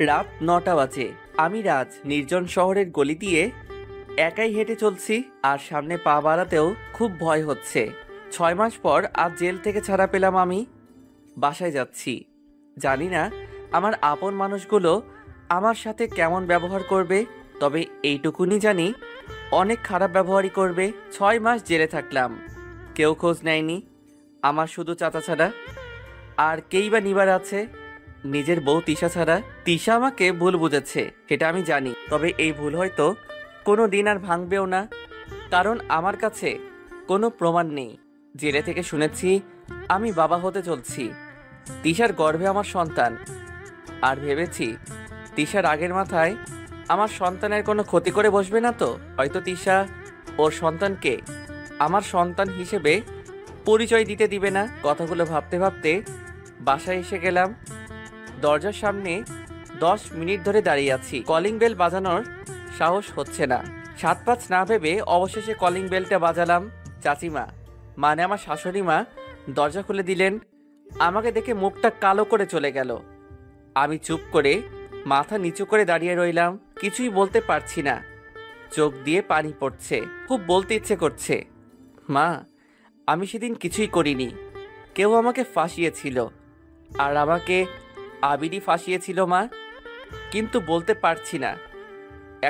রাত ৯টা বাজে। আমি রাজ নির্জন শহরের গলি দিয়ে একাই হেঁটে চলছি, আর সামনে পা বাড়াতেও খুব ভয় হচ্ছে। ৬ মাস পর আজ জেল থেকে ছাড়া পেলাম আমি। বাসায় যাচ্ছি। জানি না আমার আপন মানুষগুলো আমার সাথে কেমন ব্যবহার করবে, তবে এইটুকুনি জানি অনেক খারাপ ব্যবহারই করবে। ৬ মাস জেলে থাকলাম, কেউ খোঁজ নেয়নি আমার, শুধু চাচা ছাড়া। আর কেই বা নিবার আছে নিজের বউ তিশা ছাড়া। তিশা আমাকে ভুল বুঝেছে, সেটা আমি জানি, তবে এই ভুল হয়তো কোনো দিন আর ভাঙবেও না, কারণ আমার কাছে কোনো প্রমাণ নেই। জেলে থেকে শুনেছি আমি বাবা হতে চলছি, তিশার গর্ভে আমার সন্তান। আর ভেবেছি তিশার আগের মাথায় আমার সন্তানের কোনো ক্ষতি করে বসবে না তো। হয়তো তিশা ওর সন্তানকে আমার সন্তান হিসেবে পরিচয় দিতে দিবে না। কথাগুলো ভাবতে ভাবতে বাসায় এসে গেলাম। দরজার সামনে 10 মিনিট ধরে দাঁড়িয়ে আছি, কলিং বেল বাজানোর সাহস হচ্ছে না। ৭-৫ না ভেবে অবশেষে কলিং বেলটা বাজালাম। চাচিমা, মানে আমার শাশুড়ি মা, দরজা খুলে দিলেন। আমাকে দেখে মুখটা কালো করে চলে গেল। আমি চুপ করে মাথা নিচু করে দাঁড়িয়ে রইলাম, কিছুই বলতে পারছি না। চোখ দিয়ে পানি পড়ছে, খুব বলতে ইচ্ছে করছে। মা, আমি সেদিন কিছুই করিনি, কেউ আমাকে ফাঁসিয়েছিল, আর আমাকে আবিরই ফাঁসিয়েছিল মা, কিন্তু বলতে পারছি না।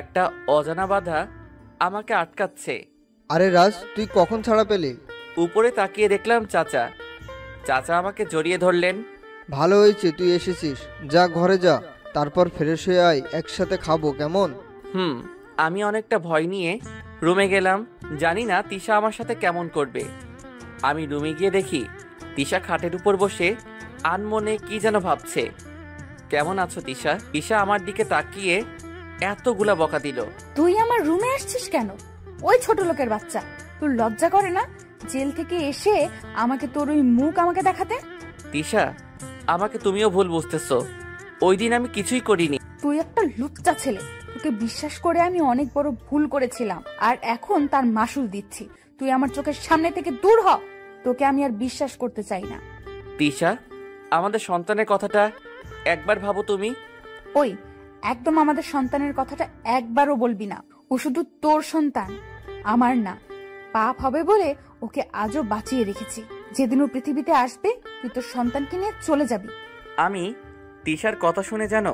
একটা অজানা বাধা আমাকে আটকাচ্ছে। আরে রাজ, তুই কখন ছাড়া পেলি? উপরে তাকিয়ে দেখলাম চাচা। চাচা আমাকে জড়িয়ে ধরলেন। ভালো হয়েছে তুই এসেছিস, যা ঘরে যা, তারপর ফ্রেশ হয়ে আয়, একসাথে খাবো কেমন? আমি অনেকটা ভয় নিয়ে রুমে গেলাম। জানি না তিশা আমার সাথে কেমন করবে। আমি রুমে গিয়ে দেখি তিশা খাটের উপর বসে আনমনে কি যেন ভাবছে। কেমন আছো তিশা? তিশা আমার দিকে তাকিয়ে এতগুলা বকা দিল। তুই আমার রুমে আসছিস কেন? ওই ছোট লোকের বাচ্চা, তোর লজ্জা করে না জেল থেকে এসে আমাকে তোর ওই মুখ আমাকে দেখাতে? তিশা, আমাকে তুমিও ভুল বুঝতেছো, ওই দিন আমি কিছুই করিনি। তুই একটা লুচ্চা ছেলে, তোকে বিশ্বাস করে আমি অনেক বড় ভুল করেছিলাম, আর এখন তার মাসুল দিচ্ছি। তুই আমার চোখের সামনে থেকে দূর হ, তোকে আমি আর বিশ্বাস করতে চাই না। তিশা, আমাদের সন্তানের কথাটা একবার ভাবো তুমি। ওই একদম আমাদের সন্তানের কথাটা একবারও বলবি না। ও শুধু তোর সন্তান, আমার না। পাপ হবে বলে ওকে আজও বাঁচিয়ে রেখেছি। যেদিন ও পৃথিবীতে আসবে তুই তোর সন্তানকে নিয়ে চলে যাবি। আমি তিশার কথা শুনে যেন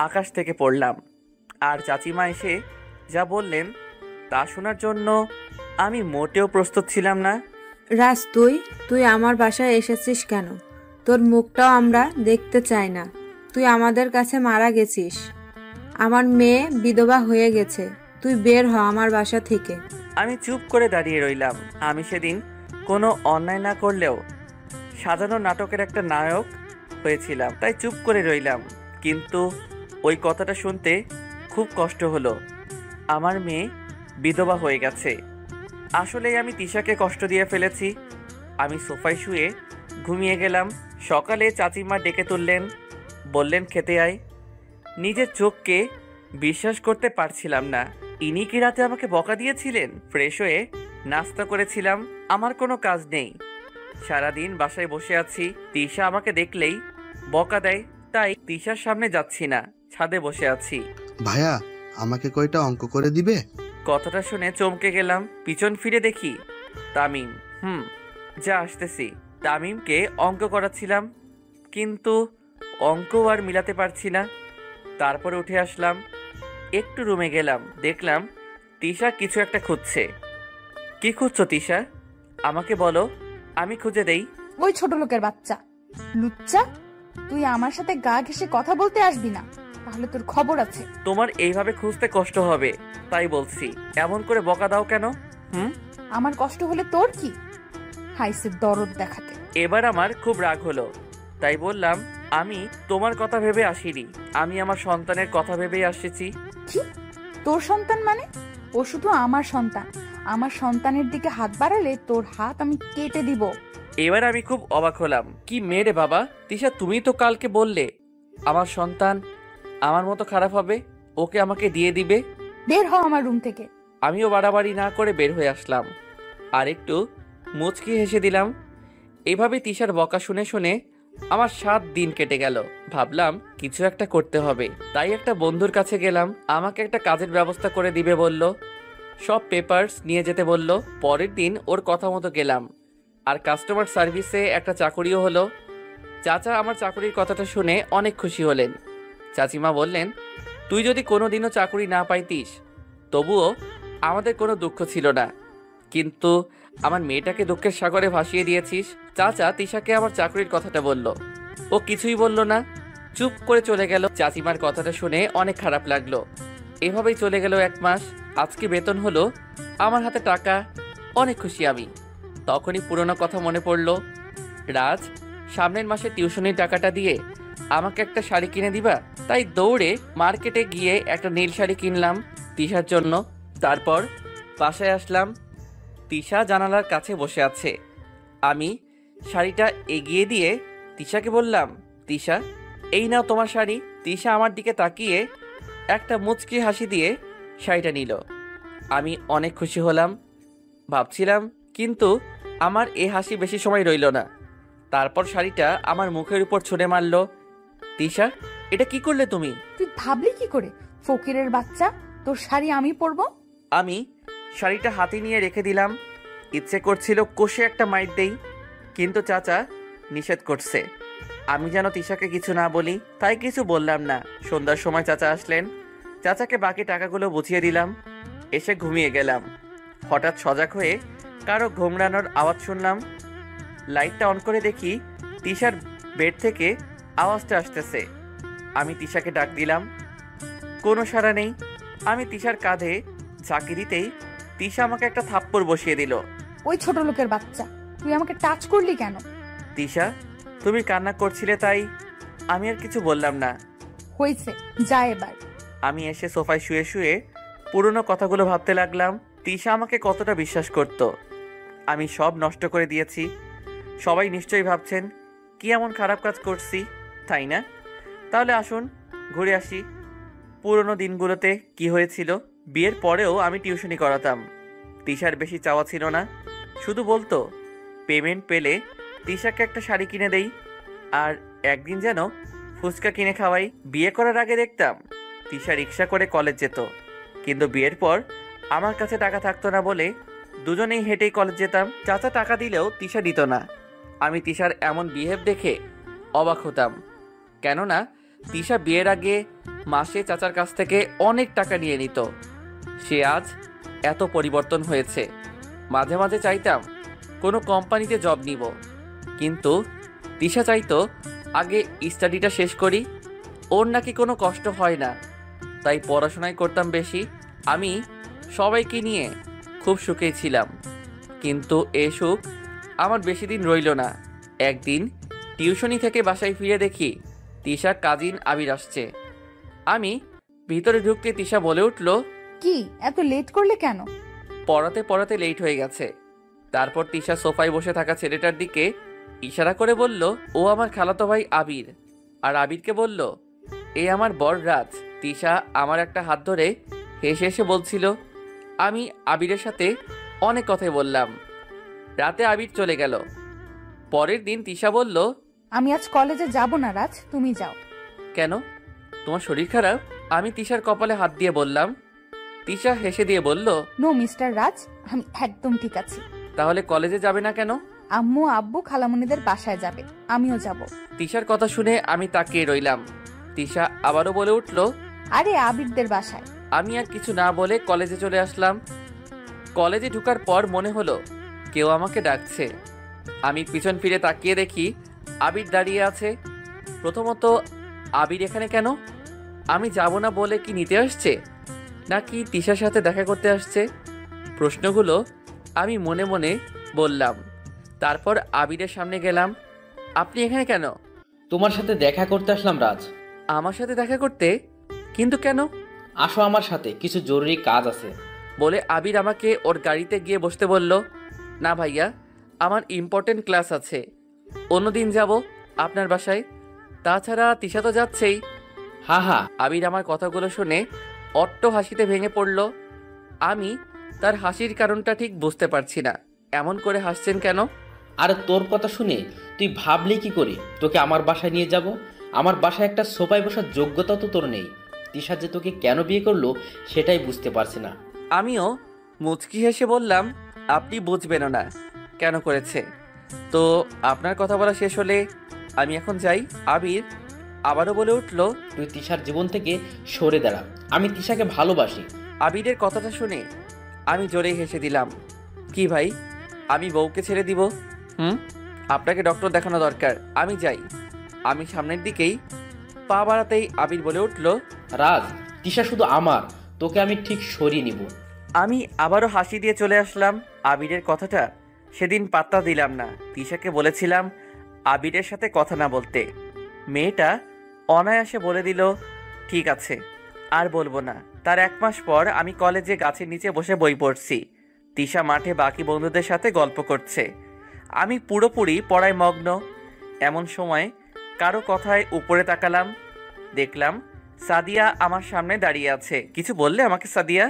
আকাশ থেকে পড়লাম। আর চাচিমা এসে যা বললেন তা শোনার জন্য আমি মোটেও প্রস্তুত ছিলাম না। রাজ, তুই আমার বাসায় এসেছিস কেন? তোর মুখটাও আমরা দেখতে চাই না। তুই আমাদের কাছে মারা গেছিস, আমার মেয়ে বিধবা হয়ে গেছে। তুই বের হ আমার বাসা থেকে। আমি চুপ করে দাঁড়িয়ে রইলাম। আমি সেদিন কোনো অন্যায় না করলেও সাজানো নাটকের একটা নায়ক হয়েছিলাম, তাই চুপ করে রইলাম। কিন্তু ওই কথাটা শুনতে খুব কষ্ট হলো। আমার মেয়ে বিধবা হয়ে গেছে। আসলেই আমি তিশাকে কষ্ট দিয়ে ফেলেছি। আমি সোফায় শুয়ে ঘুমিয়ে গেলাম। সকালে চাচিমা ডেকে তুললেন, বললেন খেতে আয়। নিজের চোখকে বিশ্বাস করতে পারছিলাম না। ইনি কি রাতে আমাকে বকা দিয়েছিলেন? ফ্রেশ হয়ে নাস্তা করেছিলাম। আমার কোনো কাজ নেই, সারাদিন বাসায় বসে আছি। তিশা আমাকে দেখলেই বকা দেয়, তাই তিশার সামনে যাচ্ছি না, ছাদে বসে আছি। ভাইয়া, আমাকে কয়টা অঙ্ক করে দিবে? কথাটা শুনে চমকে গেলাম। পিছন ফিরে দেখি তামিম। যা আসতেছি। তামিমকে অঙ্ক করাচ্ছিলাম, কিন্তু অঙ্ক আর মিলাতে পারছি না। তারপরে উঠে আসলাম, একটু রুমে গেলাম, দেখলাম তিশা কিছু একটা খুঁজছে। কি খুঁজছো তিশা? আমাকে বলো, আমি খুঁজে দেই। ওই ছোট লোকের বাচ্চা, লুচ্চা, তুই আমার সাথে গা ঘেঁষে কথা বলতে আসবি না, তাহলে তোর খবর আছে। তোমার এইভাবে খুঁজতে কষ্ট হবে, তাই বলছি। এমন করে বকা দাও কেন? আমার কষ্ট হলে তোর কি? হাইসে দরদ দেখাতে। এবার আমার খুব রাগ হলো, তাই বললাম, আমি তোমার কথা ভেবে আসিনি, আমি আমার সন্তানের কথা ভেবেই আসছি। কি তোর সন্তান মানে? ও শুধু আমার সন্তান। আমার সন্তানের দিকে হাত বাড়ালে তোর হাত আমি কেটে দিব। এবার আমি খুব অবাক হলাম। কি মেয়ে রে বাবা! তিশা, তুমি তো কালকে বললে আমার সন্তান আমার মতো খারাপ হবে, ওকে আমাকে দিয়ে দিবে। বের হ আমার রুম থেকে। আমিও বাড়াবাড়ি না করে বের হয়ে আসলাম, আর একটু মুচকি হেসে দিলাম। এভাবে তিশার বকা শুনে শুনে আমার 7 দিন কেটে গেল। ভাবলাম কিছু একটা করতে হবে, তাই একটা বন্ধুর কাছে গেলাম। আমাকে একটা কাজের ব্যবস্থা করে দিবে বলল, সব পেপারস নিয়ে যেতে বলল। পরের দিন ওর কথা মতো গেলাম, আর কাস্টমার সার্ভিসে একটা চাকুরিও হলো। চাচা আমার চাকুরির কথাটা শুনে অনেক খুশি হলেন। চাচিমা বললেন, তুই যদি কোনোদিনও চাকুরি না পাইতিস তবুও আমাদের কোনো দুঃখ ছিল না, কিন্তু আমার মেয়েটাকে দুঃখের সাগরে ভাসিয়ে দিয়েছিস। চাচা তিশাকে আমার চাকরির কথাটা বলল, ও কিছুই বলল না, চুপ করে চলে গেল। চাচিমার কথাটা শুনে অনেক খারাপ লাগলো। এভাবেই চলে গেল 1 মাস। আজকে বেতন হলো, আমার হাতে টাকা, অনেক খুশি আমি। তখনই পুরনো কথা মনে পড়ল। রাজ, সামনের মাসে টিউশনির টাকাটা দিয়ে আমাকে একটা শাড়ি কিনে দিবা? তাই দৌড়ে মার্কেটে গিয়ে একটা নীল শাড়ি কিনলাম তিশার জন্য। তারপর বাসায় আসলাম। তিশা জানালার কাছে বসে আছে। আমি শাড়িটা এগিয়ে দিয়ে তিশাকে বললাম, তিশা, এই নাও তোমার শাড়ি। তিশা আমার দিকে তাকিয়ে একটা মুচকি হাসি দিয়ে শাড়িটা নিল। আমি অনেক খুশি হলাম, ভাবছিলাম, কিন্তু আমার এ হাসি বেশি সময় রইল না। তারপর শাড়িটা আমার মুখের উপর ছুঁড়ে মারল। তিশা, এটা কি করলে তুমি? তুই ভাবলি কি করে ফকিরের বাচ্চা, তোর শাড়ি আমি পরবো? আমি শাড়িটা হাতে নিয়ে রেখে দিলাম। ইচ্ছে করছিল কষে একটা মাইর দেই, কিন্তু চাচা নিষেধ করছে। আমি যেন তিশাকে কিছু না বলি, তাই কিছু বললাম না। সন্ধ্যার সময় চাচা আসলেন। চাচাকে বাকি টাকাগুলো বুঝিয়ে দিলাম, এসে ঘুমিয়ে গেলাম। হঠাৎ সজাগ হয়ে কারো ঘুমড়ানোর আওয়াজ শুনলাম। লাইটটা অন করে দেখি তিশার বেড থেকে আওয়াজটা আসতেছে। আমি তিশাকে ডাক দিলাম, কোনো সাড়া নেই। আমি তিশার কাঁধে ঝাঁকি দিতেই তিশা আমাকে একটা থাপ্পড় বসিয়ে দিল। ওই ছোট লোকের বাচ্চা, তুই আমাকে টাচ করলি কেন? তিশা, তুমি কান্না করছিলে তাই আমি আর কিছু বললাম না। হয়েছে, যা এবার। আমি এসে সোফায় শুয়ে শুয়ে পুরনো কথাগুলো ভাবতে লাগলাম। তিশা আমাকে কতটা বিশ্বাস করত, আমি সব নষ্ট করে দিয়েছি। সবাই নিশ্চয়ই ভাবছেন কি এমন খারাপ কাজ করছি, তাই না? তাহলে আসুন ঘুরে আসি পুরনো দিনগুলোতে কি হয়েছিল। বিয়ের পরেও আমি টিউশনি করাতাম। তিশার বেশি চাওয়া ছিল না, শুধু বলতো পেমেন্ট পেলে তিশাকে একটা শাড়ি কিনে দেই, আর একদিন যেন ফুচকা কিনে খাওয়াই। বিয়ে করার আগে দেখতাম তিশা রিক্সা করে কলেজ যেত, কিন্তু বিয়ের পর আমার কাছে টাকা থাকতো না বলে দুজনেই হেঁটেই কলেজ যেতাম। চাচা টাকা দিলেও তিশা দিত না। আমি তিশার এমন বিহেভ দেখে অবাক হতাম, কেননা তিশা বিয়ের আগে মাসে চাচার কাছ থেকে অনেক টাকা নিয়ে নিত। সে আজ এত পরিবর্তন হয়েছে। মাঝে মাঝে চাইতাম কোনো কোম্পানিতে জব নিব, কিন্তু তিশা চাইতো আগে স্টাডিটা শেষ করি। ওর নাকি কোনো কষ্ট হয় না, তাই পড়াশোনায় করতাম বেশি। আমি সবাইকে নিয়ে খুব সুখেই ছিলাম, কিন্তু এ সুখ আমার বেশি দিন রইল না। একদিন টিউশনি থেকে বাসায় ফিরে দেখি তিশা কাজিন আবির আসছে। আমি ভিতরে ঢুকতে তিশা বলে উঠল, কি এত লেট করলে কেন? পড়াতে পড়াতে লেট হয়ে গেছে। তারপর তিশা সোফায় বসে থাকা ছেলেটার দিকে ইশারা করে বলল, ও আমার খালাতো ভাই আবির। আর আবিরকে বলল, এ আমার বর রাজ। তিশা আমার একটা হাত ধরে হেসে হেসে বলছিল। আমি আবিরের সাথে অনেক কথাই বললাম। রাতে আবির চলে গেল। পরের দিন তিশা বলল, আমি আজ কলেজে যাব না রাজ, তুমি যাও। কেন, তোমার শরীর খারাপ? আমি তিশার কপালে হাত দিয়ে বললাম। তিশা হেসে দিয়ে বলল, নো মিস্টার রাজ, আমি একদম ঠিক আছি। তাহলে কলেজে যাবে না কেন? আম্মু আব্বু খালামণিদের বাসায় যাবে, আমিও যাব। তিশার কথা শুনে আমি তাকিয়ে রইলাম। তিশা আবারও বলে উঠল, আরে আবিরদের বাসায়। আমি আর কিছু না বলে কলেজে চলে আসলাম। কলেজে ঢুকার পর মনে হলো কেউ আমাকে ডাকছে। আমি পিছন ফিরে তাকিয়ে দেখি আবির দাঁড়িয়ে আছে। প্রথমত, আবির এখানে কেন? আমি যাব না বলে কি নিতে আসছে, নাকি তিশার সাথে দেখা করতে আসছে? প্রশ্নগুলো আমি মনে মনে বললাম। তারপর আবিরের সামনে গেলাম। আপনি এখানে কেন? তোমার সাথে দেখা করতে আসলাম রাজ। আমার সাথে দেখা করতে? কিন্তু কেন? আসো আমার সাথে, কিছু জরুরি কাজ আছে। বলে আবির আমাকে ওর গাড়িতে গিয়ে বসতে বলল। না ভাইয়া, আমার ইম্পর্টেন্ট ক্লাস আছে, অন্যদিন যাব আপনার বাসায়। তাছাড়া তিশা তো যাচ্ছেই। হা হা। আবির আমার কথাগুলো শুনে অট্ট হাসিতে ভেঙে পড়ল। আমি তার হাসির কারণটা ঠিক বুঝতে পারছি না। এমন করে হাসছেন কেন? আর তোর কথা শুনে তুই ভাবলি কি করে তোকে আমার বাসায় নিয়ে যাব? আমার বাসায় একটা সোফায় বসার যোগ্যতা তো তোর নেই। তিশা যে তোকে কেন বিয়ে করলো সেটাই বুঝতে পারছি না। আমিও মুচকি হেসে বললাম, আপনি বুঝবেনও না কেন করেছে। তো আপনার কথা বলা শেষ হলে আমি এখন যাই। আবির আবারও বলে উঠল, তুই তিশার জীবন থেকে সরে দাঁড়া। আমি তিশাকে ভালোবাসি। আবিরের কথাটা শুনে আমি জোরেই হেসে দিলাম। কি ভাই, আমি বউকে ছেড়ে দিব? আপনাকে ডক্টর দেখানো দরকার, আমি যাই। আমি সামনের দিকেই পা বাড়াতেই আবির বলে উঠল, রাজ, তিশা শুধু আমার, তোকে আমি ঠিক সরিয়ে নিব। আমি আবারও হাসি দিয়ে চলে আসলাম। আবিরের কথাটা সেদিন পাত্তা দিলাম না। তিশাকে বলেছিলাম আবিরের সাথে কথা না বলতে। মেয়েটা অনায়াসে বলে দিল, ঠিক আছে আর বলবো না। তার 1 মাস পর আমি কলেজে গাছের নিচে বসে বই পড়ছি। তিশা মাঠে বাকি বন্ধুদের সাথে গল্প করছে। আমি পুরোপুরি পড়ায় মগ্ন। এমন সময় কারো কথায় উপরে তাকালাম, দেখলাম সাদিয়া আমার সামনে দাঁড়িয়ে আছে। কিছু বললে আমাকে সাদিয়া?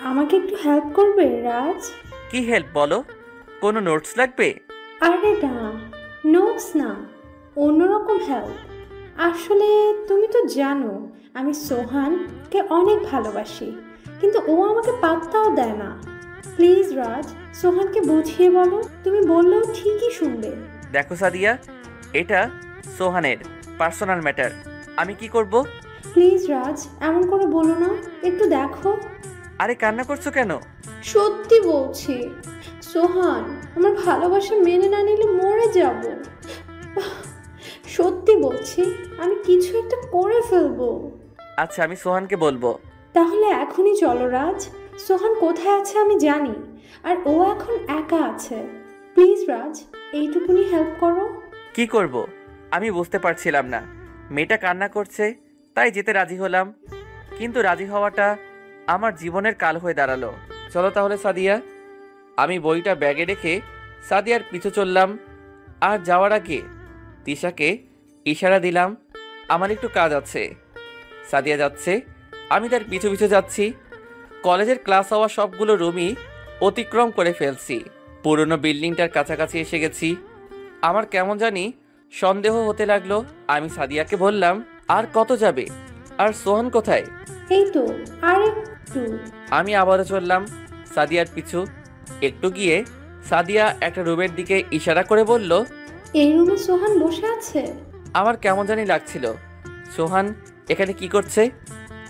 আমাকে একটু হেল্প করবে রাজ? কি হেল্প বলো? কোনো নোটস লাগবে? আরে না, নোটস না, অন্যরকম হেল্প। আসলে তুমি তো জানো আমি সোহানকে অনেক ভালোবাসি, কিন্তু ও আমাকে পাত্তাও দেয় না। প্লিজ রাজ, সোহানকে বুঝিয়ে বলো। তুমি বললেও ঠিকই শুনবে। দেখো সাদিয়া, এটা সোহানের পার্সোনাল ম্যাটার। আমি কি করব? প্লিজ রাজ, এমন করে বলো না, একটু দেখো। আরে কান্না করছো কেন? সত্যি বলছি, সোহান আমার ভালোবাসা মেনে না নিলে মরে যাব। সত্যি বলছি, আমি কিছু একটা করে ফেলবো। আচ্ছা, আমি সোহানকে বলবো। তাহলে এখনই চলো রাজ। সোহান কোথায় আছে আমি জানি, আর ও এখন একা আছে। প্লিজ রাজ, এইটুকুনি হেল্প করো। কি করব আমি বুঝতে পারছিলাম না। মেয়েটা কান্না করছে তাই যেতে রাজি হলাম, কিন্তু রাজি হওয়াটা আমার জীবনের কাল হয়ে দাঁড়ালো। চলো তাহলে সাদিয়া। আমি বইটা ব্যাগে রেখে সাদিয়ার পিছু চললাম। আর যাওয়ার আগে তিশাকে ইশারা দিলাম, আমার একটু কাজ আছে। সাদিয়া যাচ্ছে, আমি তার পিছু পিছু যাচ্ছি। কলেজের ক্লাস হওয়া সবগুলো রুমই অতিক্রম করে ফেলছি। পুরনো বিল্ডিংটার কাছাকাছি এসে গেছি। আমার কেমন জানি সন্দেহ হতে লাগলো। আমি সাদিয়াকে বললাম, আর কত যাবে? আর সোহান কোথায়? এই তো আর একটু। আমি আবারও চললাম সাদিয়ার পিছু। একটু গিয়ে সাদিয়া একটা রুমের দিকে ইশারা করে বলল, এই রুমে সোহান বসে আছে। আমার কেমন জানি লাগছিল। সোহান এখানে কি করছে?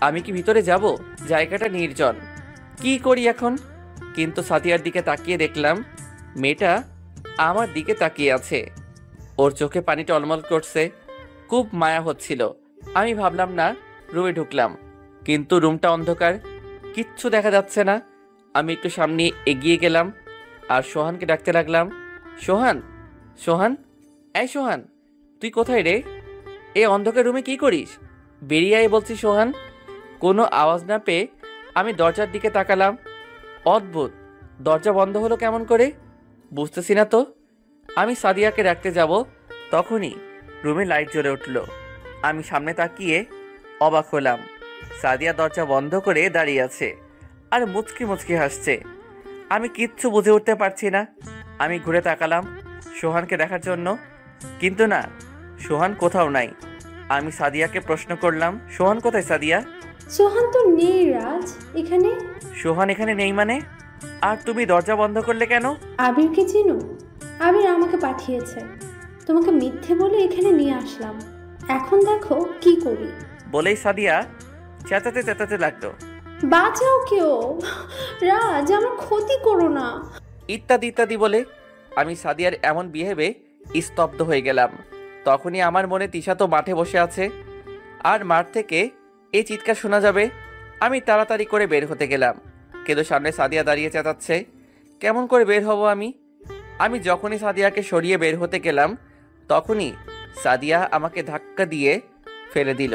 আমি কি ভিতরে যাব? জায়গাটা নির্জন। কি করি এখন? কিন্তু সাদিয়ার দিকে তাকিয়ে দেখলাম মেয়েটা আমার দিকে তাকিয়ে আছে। ওর চোখে পানি টলমল করছে, খুব মায়া হচ্ছিল। আমি ভাবলাম না, রুমে ঢুকলাম, কিন্তু রুমটা অন্ধকার, কিচ্ছু দেখা যাচ্ছে না। আমি একটু সামনে এগিয়ে গেলাম আর সোহানকে ডাকতে লাগলাম, সোহান, সোহান, এই সোহান, তুই কোথায় রে? এই অন্ধকার রুমে কি করিস? বেরিয়ে আয় বলছি সোহান। কোনো আওয়াজ না পেয়ে আমি দরজার দিকে তাকালাম। অদ্ভুত, দরজা বন্ধ হলো কেমন করে বুঝতেছি না তো। আমি সাদিয়াকে ডাকতে যাব, তখনই রুমে লাইট জ্বলে উঠল। আমি সামনে তাকিয়ে অবাক হলাম। সাদিয়া দরজা বন্ধ করে দাঁড়িয়ে আছে আর মুচকি মুচকি হাসছে। আমি কিচ্ছু বুঝে উঠতে পারছি না। আমি ঘুরে তাকালাম সোহানকে দেখার জন্য, কিন্তু না, সোহান কোথাও নাই। আমি সাদিয়াকে প্রশ্ন করলাম, সোহান কোথায় সাদিয়া? সোহান তো নেই রাজ এখানে। সোহান এখানে নেই মানে? আর তুমি দরজা বন্ধ করলে কেন? আবিরকে চিনো? আবির আমাকে পাঠিয়েছে, তোমাকে মিথ্যে বলে এখানে নিয়ে আসলাম। এখন দেখো কি করি। বলেই সাদিয়া চেঁচাতে চেঁচাতে লাগলো, বাঁচাও কেউ, রাজ আমার ক্ষতি করো না, ইত্যাদি ইত্যাদি বলে। আমি সাদিয়ার এমন বিহেভে স্তব্ধ হয়ে গেলাম। তখনই আমার মনে তিশা তো মাঠে বসে আছে, আর মাঠ থেকে এই চিৎকার শোনা যাবে। আমি তাড়াতাড়ি করে বের হতে গেলাম, কিন্তু সামনে সাদিয়া দাঁড়িয়ে চেঁচাচ্ছে। কেমন করে বের হব আমি? আমি যখনই সাদিয়াকে সরিয়ে বের হতে গেলাম, তখনই সাদিয়া আমাকে ধাক্কা দিয়ে ফেলে দিল।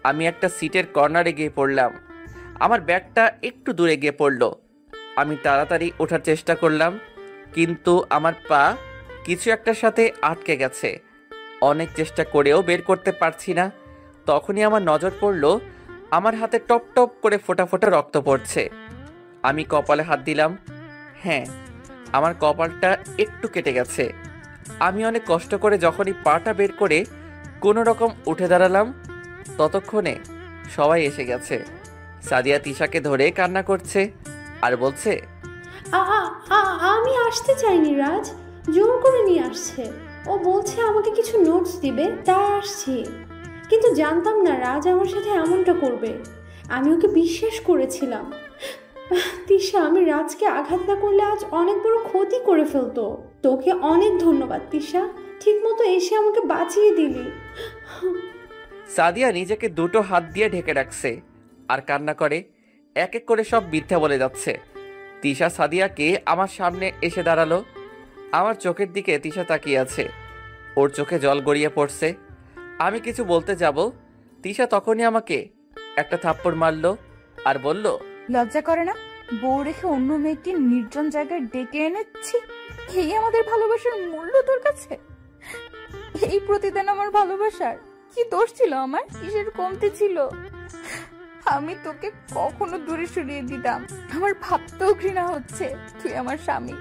আমি একটা সিটের কর্নারে গিয়ে পড়লাম। আমার ব্যাগটা একটু দূরে গিয়ে পড়ল। আমি তাড়াতাড়ি ওঠার চেষ্টা করলাম, কিন্তু আমার পা কিছু একটার সাথে আটকে গেছে। অনেক চেষ্টা করেও বের করতে পারছি না। তখনই আমার নজর পড়ল আমার হাতে টপ টপ করে ফোঁটা ফোঁটা রক্ত পড়ছে। আমি কপালে হাত দিলাম। হ্যাঁ, আমার কপালটা একটু কেটে গেছে। আমি অনেক কষ্ট করে যখনই পাটা বের করে কোনো রকম উঠে দাঁড়ালাম, ততক্ষণে সবাই এসে গেছে। সাদিয়া তিশাকে ধরে কান্না করছে আর বলছে, আমি আসতে চাইনি রাজ, জোর করে নিয়ে আসছে। ও বলছে আমাকে কিছু নোটস দিবে, তাই আসছি। কিন্তু জানতাম না রাজ আমার সাথে এমনটা করবে। আমি ওকে বিশ্বাস করেছিলাম। তিশা, আমি রাজকে আঘাত না করলে আজ অনেক বড় ক্ষতি করে ফেলতো। তোকে অনেক ধন্যবাদ তিশা, ঠিক মতো এসে আমাকে বাঁচিয়ে দিলি। সাদিয়া নিজেকে দুটো হাত দিয়ে ঢেকে রাখছে আর কান্না করে। এক এক করে সব মিথ্যা বলে যাচ্ছে। তিশা সাদিয়াকে আমার সামনে এসে দাঁড়ালো। আমার চোখের দিকে তিশা তাকিয়ে আছে, ওর চোখে জল গড়িয়ে পড়ছে। আমি কিছু বলতে যাব, তিশা তখনই আমাকে একটা থাপ্পড় মারলো আর বলল, লজ্জা করে না বউ রেখে অন্য মেয়েকে নির্জন জায়গায় ডেকে এনেছি? এই আমাদের ভালোবাসার মূল্য তোর কাছে? এই প্রতিদান আমার ভালোবাসার? কি দোষ ছিল আমার? কিসের কমতি ছিল? আমি তোকে কখনো দূরে সরিয়ে দিতাম? আমার ভাবতেও ঘৃণা হচ্ছে তুই আমার স্বামী।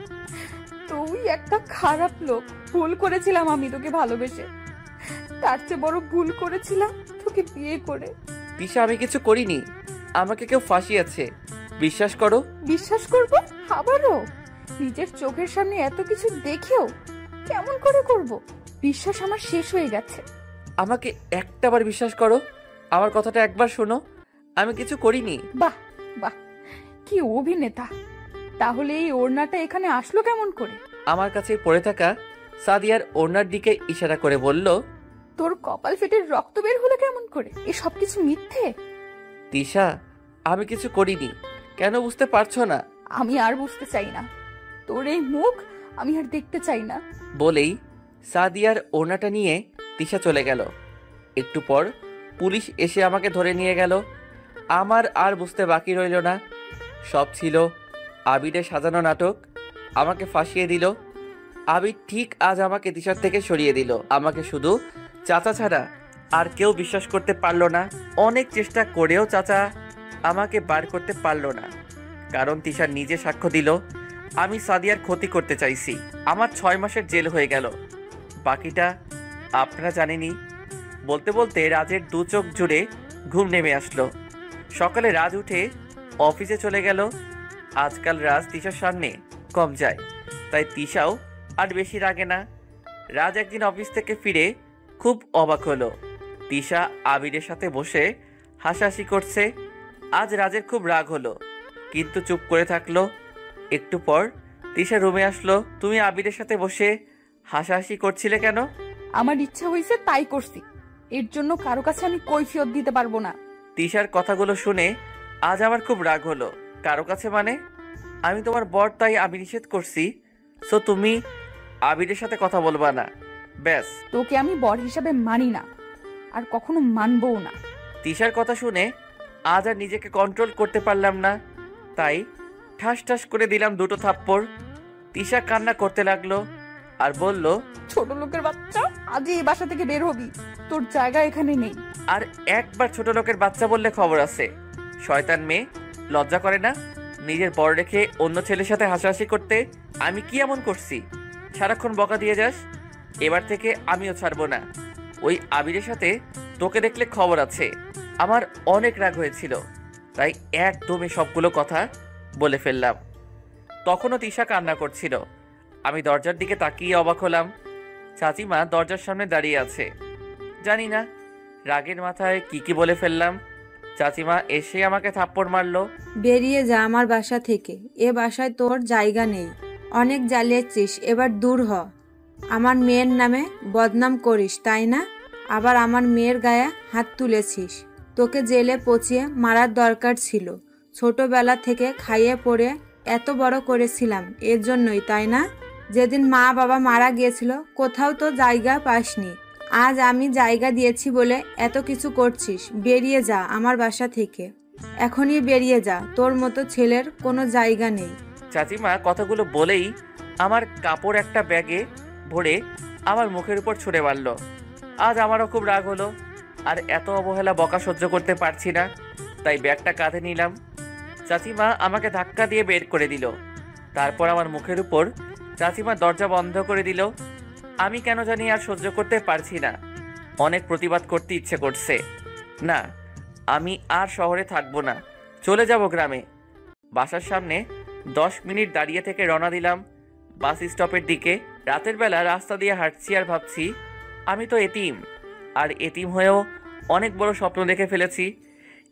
তুই একটা খারাপ লোক। ভুল করেছিলাম আমি তোকে ভালোবেসে, তার চেয়ে বড় ভুল করেছিলাম তোকে বিয়ে করে। তিশা, আমি কিছু করিনি, আমাকে কেউ ফাঁসিয়েছে, বিশ্বাস করো। বিশ্বাস করব? আবারও? নিজের চোখের সামনে এত কিছু দেখেও কেমন করে করব? বিশ্বাস আমার শেষ হয়ে গেছে। আমাকে একটাবার বিশ্বাস করো, আমার কথাটা একবার শোনো, আমি কিছু করিনি। বাহ বাহ, কি অভিনেতা! তাহলে এই ওড়নাটা এখানে আসলো কেমন করে? আমার কাছে পড়ে থাকা সাদিয়ার ওড়নার দিকে ইশারা করে বলল, তোর কপাল ফেটে রক্ত বের হলো কেমন করে? এই সব কিছু মিথ্যে। তিশা, আমি কিছু করিনি, কেন বুঝতে পারছো না? আমি আর বুঝতে চাই না, তোর এই মুখ আমি আর দেখতে চাই না। বলেই সাদিয়ার ওড়নাটা নিয়ে তিশা চলে গেল। একটু পর পুলিশ এসে আমাকে ধরে নিয়ে গেল। আমার আর বুঝতে বাকি রইল না, সব ছিল আবিরের সাজানো নাটক। আমাকে ফাঁসিয়ে দিল। আবির ঠিক আজ আমাকে তিশার থেকে সরিয়ে দিল। আমাকে শুধু চাচা ছাড়া আর কেউ বিশ্বাস করতে পারলো না। অনেক চেষ্টা করেও চাচা আমাকে বার করতে পারলো না, কারণ তিশা নিজে সাক্ষ্য দিল আমি সাদিয়ার ক্ষতি করতে চাইছি। আমার 6 মাসের জেল হয়ে গেল। বাকিটা আপনারা জানেনই। বলতে বলতে রাজের 2 চোখ জুড়ে ঘুম নেমে আসলো। সকালে রাজ উঠে অফিসে চলে গেল। আজকাল রাজ তিশার সামনে কম যায়, তাই তিশাও আর বেশি রাগে না। রাজ একদিন অফিস থেকে ফিরে খুব অবাক হলো। তিশা আবিরের সাথে বসে হাসাহাসি করছে। আজ রাজের খুব রাগ হলো, কিন্তু চুপ করে থাকলো। একটু পর তিশা রুমে আসলো। তুমি আবিরের সাথে বসে হাসাহাসি করছিলে কেন? আমার ইচ্ছা হয়েছে তাই করছি, এর জন্য কারো কাছে আমি কৈফিয়ত দিতে পারবো না। তিশার কথাগুলো শুনে আজ আমার খুব রাগ হলো। কারো কাছে মানে? আমি তোমার বর, তাই আমি নিষেধ করছি, সো তুমি আবিরের সাথে কথা বলবা না, ব্যাস। তোকে আমি বর হিসাবে মানি না, আর কখনো মানবও না। তিশার কথা শুনে আজ আর নিজেকে কন্ট্রোল করতে পারলাম না, তাই ঠাস ঠাস করে দিলাম 2টো থাপ্পড়। তিশা কান্না করতে লাগলো আর বলল, ছোট লোকের বাচ্চা, আজ এই বাসা থেকে বের হবি, তোর জায়গা এখানে নেই। আর একবার ছোট লোকের বাচ্চা বললে খবর আছে। শয়তান মেয়ে, লজ্জা করে না নিজের বর রেখে অন্য ছেলের সাথে হাসাহাসি করতে? আমি কি এমন করছি সারাক্ষণ বকা দিয়ে যাস? এবার থেকে আমিও ছাড়বো না। ওই আবিরের সাথে তোকে দেখলে খবর আছে। আমার অনেক রাগ হয়েছিল, তাই একদমই সবগুলো কথা বলে ফেললাম। তখনও তিশা কান্না করছিল। আমি দরজার দিকে তাকিয়ে অবাক হলাম। চাচিমা দরজার সামনে দাঁড়িয়ে আছে। জানি না রাগের মাথায় কি বলে ফেললাম। চাচিমা এসে আমাকে থাপ্পড় মারলো। বেরিয়ে যা আমার বাসা থেকে, এ বাসায় তোর জায়গা নেই। অনেক জ্বালিয়েছিস, এবার দূর হ। আমার মেয়ের নামে বদনাম করিস তাই না? আবার আমার মেয়ের গায়ে হাত তুলেছিস। তোকে জেলে পচিয়ে মারার দরকার ছিল। ছোটবেলা থেকে খাইয়ে পড়ে এত বড় করেছিলাম এর জন্যই, তাই না? যেদিন মা বাবা মারা গিয়েছিল কোথাও তো জায়গা পাসনি। আজ আমি জায়গা দিয়েছি বলে এত কিছু করছিস। বেরিয়ে যা আমার বাসা থেকে, এখনই বেরিয়ে যা। তোর মতো ছেলের কোনো জায়গা নেই। চাচিমা কথাগুলো বলেই আমার কাপড় একটা ব্যাগে ভরে আমার মুখের উপর ছুঁড়ে মারল। আজ আমারও খুব রাগ হলো, আর এত অবহেলা বকা সহ্য করতে পারছি না, তাই ব্যাগটা কাঁধে নিলাম। চাচিমা আমাকে ধাক্কা দিয়ে বের করে দিল। তারপর আমার মুখের উপর চাচিমা দরজা বন্ধ করে দিল। আমি কেন জানি আর সহ্য করতে পারছি না। অনেক প্রতিবাদ করতে ইচ্ছে করছে। না, আমি আর শহরে থাকবো না, চলে যাব গ্রামে। বাসার সামনে 10 মিনিট দাঁড়িয়ে থেকে রওনা দিলাম বাস স্টপের দিকে। রাতের বেলা রাস্তা দিয়ে হাঁটছি আর ভাবছি, আমি তো এতিম, আর এতিম হয়েও অনেক বড় স্বপ্ন দেখে ফেলেছি।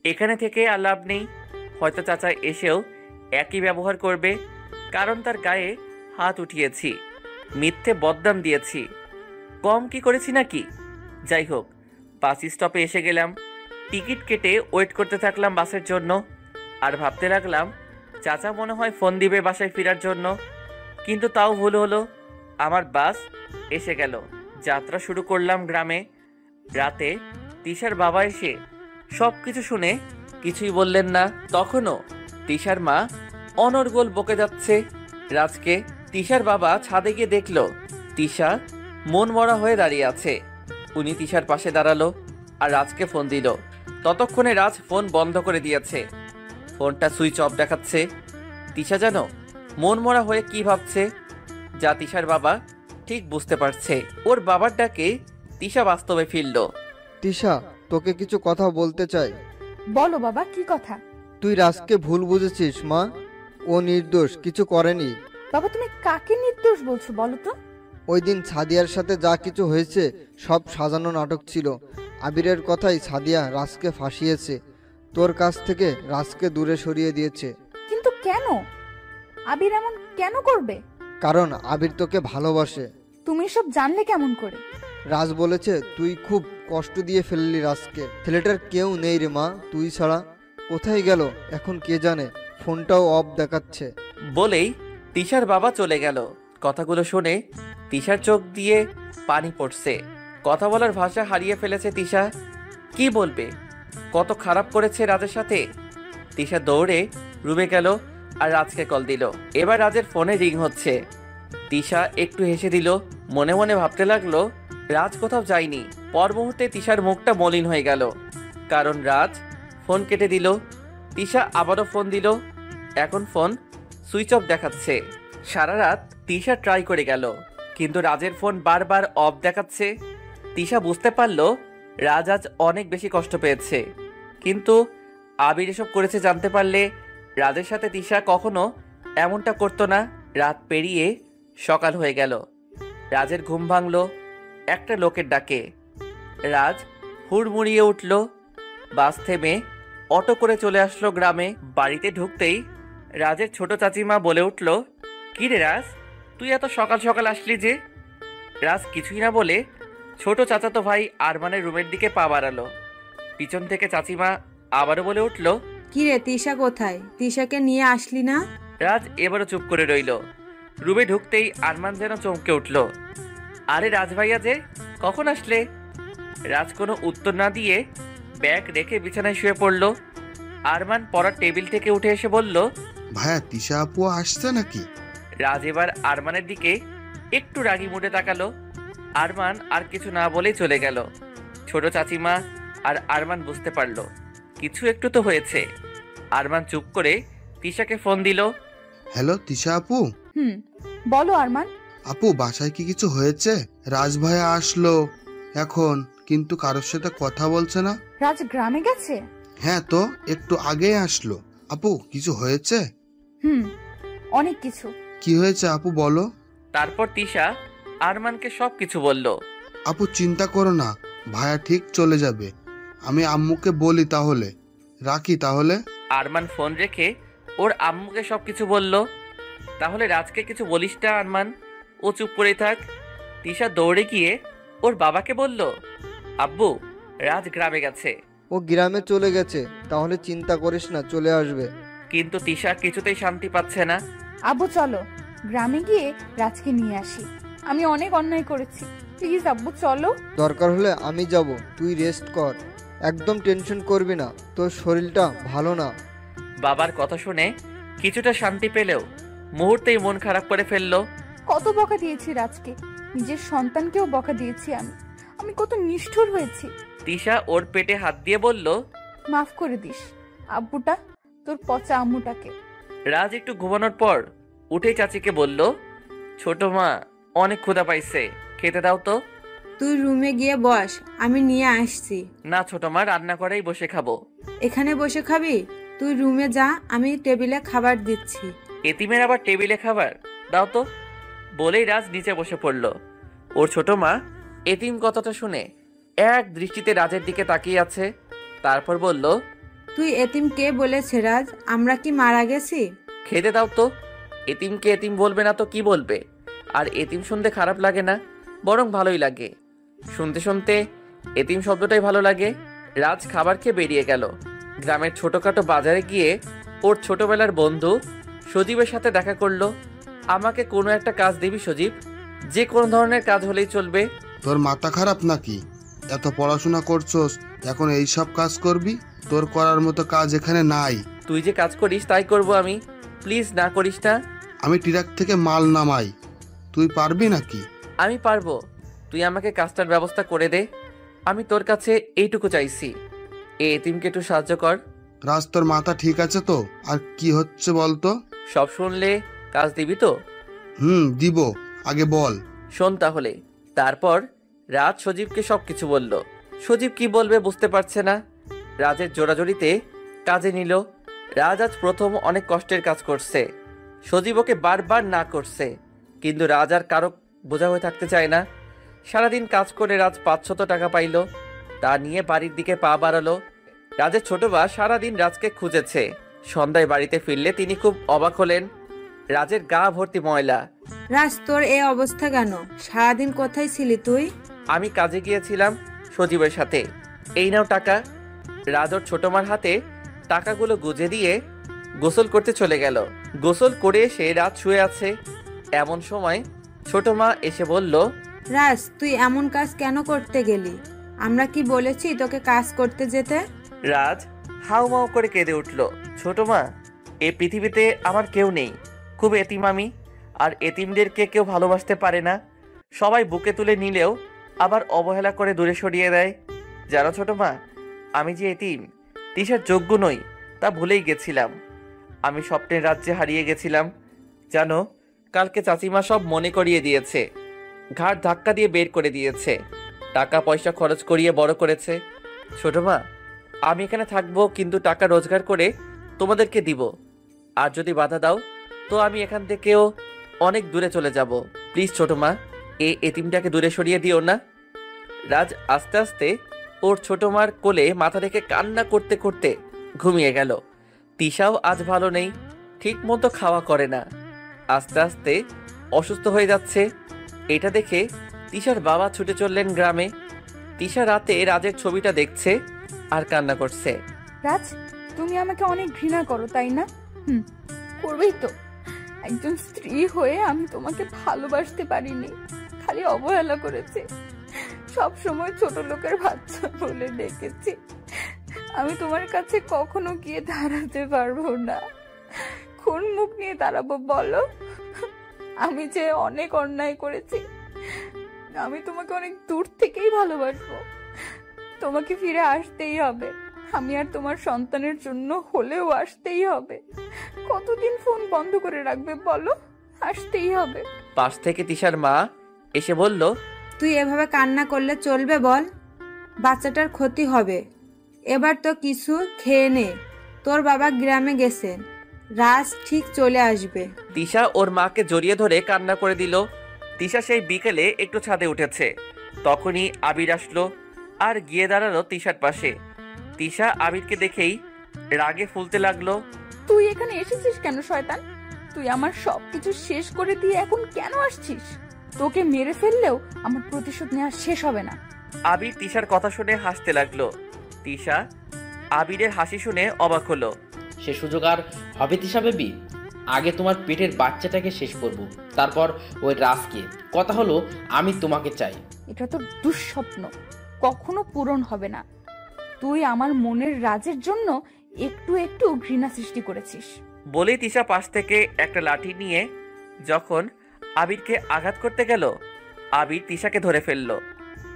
এখানে থেকে আর লাভ নেই। হয়তো চাচা এসেও একই ব্যবহার করবে, কারণ তার গায়ে হাত উঠিয়েছি, মিথ্যে বদনাম দিয়েছি। কম কি করেছি নাকি? যাই হোক, বাস স্টপে এসে গেলাম। টিকিট কেটে ওয়েট করতে থাকলাম বাসের জন্য। আর ভাবতে লাগলাম, চাচা মনে হয় ফোন দিবে বাসায় ফেরার জন্য। কিন্তু তাও ভুল হলো, আমার বাস এসে গেল। যাত্রা শুরু করলাম গ্রামে। রাতে তিশার বাবা এসে সব কিছু শুনে কিছুই বললেন না। তখনও তিশার মা অনর্গল বকে যাচ্ছে রাজকে। তিশার বাবা ছাদে গিয়ে দেখল তিশা মন মরা হয়ে দাঁড়িয়ে আছে। উনি তিশার পাশে দাঁড়ালো আর রাজকে ফোন দিল। ততক্ষণে রাজ ফোন বন্ধ করে দিয়েছে, ফোনটা সুইচ অফ দেখাচ্ছে। তিশা যেন মন মরা হয়ে কি ভাবছে, যা তিশার বাবা ঠিক বুঝতে পারছে। ওর বাবার ডাকে তিশা বাস্তবে ফিরল। তিশা, তোকে কিছু কথা বলতে চাই। বলো বাবা, কি কথা? তুই রাজকে ভুল বুঝেছিস মা, ও নির্দোষ, কিছু করেনি। বাবা, তুমি কাকে নির্দোষ বলছো বলো তো? ওই দিন সাদিয়ার সাথে যা কিছু হয়েছে সব সাজানো নাটক ছিল। আবিরের কথাই সাদিয়া রাজকে ফাঁসিয়েছে, তোর কাছ থেকে রাজকে দূরে সরিয়ে দিয়েছে। কিন্তু কেন? আবির এমন কেন করবে? কারণ আবির তোকে ভালোবাসে। তুমি সব জানলে কেমন করে? রাজ বলেছে তুই খুব কষ্ট দিয়ে ফেললি রাজকে। ছেলেটার কেউ নেই রে মা, তুই ছাড়া। কোথায় গেল এখন কে জানে, ফোনটাও অফ দেখাচ্ছে। বলেই তিশার বাবা চলে গেল। কথাগুলো শুনে তিশার চোখ দিয়ে পানি পড়ছে। কথা বলার ভাষা হারিয়ে ফেলেছে তিশা। কি বলবে, কত খারাপ করেছে রাজের সাথে। তিশা দৌড়ে রুমে গেল আর রাজকে কল দিল। এবার রাজের ফোনে রিং হচ্ছে। তিশা একটু হেসে দিল, মনে মনে ভাবতে লাগলো রাজ কোথাও যায়নি। পর মুহূর্তে তিশার মুখটা মলিন হয়ে গেল, কারণ রাজ ফোন কেটে দিল। তিশা আবারও ফোন দিল, এখন ফোন সুইচ অফ দেখাচ্ছে। সারা রাত তিশা ট্রাই করে গেল, কিন্তু রাজের ফোন বারবার অফ দেখাচ্ছে। তিশা বুঝতে পারল রাজ আজ অনেক বেশি কষ্ট পেয়েছে। কিন্তু আবির এসব করেছে জানতে পারলে রাজের সাথে তিশা কখনো এমনটা করতো না। রাত পেরিয়ে সকাল হয়ে গেল। রাজের ঘুম ভাঙল একটা লোকের ডাকে। রাজ হুড়মুড়িয়ে উঠল। বাস থেমে অটো করে চলে আসলো গ্রামে। বাড়িতে ঢুকতেই রাজের ছোট চাচিমা বলে উঠল, কি রে রাজ, তুই এত সকাল সকাল আসলি যে? রাজ কিছুই না বলে ছোট চাচাতো ভাই আরমানের রুমের দিকে পা বাড়ালো। পিছন থেকে চাচিমা আবারও বলে উঠল, কি রে, তিশা কোথায়? তিশাকে নিয়ে আসলি না? রাজ এবারও চুপ করে রইল। রুমে ঢুকতেই আরমান যেন চমকে উঠল, আরে রাজ ভাইয়া যে, কখন আসলে? রাজ কোনো উত্তর না দিয়ে ব্যাগ রেখে বিছানায় শুয়ে পড়ল। আরমান পড়ার টেবিল থেকে উঠে এসে বলল, ভাইয়া তিশা আপু আসছে নাকি? রাজ এবার আরমানের দিকে একটু রাগী মুডে তাকালো। আরমান আর কিছু না বলেই চলে গেল। ছোট চাচিমা আর আরমান বুঝতে পারল কিছু একটু তো হয়েছে। আরমান চুপ করে তিশাকে ফোন দিল। হ্যালো তিশা আপু। বলো আরমান। আপু, বাসায় কি কিছু হয়েছে? রাজ ভাইয়া আসলো এখন, কিন্তু কারোর সাথে কথা বলছে না। রাজ গ্রামে গেছে? হ্যাঁ তো, একটু আগে আসলো। আপু, কিছু হয়েছে? অনেক কিছু। কি হয়েছে আপু বলো। তারপর তিশা আরমানকে সবকিছু বলল। আপু চিন্তা করো না, ভাইয়া ঠিক চলে যাবে। আমি আম্মুকে বলি তাহলে, রাখি তাহলে। আরমান ফোন রেখে ওর আম্মুকে সবকিছু বলল। তাহলে রাজকে কিছু বলিস না আরমান, ও চুপ করে থাক। তিশা দৌড়ে গিয়ে ওর বাবাকে বলল, আব্বু, রাজ গ্রামে গেছে। ও গ্রামে চলে গেছে, তাহলে চিন্তা করিস না, চলে আসবে। কিন্তু তিশা কিছুতেই শান্তি পাচ্ছে না। আব্বু চলো গ্রামে গিয়ে রাজকে নিয়ে আসি। আমি অনেক অন্যায় করেছি, প্লিজ আব্বু চলো। দরকার হলে আমি যাব, তুই রেস্ট কর, একদম টেনশন করবি না, তোর শরীরটা ভালো না। বাবার কথা শুনে কিছুটা শান্তি পেলেও মুহূর্তেই মন খারাপ করে ফেললো। কত বকা দিয়েছি রাজকে, নিজের সন্তানকেও বকা দিয়েছি আমি কত নিষ্ঠুর হয়েছি। তিশা ওর পেটে হাত দিয়ে বলল, মাফ করে দিস আব্বুটা, তোর পচা আম্মুটাকে। রাজ একটু ঘুমানোর পর উঠেই চাচিকে বলল, ছোট মা অনেক ক্ষুধা পাইছে, খেতে দাও তো। তুই রুমে গিয়ে বস, আমি নিয়ে আসছি। না ছোট মা, রান্না করেই বসে খাবো। এখানে বসে খাবি? তুই রুমে যা, আমি টেবিলে খাবার দিচ্ছি। এতিমের আবার টেবিলে খাবার? দাও তো। বলেই রাজ নিচে বসে পড়ল। ওর ছোট মা এতিম কথাটা শুনে এক দৃষ্টিতে রাজের দিকে তাকিয়ে আছে। তারপর বলল, তুই এতিম কে বলেছে রাজ? আমরা কি মারা গেছি? খেতে দাও তো। এতিমকে এতিম বলবে না তো কি বলবে? আর এতিম শুনতে খারাপ লাগে না, বরং ভালোই লাগে। শুনতে শুনতে এতিম শব্দটাই ভালো লাগে। রাজ খাবার খেয়ে বেরিয়ে গেল। গ্রামের ছোটখাটো বাজারে গিয়ে ওর ছোটবেলার বন্ধু সজীবের সাথে দেখা করলো। আমাকে কোনো একটা কাজ দিবি সজীব, যে কোনো ধরনের কাজ হলেই চলবে। তোর মাথা খারাপ নাকি? এত পড়াশোনা করছস, এখন এই সব কাজ করবি? তোর করার মতো কাজ এখানে নাই। তুই যে কাজ করিস তাই করব আমি, প্লিজ না করিস না। আমি ট্রাক থেকে মাল নামাই, তুই পারবি নাকি? আমি পারবো, তুই আমাকে কাজটার ব্যবস্থা করে দে। আমি তোর কাছে এইটুকু চাইছি, এই এতিমকে একটু সাহায্য কর। রাজ, তোর মাথা ঠিক আছে তো? আর কি হচ্ছে বলতো? সব শুনলে কাজ দিবি তো? দিব, আগে বল। শোন তাহলে। তারপর রাজ সজীবকে সবকিছু বলল। সজীব কি বলবে বুঝতে পারছে না। রাজের জোরাজোরিতে কাজে নিল। রাজ আজ প্রথম অনেক কষ্টের কাজ করছে। সজীব ওকে বারবার না করছে, কিন্তু রাজ আর কারো বোঝা হয়ে থাকতে চায় না। সারাদিন কাজ করে রাজ 500 টাকা পাইল। তা নিয়ে বাড়ির দিকে পা বাড়ালো। রাজের ছোট ভাই সারাদিন রাজকে খুঁজেছে। সন্ধ্যায় বাড়িতে ফিরলে তিনি খুব অবাক হলেন। রাজের গা ভর্তি ময়লা। রাজ, তোর এই অবস্থা কেন? সারাদিন কোথায় ছিলি তুই? আমি কাজে গিয়েছিলাম সজীবের সাথে। এই নাও টাকা। রাজ ওর ছোট মার হাতে টাকাগুলো গুজে দিয়ে গোসল করতে চলে গেল। গোসল করে এসে রাজ শুয়ে আছে। এমন সময় ছোট মা এসে বলল, রাজ, তুই এমন কাজ কেন করতে গেলি? আমরা কি বলেছি তোকে কাজ করতে যেতে? রাজ হাউমাউ করে কেঁদে উঠল। ছোট মা, এই পৃথিবীতে আমার কেউ নেই, খুব এতিম আমি। আর এতিমদেরকে কেউ ভালোবাসতে পারে না। সবাই বুকে তুলে নিলেও আবার অবহেলা করে দূরে সরিয়ে দেয়। জানো ছোট মা, আমি যে এতিম, তিশার যোগ্য নই তা ভুলেই গেছিলাম। আমি স্বপ্নের রাজ্যে হারিয়ে গেছিলাম। জানো, কালকে চাচিমা সব মনে করিয়ে দিয়েছে, ঘাট ধাক্কা দিয়ে বের করে দিয়েছে, টাকা পয়সা খরচ করিয়ে বড় করেছে। ছোট মা, আমি এখানে থাকবো, কিন্তু টাকা রোজগার করে তোমাদেরকে দিব। আর যদি বাধা দাও তো আমি এখান থেকেও অনেক দূরে চলে যাব। প্লিজ ছোট মা, এই এতিমটাকে দূরে সরিয়ে দিও না। রাজ আস্তে আস্তে ওর ছোট মার কোলে মাথা রেখে কান্না করতে করতে ঘুমিয়ে গেল। তিশাও আজ ভালো নেই, ঠিক মতো খাওয়া করে না, আস্তে আস্তে অসুস্থ হয়ে যাচ্ছে। এটা দেখে তিশার বাবা ছুটে চললেন গ্রামে। তিশা রাতে রাজের ছবিটা দেখছে আর কান্না করছে। রাজ, তুমি আমাকে অনেক ঘৃণা করো তাই না? করবেই তো। একজন স্ত্রী হয়ে আমি তোমাকে ভালোবাসতে পারিনি, খালি অবহেলা করেছি। সব সময় ছোট লোকের বাচ্চা বলে ডেকেছি। আমি তোমার কাছে কখনো গিয়ে দাঁড়াতে পারবো না। কোন মুখ নিয়ে দাঁড়াবো বলো? আমি যে অনেক অন্যায় করেছি। আমি তোমাকে অনেক দূর থেকেই ভালোবাসবো। তোমাকে ফিরে আসতেই হবে। আমি আর তোমার সন্তানের জন্য হলেও আসতেই হবে। কতদিন ফোন বন্ধ করে রাখবে বলো? আসতেই হবে। পাশ থেকে তিশার মা এসে বলল, তুই এভাবে কান্না করলে চলবে বল? বাচ্চাটার ক্ষতি হবে। এবার তো কিছু খেয়ে নে, তোর বাবা গ্রামে গেছে, রাজ ঠিক চলে আসবে। তিশা ওর মাকে জড়িয়ে ধরে কান্না করে দিল। তিশা সেই বিকেলে একটু ছাদে উঠেছে, তখনই আবির আসলো আর গিয়ে দাঁড়ালো তিশার পাশে। তিশা আবিরকে দেখেই রাগে ফুলতে লাগলো। তুই এখানে এসেছিস কেন শয়তান? তুই আমার সবকিছু শেষ করে দিয়ে এখন কেন আসছিস? তোকে মেরে ফেললেও আমার প্রতিশোধ নেওয়া শেষ হবে না। আবির তিশার কথা শুনে হাসতে লাগলো। তিশা আবিরের হাসি শুনে অবাক হলো। সে সুযোগ আর হবে তিশা বেবি? আগে তোমার পেটের বাচ্চাটাকে শেষ করব, তারপর ওই রাজকে। কথা হলো আমি তোমাকে চাই। এটা তো দুঃস্বপ্ন, কখনো পূরণ হবে না। তুই আমার মনের রাজের জন্য একটু একটু ঘৃণা সৃষ্টি করেছিস। বলেই তিশা পাশ থেকে একটা লাঠি নিয়ে যখন আবিরকে আঘাত করতে গেল, আবির তিশাকে ধরে ফেলল।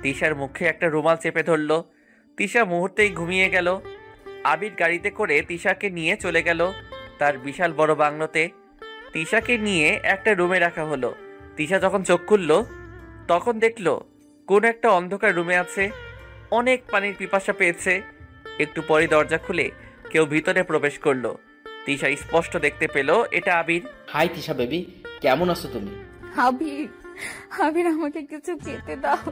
তিশার মুখে একটা রুমাল চেপে ধরল। তিশা মুহূর্তেই ঘুমিয়ে গেল। আবির গাড়িতে করে তিশাকে নিয়ে চলে গেল তার বিশাল বড় বাংলোতে। তিশাকে নিয়ে একটা রুমে রাখা হলো। তিশা যখন চোখ খুলল তখন দেখলো কোন একটা অন্ধকার রুমে আছে। অনেক পানির পিপাসা পেয়েছে। একটু পরে দরজা খুলে কেউ ভিতরে প্রবেশ করলো। তিশা স্পষ্ট দেখতে পেল এটা আবির। হাই তিশা বেবি, কেমন আছো তুমি? আবির, আবির আমাকে কিছু খেতে দাও,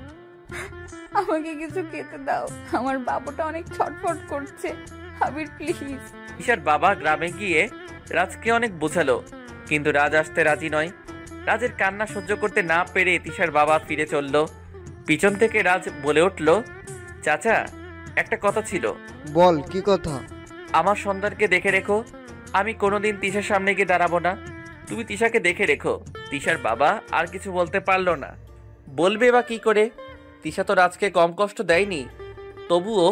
আমাকে কিছু খেতে দাও, আমার বাবুটা অনেক ছটফট করছে, আবির প্লিজ। তিশার বাবা গ্রামে গিয়ে রাজকে অনেক বোঝালো, কিন্তু রাজ আসতে রাজি নয়। রাজের কান্না সহ্য করতে না পেরে তিশার বাবা ফিরে চলল। পিছন থেকে রাজ বলে উঠল, চাচা একটা কথা ছিল। বল, কি কথা? আমার সন্তানকে দেখে রেখো। আমি কোনোদিন তিশার সামনে গিয়ে দাঁড়াবো না। তুমি তিশাকে দেখে রেখো। তিশার বাবা আর কিছু বলতে পারলো না। বলবে বা কি করে? তিশা তো রাজকে কম কষ্ট দেয়নি, তবুও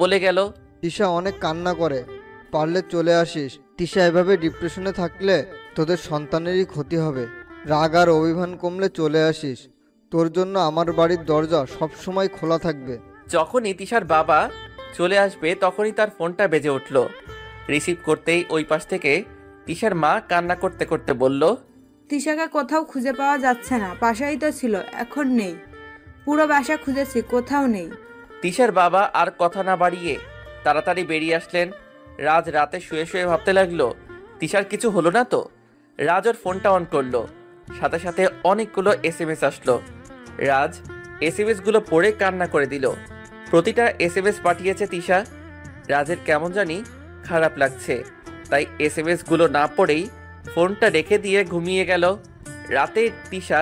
বলে গেল। তিশা অনেক কান্না করে, পারলে চলে আসিস। তিশা এভাবে ডিপ্রেশনে থাকলে তোদের সন্তানেরই ক্ষতি হবে। রাগ আর অভিমান কমলে চলে আসিস। তোর জন্য আমার বাড়ির দরজা সবসময় খোলা থাকবে। যখনই তিশার বাবা চলে আসবে তখনই তার ফোনটা বেজে উঠল। রিসিভ করতেই ওই পাশ থেকে তিশার মা কান্না করতে করতে বলল, তিশাকে কোথাও খুঁজে পাওয়া যাচ্ছে না। বাসায় তো ছিল, এখন নেই। পুরো বাসা খুঁজেছি, কোথাও নেই। তিশার বাবা আর কথা না বাড়িয়ে তাড়াতাড়ি বেরিয়ে আসলেন। রাজ রাতে শুয়ে শুয়ে ভাবতে লাগলো, তিশার কিছু হলো না তো? রাজ ওর ফোনটা অন করলো, সাথে সাথে অনেকগুলো এসএমএস আসলো। রাজ এসএমএস গুলো পড়ে কান্না করে দিল। প্রতিটা এসএমএস পাঠিয়েছে তিশা। রাজের কেমন জানি খারাপ লাগছে, তাই এসএমএস গুলো না পড়েই ফোনটা রেখে দিয়ে ঘুমিয়ে গেল। রাতে তিশা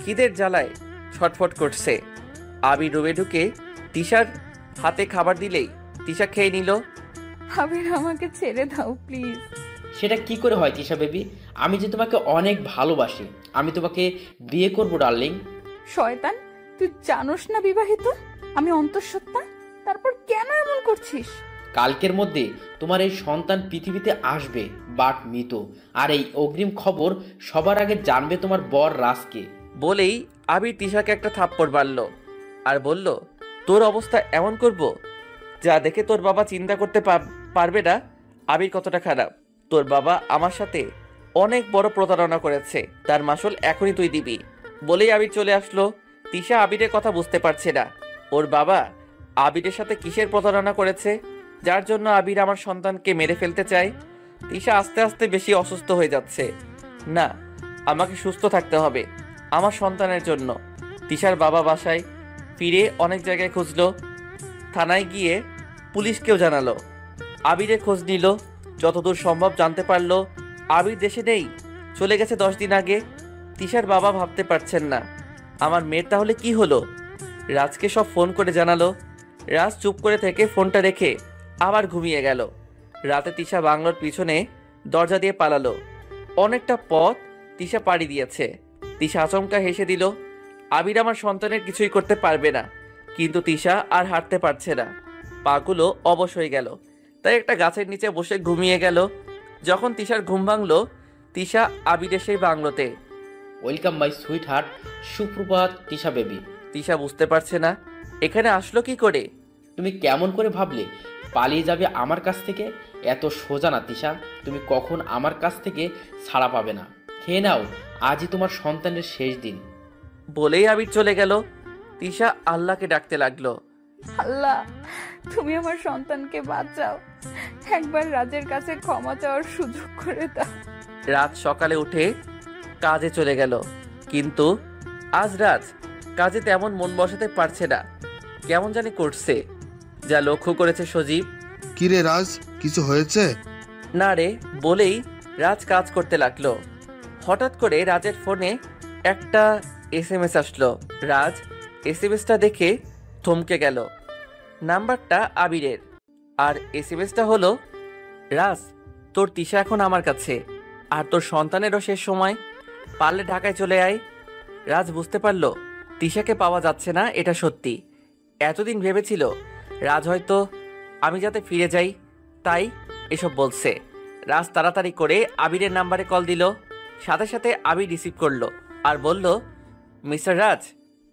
খিদের জ্বালায় ছটফট করছে। আবির রুমে ঢুকে তিশার হাতে খাবার দিলেই তিশা খেয়ে নিল। আবির আমাকে ছেড়ে দাও প্লিজ। সেটা কি করে হয় তিশা বেবি? আমি যে তোমাকে অনেক ভালোবাসি। আমি তোমাকে বিয়ে করবো ডার্লিং। শয়তান, তুই জানোস না বিবাহিত, আমি অন্তঃসত্ত্বা, তারপর কেন এমন করছিস? কালকের মধ্যে তোমার এই সন্তান পৃথিবীতে আসবে, বাট মৃত। আর এই অগ্রিম খবর সবার আগে জানবে তোমার বর রাজকে। বলেই আবির তিশাকে একটা থাপ্পড় মারল আর বলল, তোর অবস্থা এমন করব যা দেখে তোর বাবা চিন্তা করতে পারবে না আবির কতটা খারাপ। তোর বাবা আমার সাথে অনেক বড় প্রতারণা করেছে, তার মাসুল এখনই তুই দিবি। বলেই আবির চলে আসলো। তিশা আবিরের কথা বুঝতে পারছে না, ওর বাবা আবিরের সাথে কিসের প্রতারণা করেছে যার জন্য আবির আমার সন্তানকে মেরে ফেলতে চায়। তিশা আস্তে আস্তে বেশি অসুস্থ হয়ে যাচ্ছে। না, আমাকে সুস্থ থাকতে হবে আমার সন্তানের জন্য। তিশার বাবা বাসায় ফিরে অনেক জায়গায় খুঁজলো, থানায় গিয়ে পুলিশকেও জানালো, আবিরের খোঁজ নিল। যতদূর সম্ভব জানতে পারলো আবির দেশে নেই, চলে গেছে 10 দিন আগে। তিশার বাবা ভাবতে পারছেন না আমার মেয়ের তাহলে কি হলো। রাজকে সব ফোন করে জানালো। রাজ চুপ করে থেকে ফোনটা রেখে আবার ঘুমিয়ে গেল। রাতে তিশা বাংলোর পিছনে দরজা দিয়ে পালালো। অনেকটা পথ তিশা পাড়ি দিয়েছে। তিশা আচমকা হেসে দিল, আবির আমার সন্তানের কিছুই করতে পারবে না। কিন্তু তিশা আর হাঁটতে পারছে না, পাগুলো অবশ হয়ে গেল। তাই একটা গাছের নিচে বসে ঘুমিয়ে গেল। যখন তিশার ঘুম ভাঙলো, তিশা আবিরের সেই বাংলোতে। Welcome my sweetheart. সুপ্রভাত তিশা বেবি। তিশা বুঝতে পারছে না এখানে আসলো কি করে। তুমি কেমন করে ভাবলে পালিয়ে যাবে আমার কাছ থেকে? এত সোজা না তিশা, তুমি কখন আমার কাছ থেকে ছাড়া পাবে না। খেয়ে নাও, আজই তোমার সন্তানের শেষ দিন। বলেই আবির চলে গেল। তিশা আল্লাহকে ডাকতে লাগলো, আল্লাহ, তুমি আমার সন্তানকে বাঁচাও, একবার রাজের কাছে ক্ষমা চাওয়ার সুযোগ করে দাও। রাত সকালে উঠে কাজে চলে গেল, কিন্তু আজ রাজ কাজে তেমন মন বসাতে পারছে না, কেমন জানি করছে। যা লক্ষ্য করেছে সজীব। কিরে রাজ, কিছু হয়েছে? না রে, বলেই রাজ কাজ করতে লাগলো। হঠাৎ করে রাজের ফোনে একটা এসএমএস আসলো। রাজ এসএমএসটা দেখে থমকে গেল। নাম্বারটা আবিরের, আর এসএমএসটা হলো, রাজ তোর তিশা এখন আমার কাছে, আর তোর সন্তানেরও শেষ সময়, পারলে ঢাকায় চলে আয়। রাজ বুঝতে পারল তিশাকে পাওয়া যাচ্ছে না, এটা সত্যি। এতদিন ভেবেছিল রাজ হয়তো আমি যাতে ফিরে যাই তাই এসব বলছে। রাজ তাড়াতাড়ি করে আবিরের নাম্বারে কল দিল। সাথে সাথে আবির রিসিভ করলো আর বলল, মিস্টার রাজ,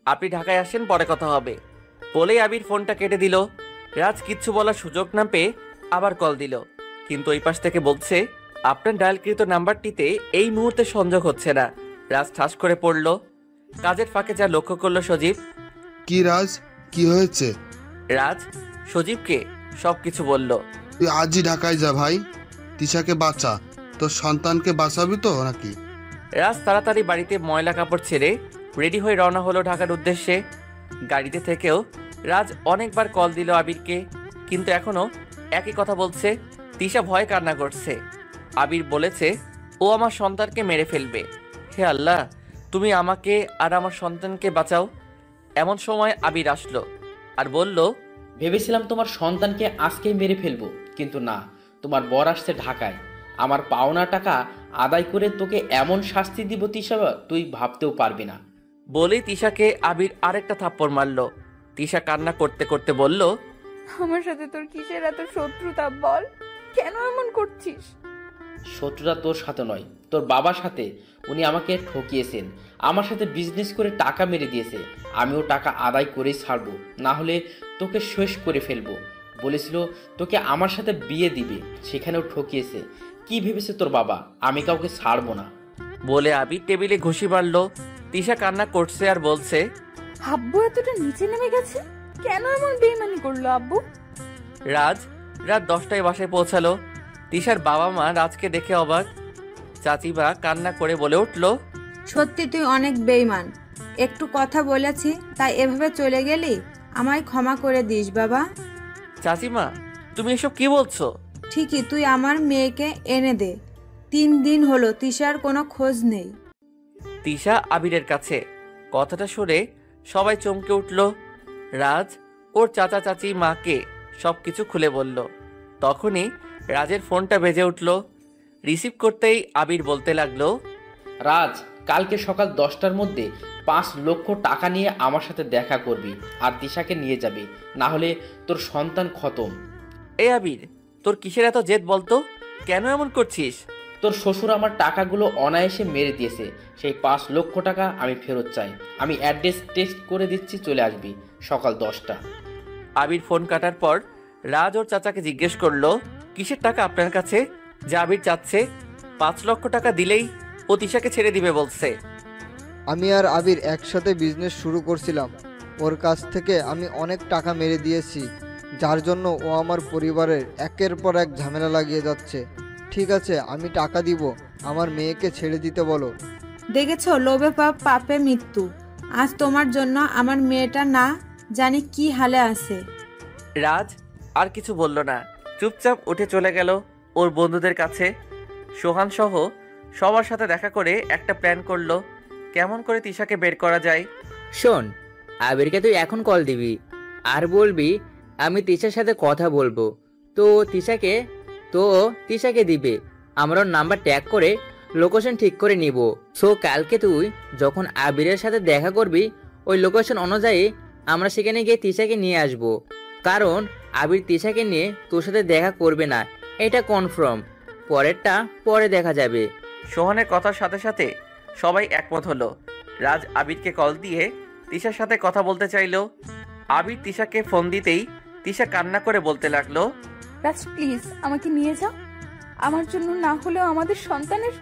আপনি ঢাকায় আসেন, পরে কথা হবে। বলেই আবির ফোনটা কেটে দিল। রাজ কিচ্ছু বলার সুযোগ না পেয়ে আবার কল দিল, কিন্তু ওই পাশ থেকে বলছে, আপনার ডায়ালকৃত নাম্বারটিতে এই মুহূর্তে সংযোগ হচ্ছে না। রাজ ঠাস করে পড়ল। কাজের ফাঁকে যা লক্ষ্য করলো সজীব। কি রাজ, কি হয়েছে? রাজ সজীবকে সবকিছু বলল। তুই আজই ঢাকায় যা ভাই, তিশাকে বাঁচা। তোর সন্তানকে বাঁচাবি তো নাকি? রাজ তাড়াতাড়ি বাড়িতে ময়লা কাপড় ছেড়ে রেডি হয়ে রওনা হলো ঢাকার উদ্দেশ্যে। গাড়িতে থেকেও রাজ অনেকবার কল দিল আবিরকে, কিন্তু এখনো একই কথা বলছে। তিশা ভয় কান্না করছে। আবির বলেছে ও আমার সন্তানকে মেরে ফেলবে। হে আল্লাহ, তুমি আমাকে আর আমার সন্তানকে বাঁচাও। এমন সময় আবির আসলো আর বলল, ভেবেছিলাম তোমার সন্তানকে আজকেই মেরে ফেলবো, কিন্তু না, তোমার বর আসছে ঢাকায়। আমার পাওনা টাকা আদায় করে তোকে এমন শাস্তি দিব তিশা, তুই ভাবতেও পারবি না। বলেই তিশাকে আবির আরেকটা থাপ্পড় মারল। তিশা কান্না করতে করতে বলল, আমার সাথে তোর কিসের এত শত্রুতা বল? কেন এমন করছিস? শত্রুতা তোর সাথে নয়, তোর বাবার সাথে। উনি আমাকে ঠকিয়েছেন, আমার সাথে বিজনেস করে টাকা মেরে দিয়েছে। আমিও টাকা আদায় করেই ছাড়বো, না হলে তোকে শেষ করে ফেলবো। বলেছিল তোকে আমার সাথে বিয়ে দিবে, সেখানেও ঠকিয়েছে। কি ভেবেছে তোর বাবা? আমি কাউকে ছাড়বো না। বলে আবির টেবিলে ঘুষি মারল। তিশা কান্না করছে আর বলছে, আব্বু এতটা নিচে নেমে গেছে? কেন এমন বেইমানি করলো আব্বু? রাত 10টায় বাসায় পৌঁছালো। তিশার বাবা মা রাজকে দেখে অবাক। চাচিমা কান্না করে বলে উঠল, সত্যি তুই অনেক বেইমান। একটু কথা বলেছি তাই এভাবে চলে গেলি? আমায় ক্ষমা করে দিস বাবা। চাচিমা তুমি এসব কি বলছো? ঠিকই, তুই আমার মেয়েকে এনে দে। 3 দিন হলো তিশার কোনো খোঁজ নেই। তিশা আবিরের কাছে। কথাটা শুনে সবাই চমকে উঠল। রাজ ওর চাচা চাচি মাকে সবকিছু খুলে বলল। তখনই রাজের ফোনটা বেজে উঠল। রিসিভ করতেই আবির বলতে লাগলো, রাজ, কালকে সকাল 10টার মধ্যে 5 লক্ষ টাকা নিয়ে আমার সাথে দেখা করবি আর তিশাকে নিয়ে যাবি, না হলে তোর সন্তান খতম। এই আবির, তোর কিসের এত জেদ বলতো? কেন এমন করছিস? তোর শ্বশুর আমার টাকাগুলো অনায়াসে মেরে দিয়েছে, সেই 5 লক্ষ টাকা আমি ফেরত চাই। আমি অ্যাড্রেস টেক্সট করে দিচ্ছি, চলে আসবি সকাল 10টা। আবির ফোন কাটার পর রাজ ওর চাচাকে জিজ্ঞেস করলো, কিসের টাকা আপনার কাছে? যে আবির চাচ্ছে 5 লক্ষ টাকা দিলেই ও তিশাকে ছেড়ে দিবে বলছে। আমি আর আবির একসাথে বিজনেস শুরু করছিলাম। ওর কাছ থেকে আমি অনেক টাকা মেরে দিয়েছি, যার জন্য ও আমার পরিবারের একের পর এক ঝামেলা লাগিয়ে যাচ্ছে। ঠিক আছে, আমি টাকা দিব, আমার মেয়েকে ছেড়ে দিতে বলো। দেখেছো, লোভে পাপ, পাপে মৃত্যু। আজ তোমার জন্য আমার মেয়েটা না জানি কি হালে আছে। রাজ আর কিছু বলল না, চুপচাপ উঠে চলে গেল ওর বন্ধুদের কাছে। সোহান সহ সবার সাথে দেখা করে একটা প্ল্যান করলো, কেমন করে তিশাকে বের করা যায়। শোন, আবিরকে তুই এখন কল দিবি আর বলবি আমি তিশার সাথে কথা বলবো। তো তিশাকে দিবে। আমরা ওর নাম্বার ট্যাগ করে লোকেশন ঠিক করে নিব। সো কালকে তুই যখন আবিরের সাথে দেখা করবি, ওই লোকেশন অনুযায়ী আমরা সেখানে গিয়ে তিশাকে নিয়ে আসব। কারণ আবির তিশাকে নিয়ে তোর সাথে দেখা করবে না, এটা কনফার্ম। পরেরটা পরে দেখা যাবে। সোহানের কথার সাথে সাথে সবাই একমত হলো। রাজ আবিরকে কল দিয়ে তিশার সাথে কথা বলতে চাইলো। আবির তিশাকে ফোন দিতেই তিশা কান্না করে বলতে লাগলো, রাজ প্লিজ আমাকে নিয়ে যাও, আমার জন্য না হলেও আমাদের সন্তানের।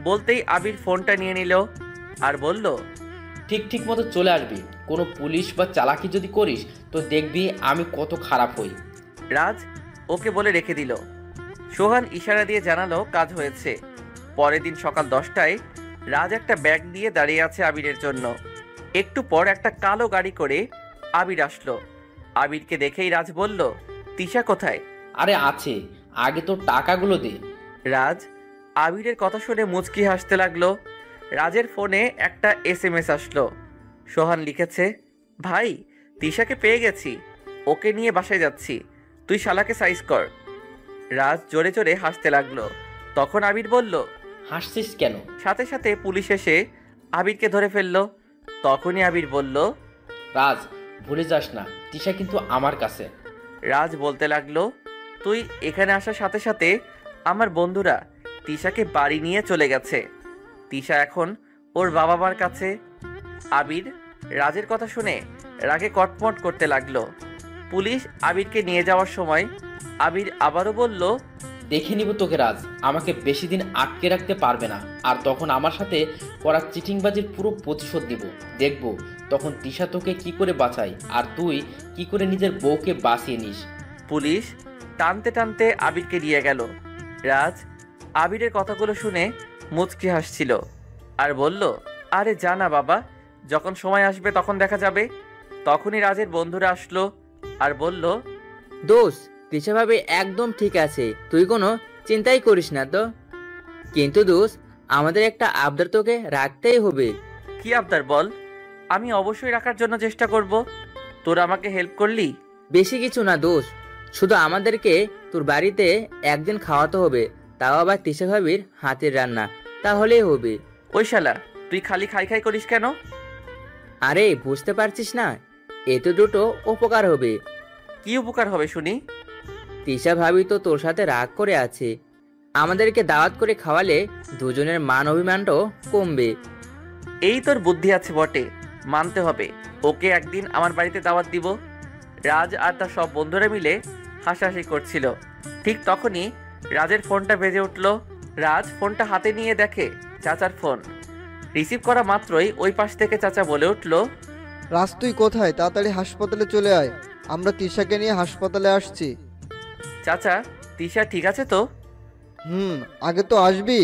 বলতেই আবির ফোনটা নিয়ে নিল আর বলল, ঠিক মতো চলে আসবি। কোনো পুলিশ বা চালাকি যদি করিস তো দেখবি আমি কত খারাপ হই। রাজ ওকে বলে রেখে দিল। সোহান ইশারা দিয়ে জানালো কাজ হয়েছে। পরের দিন সকাল 10টায় রাজ একটা ব্যাগ দিয়ে দাঁড়িয়ে আছে আবিরের জন্য। একটু পর একটা কালো গাড়ি করে আবির আসলো। আবিরকে দেখেই রাজ বলল, তিশা কোথায়? আরে আছে, আগে তোর টাকাগুলো দে। রাজ আবিরের কথা শুনে মুচকি হাসতে লাগলো। রাজের ফোনে একটা SMS আসলো। সোহান লিখেছে, ভাই তিশাকে পেয়ে গেছি, ওকে নিয়ে বাসায় যাচ্ছি, তুই শালাকে সাইজ কর। রাজ জোরে জোরে হাসতে লাগলো। তখন আবির বলল, হাসছিস কেন? সাথে সাথে পুলিশ এসে আবিরকে ধরে ফেললো। তখনই আবির বলল, রাজ, ভুলে যাস না তিশা কিন্তু আমার কাছে। রাজ বলতে লাগলো, তুই এখানে আসার সাথে সাথে আমার বন্ধুরা তিশাকে বাড়ি নিয়ে চলে গেছে। তিশা এখন ওর বাবা মার কাছে। আবির রাজের কথা শুনে রাগে কটমট করতে লাগলো। পুলিশ আবিরকে নিয়ে যাওয়ার সময় আবির আবারও বলল, দেখে নিব তোকে রাজ। আমাকে বেশি দিন আটকে রাখতে পারবে না। আর তখন আমার সাথে করা চিটিংবাজির পুরো প্রতিশোধ দিব। দেখব তখন তিশা তোকে কি করে বাঁচায় আর তুই কি করে নিজের বউকে বাঁচিয়ে নিস। পুলিশ টানতে টানতে আবিরকে নিয়ে গেল। রাজ আবিরের কথাগুলো শুনে মুচকি হাসছিল আর বলল, আরে জানা বাবা, যখন সময় আসবে তখন দেখা যাবে। তখনই রাজের বন্ধুরা আসলো আর বলল, দোষ, তিশা ভাবি একদম ঠিক আছে, তুই কোনো চিন্তাই করিস না তো। কিন্তু দোষ, আমাদের একটা আবদার তোকে রাখতেই হবে। কি আবদার বল? আমি অবশ্যই রাখার জন্য চেষ্টা করব। তোরা আমাকে হেল্প করলি। বেশি কিছু না দোষ, শুধু আমাদেরকে তোর বাড়িতে একদিন খাওয়াতে হবে, তাও আবার তিশা ভাবির হাতের রান্না, তাহলেই হবে। ওই শালা, তুই খালি খাই খাই করিস কেন? আরে বুঝতে পারছিস না, এতে দুটো উপকার হবে। কি উপকার হবে শুনি? তিশা ভাবি তো তোর সাথে রাগ করে আছে, আমাদেরকে দাওয়াত করে খাওয়ালে দুজনের মান অভিমানটাও কমবে। এই তোর বুদ্ধি আছে বটে, মানতে হবে। ওকে একদিন আমার বাড়িতে দাওয়াত দিব। রাজ আর তার সব বন্ধুরা মিলে হাসাহাসি করছিল। ঠিক তখনই রাজের ফোনটা বেজে উঠল। রাজ ফোনটা হাতে নিয়ে দেখে চাচার ফোন। রিসিভ করা মাত্রই ওই পাশ থেকে চাচা বলে উঠল, রাজ তুই কোথায়? তাড়াতাড়ি হাসপাতালে চলে আয়, আমরা তিশাকে নিয়ে হাসপাতালে আসছি। চাচা, তিশা ঠিক আছে তো? আগে তো আসবি।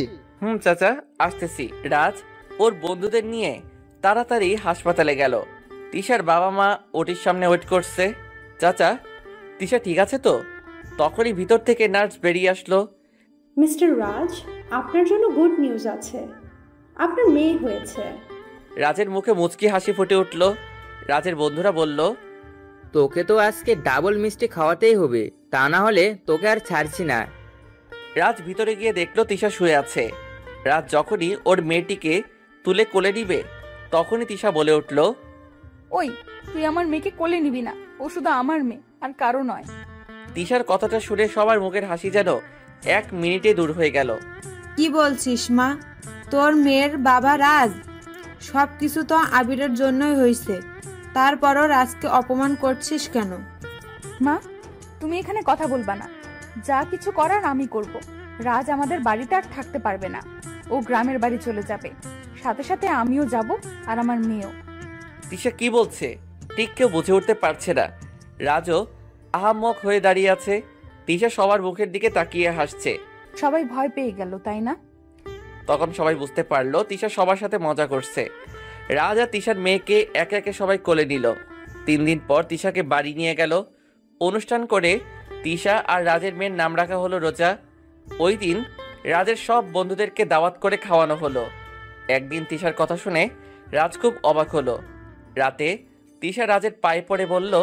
চাচা আসতেছি। রাজ ওর বন্ধুদের নিয়ে তাড়াতাড়ি হাসপাতালে গেল। তিশার বাবা মা ওটির সামনে ওয়েট করছে। চাচা, তিশা ঠিক আছে তো? তখনই ভিতর থেকে নার্স বেরিয়ে আসলো। মিস্টার রাজ, আপনার জন্য গুড নিউজ আছে, আপনার মেয়ে হয়েছে। রাজের মুখে মুচকি হাসি ফুটে উঠল। রাজের বন্ধুরা বলল, তোকে তো আজকে ডাবল মিষ্টি খাওয়াতেই হবে, তা না হলে তোকে আর ছাড়ছি না। রাজ ভিতরে গিয়ে দেখলো তিশা শুয়ে আছে। রাজ যখনই ওর মেয়েটিকে তুলে কোলে নিবে তখনই তিশা বলে উঠল, ওই, তুই আমার মেয়েকে কোলে নিবি না, ও শুধু আমার মেয়ে আর কারো নয়। তিশার কথাটা শুনে সবার মুখের হাসি যেন 1 মিনিটে দূর হয়ে গেল। কি বলছিস মা? তোর মেয়ের বাবা রাজ? সব কিছু তো আবিরের জন্যই হয়েছে, তারপরও রাজকে অপমান করছিস কেন? মা, তুমি এখানে কথা বলবা না। যা কিছু করার আমি করব। রাজ আমাদের বাড়িতে আর থাকতে পারবে না, ও গ্রামের বাড়ি চলে যাবে। সাথে সাথে আমিও যাব আর আমার মেয়েও। তিশা কি বলছে ঠিক কেউ বুঝে উঠতে পারছে না। রাজও আহাম্মক হয়ে দাঁড়িয়ে আছে। তিশা সবার মুখের দিকে তাকিয়ে হাসছে। সবাই ভয় পেয়ে গেল, তাই না? তখন সবাই বুঝতে পারলো তিশা সবার সাথে মজা করছে। রাজ আর তিশার মেয়েকে একে একে সবাই কোলে নিল। 3 দিন পর তিশাকে বাড়ি নিয়ে গেল। অনুষ্ঠান করে তিশা আর রাজের মেয়ের নাম রাখা হলো রোজা। ওই দিন রাজের সব বন্ধুদেরকে দাওয়াত করে খাওয়ানো হলো। একদিন তিশার কথা শুনে রাজ খুব অবাক হলো। রাতে তিশা রাজের পায়ে পড়ে বলল,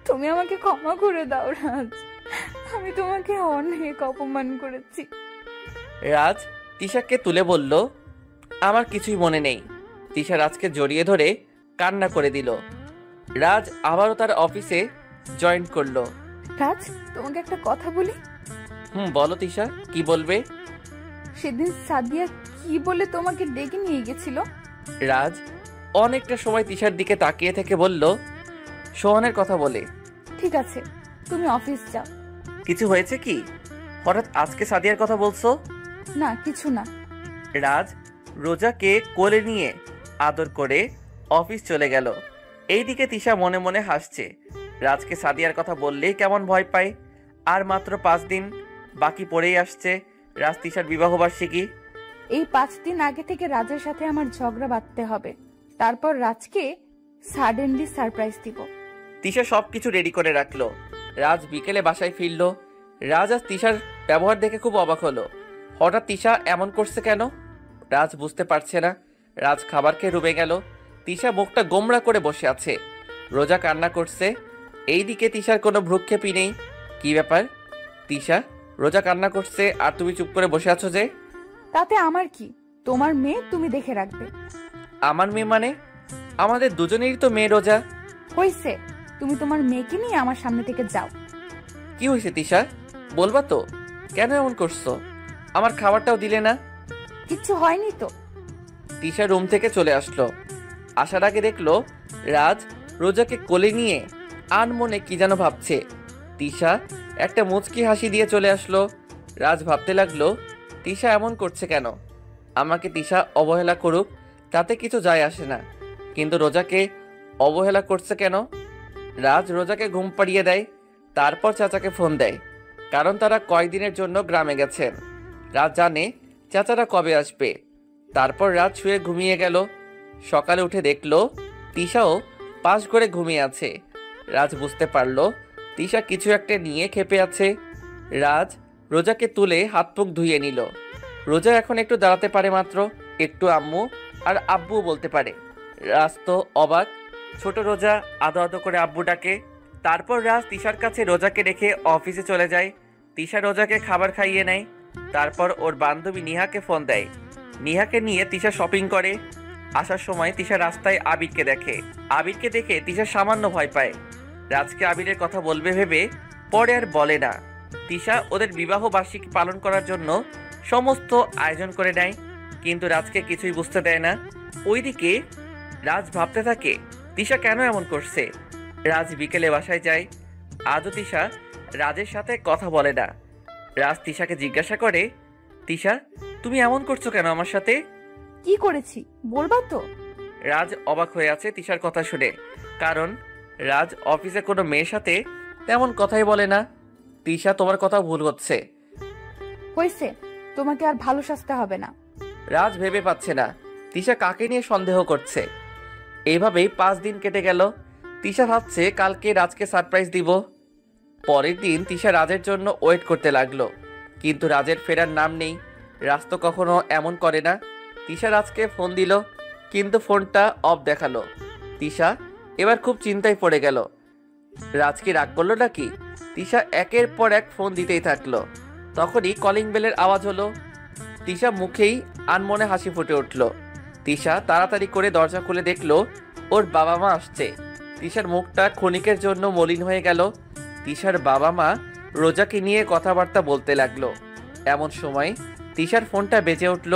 তুমি আমাকে ক্ষমা করে দাও রাজ, আমি তোমাকে অনেক অপমান করেছি। রাজ তিশাকে তুলে বলল, আমার কিছুই মনে নেই। তিশা রাজকে জড়িয়ে ধরে কান্না করে দিল। রাজ আবারও তার অফিসে জয়েন করলো। রাজ, তোমাকে একটা কথা বলি। বলো তিশা, কি বলবে? সেদিন সাদিয়া কি বলে তোমাকে ডেকে নিয়ে গেছিল? রাজ অনেকটা সময় তিশার দিকে তাকিয়ে থেকে বলল, সোহানের কথা বলে। ঠিক আছে, তুমি অফিস যাও। কিছু হয়েছে কি? হঠাৎ আজকে সাদিয়ার কথা বলছো? না, কিছু না। রাজ রোজাকে কোলে নিয়ে আদর করে অফিস চলে গেল। এইদিকে তিশা মনে মনে হাসছে। রাজকে সাদিয়ার কথা বললেই কেমন ভয় পায়। আর মাত্র 5 দিন বাকি পড়েই আসছে রাজ তিশার বিবাহবার্ষিকী। এই 5 দিন আগে থেকে রাজের সাথে আমার ঝগড়া বাঁধতে হবে, তারপর রাজকে সাডেনলি সারপ্রাইজ দিব। তিশা সবকিছু রেডি করে রাখলো। রাজ বিকেলে বাসায় ফিরল। রাজ আজ তিশার ব্যবহার দেখে খুব অবাক হলো। হঠাৎ তিশা এমন করছে কেন? রাজ বুঝতে পারছে না। রাজ খাবার খেয়ে রুমে গেল। তিশা মুখটা গোমড়া করে বসে আছে। রোজা কান্না করছে। এইদিকে তিশার কোনো ভ্রুক্ষেপই নেই। কি ব্যাপার তিশা? রোজা কান্না করছে আর তুমি চুপ করে বসে আছো যে? তাতে আমার কি? তোমার মেয়ে তুমি দেখে রাখবে। আমার মেয়ে মানে? আমাদের দুজনেরই তো মেয়ে রোজা। হইছে, তুমি তোমার মেয়েকে নিয়ে আমার সামনে থেকে যাও। কি হয়েছে তিশা, বলবা তো? কেন এমন করছো? আমার খাবারটাও দিলে না। কিচ্ছু হয়নি তো। তিশা রুম থেকে চলে আসলো। আসার আগে দেখলো রাজ রোজাকে কোলে নিয়ে আনমনে কি যেন ভাবছে। তিশা একটা মুচকি হাসি দিয়ে চলে আসলো। রাজ ভাবতে লাগলো তিশা এমন করছে কেন। আমাকে তিশা অবহেলা করুক তাতে কিছু যায় আসে না, কিন্তু রোজাকে অবহেলা করছে কেন। রাজ রোজাকে ঘুম পাড়িয়ে দেয়, তারপর চাচাকে ফোন দেয়, কারণ তারা কয়েকদিনের জন্য গ্রামে গেছেন। রাজ জানে চাচারা কবে আসবে। তারপর রাত শুয়ে ঘুমিয়ে গেল। সকালে উঠে দেখলো তিশাও পাশ করে ঘুমিয়ে আছে। রাজ বুঝতে পারলো তিশা কিছু একটা নিয়ে ক্ষেপে আছে। রাজ রোজাকে তুলে হাত মুখ ধুয়ে নিল। রোজা এখন একটু দাঁড়াতে পারে মাত্র, একটু আম্মু আর আব্বু বলতে পারে। রাজ তো অবাক। ছোট রোজা আদো আদো করে আব্বু ডাকে। তারপর রাজ তিশার কাছে রোজাকে রেখে অফিসে চলে যায়। তিশা রোজাকে খাবার খাইয়ে নেয়। তারপর ওর বান্ধবী নিহাকে ফোন দেয়। নিহাকে নিয়ে তিশা শপিং করে। আসার সময় তিশা রাস্তায় আবিরকে দেখে। আবিরকে দেখে তিশা সামান্য ভয় পায়। রাজকে আবিরের কথা বলবে ভেবে পরে আর বলে না। তিশা ওদের বিবাহ বার্ষিকী পালন করার জন্য সমস্ত আয়োজন করে নেয়, কিন্তু রাজকে কিছুই বুঝতে দেয় না। ওইদিকে রাজ ভাবতে থাকে তিশা কেন এমন করছে। রাজ বিকেলে বাসায় যায়। আজও তিশা রাজের সাথে কথা বলে না। রাজ তিশাকে জিজ্ঞাসা করে, তিশা তুমি এমন করছো কেন আমার সাথে? কি করেছি বলবা তো? রাজ অবাক হয়ে আছে তিশার কথা শুনে, কারণ রাজ অফিসে কোনো মেয়ের সাথে তেমন কথাই বলে না। তিশা তোমার কথা ভুল হচ্ছে। হয়েছে, তোমাকে আর ভালো সাজতে হবে না। রাজ ভেবে পাচ্ছে না তিশা কাকে নিয়ে সন্দেহ করছে। এইভাবেই 5 দিন কেটে গেল। তিশা ভাবছে কালকে রাজকে সারপ্রাইজ দিব। পরের দিন তিশা রাজের জন্য ওয়েট করতে লাগলো, কিন্তু রাজের ফেরার নাম নেই। রাজ তো কখনো এমন করে না। তিশা রাজকে ফোন দিল, কিন্তু ফোনটা অফ দেখালো। তিশা এবার খুব চিন্তায় পড়ে গেল। রাজ কি রাগ করলো নাকি? তিশা একের পর এক ফোন দিতেই থাকলো। তখনই কলিং বেলের আওয়াজ হলো। তিশা মুখেই আনমনে হাসি ফুটে উঠল। তিশা তাড়াতাড়ি করে দরজা খুলে দেখলো ওর বাবা মা আসছে। তিশার মুখটা ক্ষণিকের জন্য মলিন হয়ে গেল। তিশার বাবা মা রোজাকে নিয়ে কথাবার্তা বলতে লাগলো। এমন সময় তিশার ফোনটা বেজে উঠল।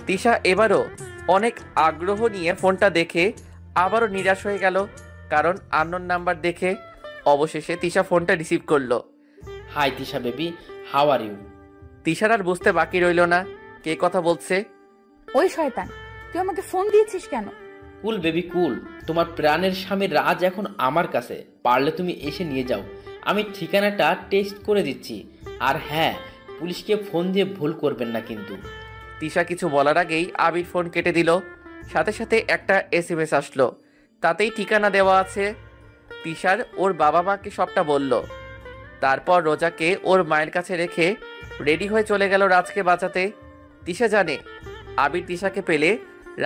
তিশা এবারও অনেক আগ্রহ নিয়ে ফোনটা দেখে আবারও নিরাশ হয়ে গেল, কারণ আননোন নাম্বার দেখে। অবশেষে তিশা ফোনটা রিসিভ করলো। Hi Tisha baby, how are you? তিশার আর বুঝতে বাকি রইল না কে কথা বলছে। ওই শয়তান, তুই আমাকে ফোন দিয়েছিস কেন? কুল বেবি কুল, তোমার প্রাণের স্বামী রাজ এখন আমার কাছে, পারলে তুমি এসে নিয়ে যাও। আমি ঠিকানাটা টেক্সট করে দিচ্ছি। আর হ্যাঁ, পুলিশকে ফোন দিয়ে ভুল করবেন না কিন্তু। তিশা কিছু বলার আগেই আবির ফোন কেটে দিল। সাথে সাথে একটা SMS আসলো, তাতেই ঠিকানা দেওয়া আছে। তিশার ওর বাবা মাকে সবটা বলল। তারপর রোজাকে ওর মায়ের কাছে রেখে রেডি হয়ে চলে গেল রাজকে বাঁচাতে। তিশা জানে আবির তিশাকে পেলে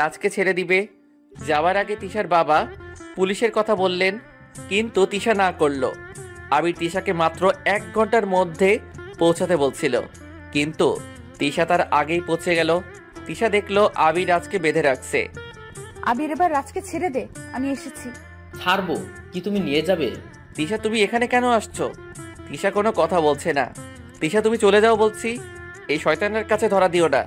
রাজকে ছেড়ে দিবে। যাওয়ার আগে তিশার বাবা পুলিশের কথা বললেন, কিন্তু তিশা না করলো। আবির তিশাকে মাত্র 1 ঘন্টার মধ্যে পৌঁছাতে বলছিল, কিন্তু তিশা তার আগেই পৌঁছে গেল। তিশা দেখলো আবির রাজকে বেঁধে রাখছে। আবির এবার রাজকে ছেড়ে দে, আমি এসেছি। ছাড়বো কি, তুমি নিয়ে যাবে? তিশা তুমি এখানে কেন আসছো? তিশা কোনো কথা বলছে না। তিশা তুমি চলে যাও বলছি, এই শয়তানের কাছে ধরা দিও না।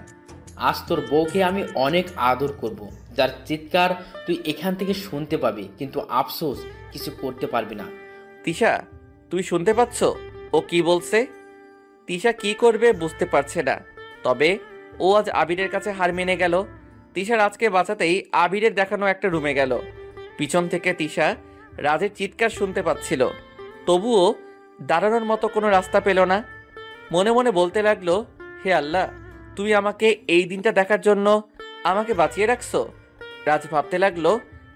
আজ তোর বউকে আমি অনেক আদর করব, যার চিৎকার তুই এখান থেকে শুনতে পাবি, কিন্তু আফসোস কিছু করতে পারবি না। তিশা তুই শুনতে পাচ্ছ ও কি বলছে? তিশা কি করবে বুঝতে পারছে না, তবে ও আজ আবিরের কাছে হার মেনে গেল। তিশা রাজকে বাঁচাতেই আবিরের দেখানো একটা রুমে গেল। পিছন থেকে তিশা রাজের চিৎকার শুনতে পাচ্ছিল, তবুও দাঁড়ানোর মতো কোনো রাস্তা পেল না। মনে মনে বলতে লাগলো, হে আল্লাহ, তুমি আমাকে এই দিনটা দেখার জন্য আমাকে বাঁচিয়ে রাখছো। রাজ ভাবতে লাগলো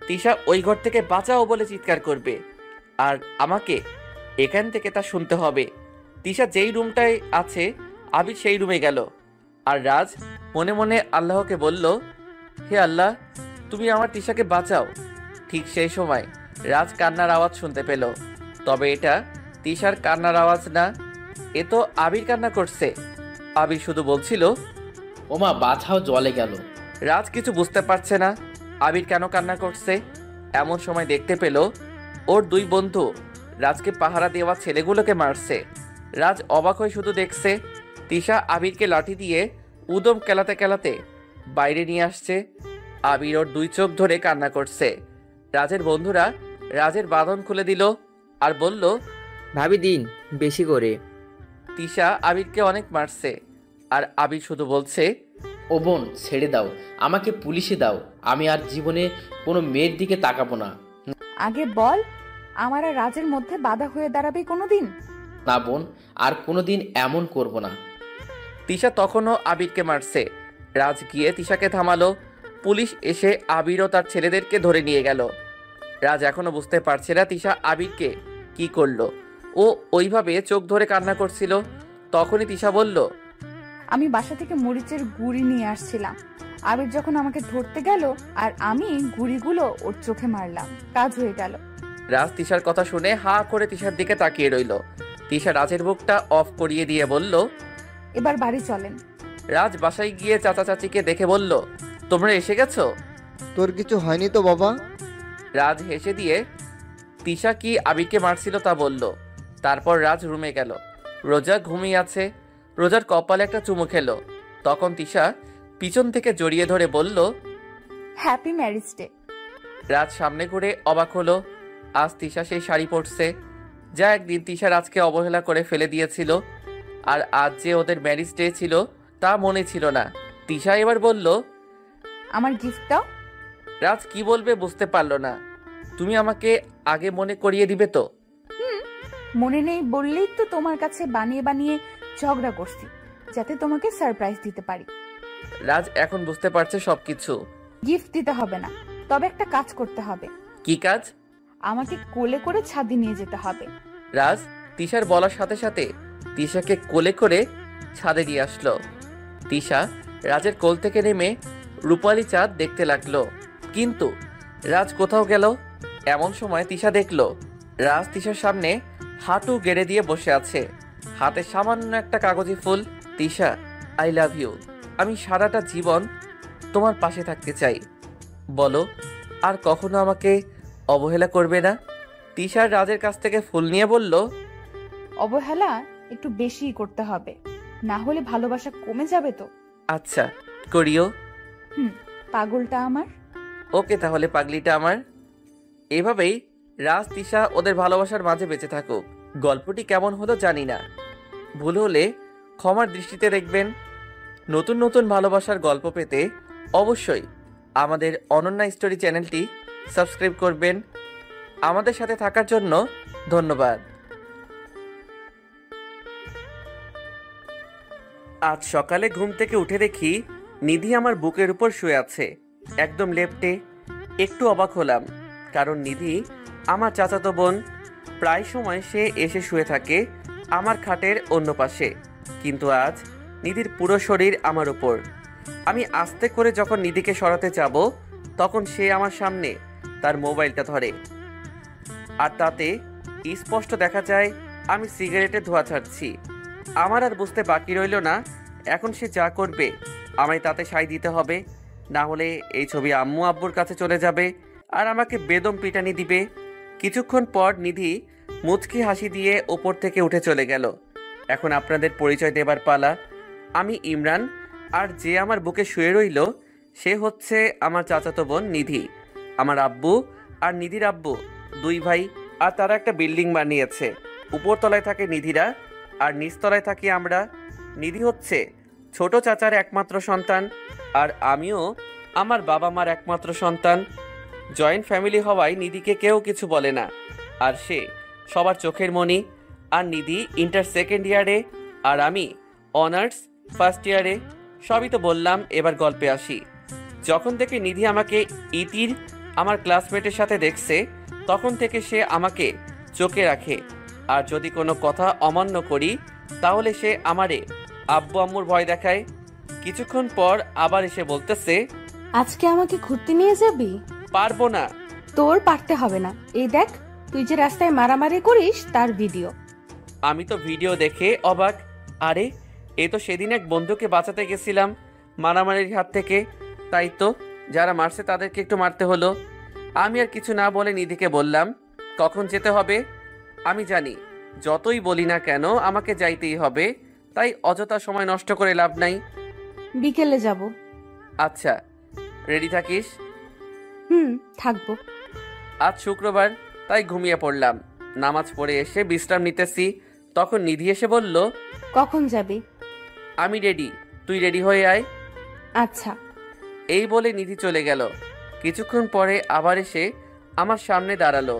তিশা ওই ঘর থেকে বাঁচাও বলে চিৎকার করবে, আর আমাকে এখান থেকে তা শুনতে হবে। তিশা যেই রুমটায় আছে আবির সেই রুমে গেল, আর রাজ মনে মনে আল্লাহকে বলল, হে আল্লাহ, তুমি আমার তিশাকে বাঁচাও। ঠিক সেই সময় রাজ কান্নার আওয়াজ শুনতে পেল, তবে এটা তিশার কান্নার আওয়াজ না, এ তো আবির কান্না করছে। আবির শুধু বলছিল, ওমা বাছাও জলে গেল। রাজ কিছু বুঝতে পারছে না আবির কেন কান্না করছে। এমন সময় দেখতে পেল ওর 2 বন্ধু রাজকে পাহারা দেওয়া ছেলেগুলোকে মারছে। রাজ অবাক হয়ে শুধু দেখছে। তিশা আবিরকে লাঠি দিয়ে উদম কেলাতে কেলাতে বাইরে নিয়ে আসছে। আবির ওর 2 চোখ ধরে কান্না করছে। রাজের বন্ধুরা রাজের বাঁধন খুলে দিল আর বলল, ভাবি দিন বেশি করে। তিশা আবিরকে অনেক মারছে, আর আবির শুধু বলছে, ও বোন ছেড়ে দাও, আমাকে পুলিশে দাও, আমি আর জীবনে কোনো মেয়ের দিকে তাকাবো না। আগে বল, আমার আর রাজের মধ্যে বাধা হয়ে দাঁড়াবে কোনোদিন? না বোন, আর কোনোদিন এমন করব না। তিশা তখনও আবিরকে মারছে। রাজ গিয়ে তিশাকে থামালো। পুলিশ এসে আবির ও তার ছেলেদেরকে ধরে নিয়ে গেল। রাজ এখনো বুঝতে পারছে না তিশা আবিরকে কি করলো। ও ওইভাবে চোখ ধরে কান্না করছিল। তখনই তিশা বলল, আমি বাসা থেকে মরিচের গুঁড়ি নিয়ে আসছিলাম। আবির যখন আমাকে ধরতে গেল আর আমি গুঁড়িগুলো ওর চোখে মারলাম, কাজ হয়ে গেল। রাজ তিশার কথা শুনে হা করে তিশার দিকে তাকিয়ে রইল। তিশা রাজের বুকটা অফ করিয়ে দিয়ে বলল, এবার বাড়ি চলেন। রাজ বাসায় গিয়ে চাচা চাচিকে দেখে বলল, তোমরা এসে গেছো? তোর কিছু হয়নি তো বাবা? রাজ হেসে দিয়ে তিশা কি আবিরকে মারছিল তা বলল। তারপর রাজ রুমে গেল। রোজা ঘুমিয়ে আছে। রোজার কপালে একটা চুমু খেলো। তখন তিশা পিছন থেকে জড়িয়ে ধরে বলল, হ্যাপি ম্যারেজ ডে। রাজ সামনে ঘুরে অবাক হলো। আজ তিশা সেই শাড়ি পরছে যা একদিন তিশা রাজকে অবহেলা করে ফেলে দিয়েছিল। আর আজ যে ওদের ম্যারেজ ডে ছিল তা মনে ছিল না। তিশা এবার বলল, আমার গিফটটাও? রাজ কি বলবে বুঝতে পারল না। তুমি আমাকে আগে মনে করিয়ে দিবে তো? মনে নেই বললেই তো তোমার কাছে বানিয়ে বানিয়ে ঝগড়া করছি, যাতে তোমাকে সারপ্রাইজ দিতে পারি। রাজ এখন বুঝতে পারছে সবকিছু। গিফট দিতে হবে না, তবে একটা কাজ করতে হবে। কি কাজ? আমাকে কোলে করে ছাদে নিয়ে যেতে হবে। রাজ তিশার বলার সাথে সাথে তিশাকে কোলে করে ছাদে নিয়ে আসলো। তিশা রাজের কোল থেকে নেমে রূপালী চাঁদ দেখতে লাগলো। কিন্তু রাজ কোথাও গেল। এমন সময় তিশা দেখলো রাজ তিশার সামনে হাঁটু গেড়ে দিয়ে বসে আছে, হাতে সামান্য একটা কাগজি ফুল। Tisha, I love you. আমি সারাটা জীবন তোমার পাশে থাকতে চাই। বলো, আর কখনো আমাকে অবহেলা করবে না? তিশার রাজের কাছ থেকে ফুল নিয়ে বলল, অবহেলা একটু বেশিই করতে হবে, না হলে ভালোবাসা কমে যাবে তো। আচ্ছা করিও। পাগলটা আমার। ওকে তাহলে পাগলিটা আমার। এভাবেই রাজ তিশা ওদের ভালোবাসার মাঝে বেঁচে থাকুক। গল্পটি কেমন হলো জানি না, ভুল হলে ক্ষমার দৃষ্টিতে দেখবেন। নতুন নতুন ভালোবাসার গল্প পেতে অবশ্যই আমাদের অনন্যা স্টোরি চ্যানেলটি সাবস্ক্রাইব করবেন। আমাদের সাথে থাকার জন্য ধন্যবাদ। আজ সকালে ঘুম থেকে উঠে দেখি নিধি আমার বুকের উপর শুয়ে আছে, একদম লেপ্টে। একটু অবাক হলাম, কারণ নিধি আমার চাচাতো বোন। প্রায় সময় সে এসে শুয়ে থাকে আমার খাটের অন্য পাশে, কিন্তু আজ নিধির পুরো শরীর আমার উপর। আমি আস্তে করে যখন নিধিকে সরাতে যাব তখন সে আমার সামনে তার মোবাইলটা ধরে, আর তাতে স্পষ্ট দেখা যায় আমি সিগারেটের ধোঁয়া ছাড়ছি। আমার আর বুঝতে বাকি রইল না, এখন সে যা করবে আমায় তাতে সায় দিতে হবে, না হলে এই ছবি আম্মু আব্বুর কাছে চলে যাবে আর আমাকে বেদম পিটানি দিবে। কিছুক্ষণ পর নিধি মুচকি হাসি দিয়ে ওপর থেকে উঠে চলে গেল। এখন আপনাদের পরিচয় দেবার পালা। আমি ইমরান, আর যে আমার বুকে শুয়ে রইল সে হচ্ছে আমার চাচাতো বোন নিধি। আমার আব্বু আর নিধির আব্বু দুই ভাই, আর তারা একটা বিল্ডিং বানিয়েছে। উপরতলায় থাকে নিধিরা আর নিচতলায় থাকি আমরা। নিধি হচ্ছে ছোট চাচার একমাত্র সন্তান, আর আমিও আমার বাবা মার একমাত্র সন্তান। জয়েন্ট ফ্যামিলি হওয়ায় নিধিকে কেউ কিছু বলে না, আর সে সবার চোখের মণি। আর নিধি ইন্টার সেকেন্ড ইয়ারে আর আমি অনার্স ফার্স্ট ইয়ারে। সবই তো বললাম, এবার গল্পে আসি। যখন থেকে নিধি আমাকে ইতির আমার ক্লাসমেটের সাথে দেখছে তখন থেকে সে আমাকে চোখে রাখে, আর যদি কোনো কথা অমান্য করি তাহলে সে আমারে আব্বু আম্মুর ভয় দেখায়। কিছুক্ষণ পর আবার এসে বলতেছে, আজকে আমাকে ঘুরতে নিয়ে যাবি? পারবো না। তোর পারতে হবে না, এই দেখ তুই যে রাস্তায় মারামারি করিস তার ভিডিও। আমি তো ভিডিও দেখে অবাক। আরে এ তো সেদিন এক বন্ধুকে বাঁচাতে গেছিলাম মারামারির হাত থেকে, তাই তো যারা মারছে তাদেরকে একটু মারতে হলো। আমি আর কিছু না বলে নিধিকে বললাম, কখন যেতে হবে? আমি জানি যতই বলি না কেন আমাকে যাইতেই হবে, তাই অযথা সময় নষ্ট করে লাভ নাই। বিকেলে যাব। আচ্ছা, রেডি থাকিস। থাকবো। আজ শুক্রবার, তাই ঘুমিয়ে পড়লাম। নামাজ পড়ে এসে বিশ্রাম নিতেছি, তখন নিধি এসে বলল, কখন যাবি? আমি রেডি, তুই রেডি হয়ে আয়। আচ্ছা। এই বলে নিধি চলে গেল। কিছুক্ষণ পরে আবার এসে আমার সামনে দাঁড়ালো।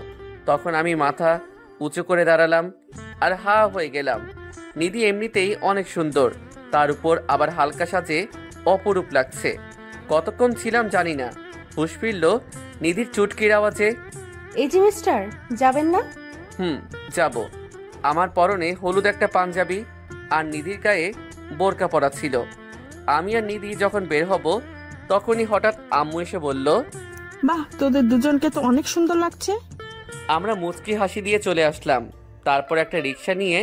তখন আমি মাথা উঁচু করে দাঁড়ালাম আর হা হয়ে গেলাম। নিধি এমনিতেই অনেক সুন্দর, তার উপর আবার হালকা সাজে অপরূপ লাগছে। কতক্ষণ ছিলাম জানি না, হুঁশ ফিরল নিধির চুটকির আওয়াজে। এই যে মিস্টার, যাবেন না? যাব। আমার পরনে হলুদ একটা পাঞ্জাবি আর নিধির গায়ে বোরকা পরা ছিল। আমি আর নিধি যখন বের হব তখনই হঠাৎ আম্মু এসে বলল, বাহ, তোদের দুজনকে তো অনেক সুন্দর লাগছে। আমরা মুচকি হাসি দিয়ে চলে আসলাম। তারপর একটা রিক্সা নিয়ে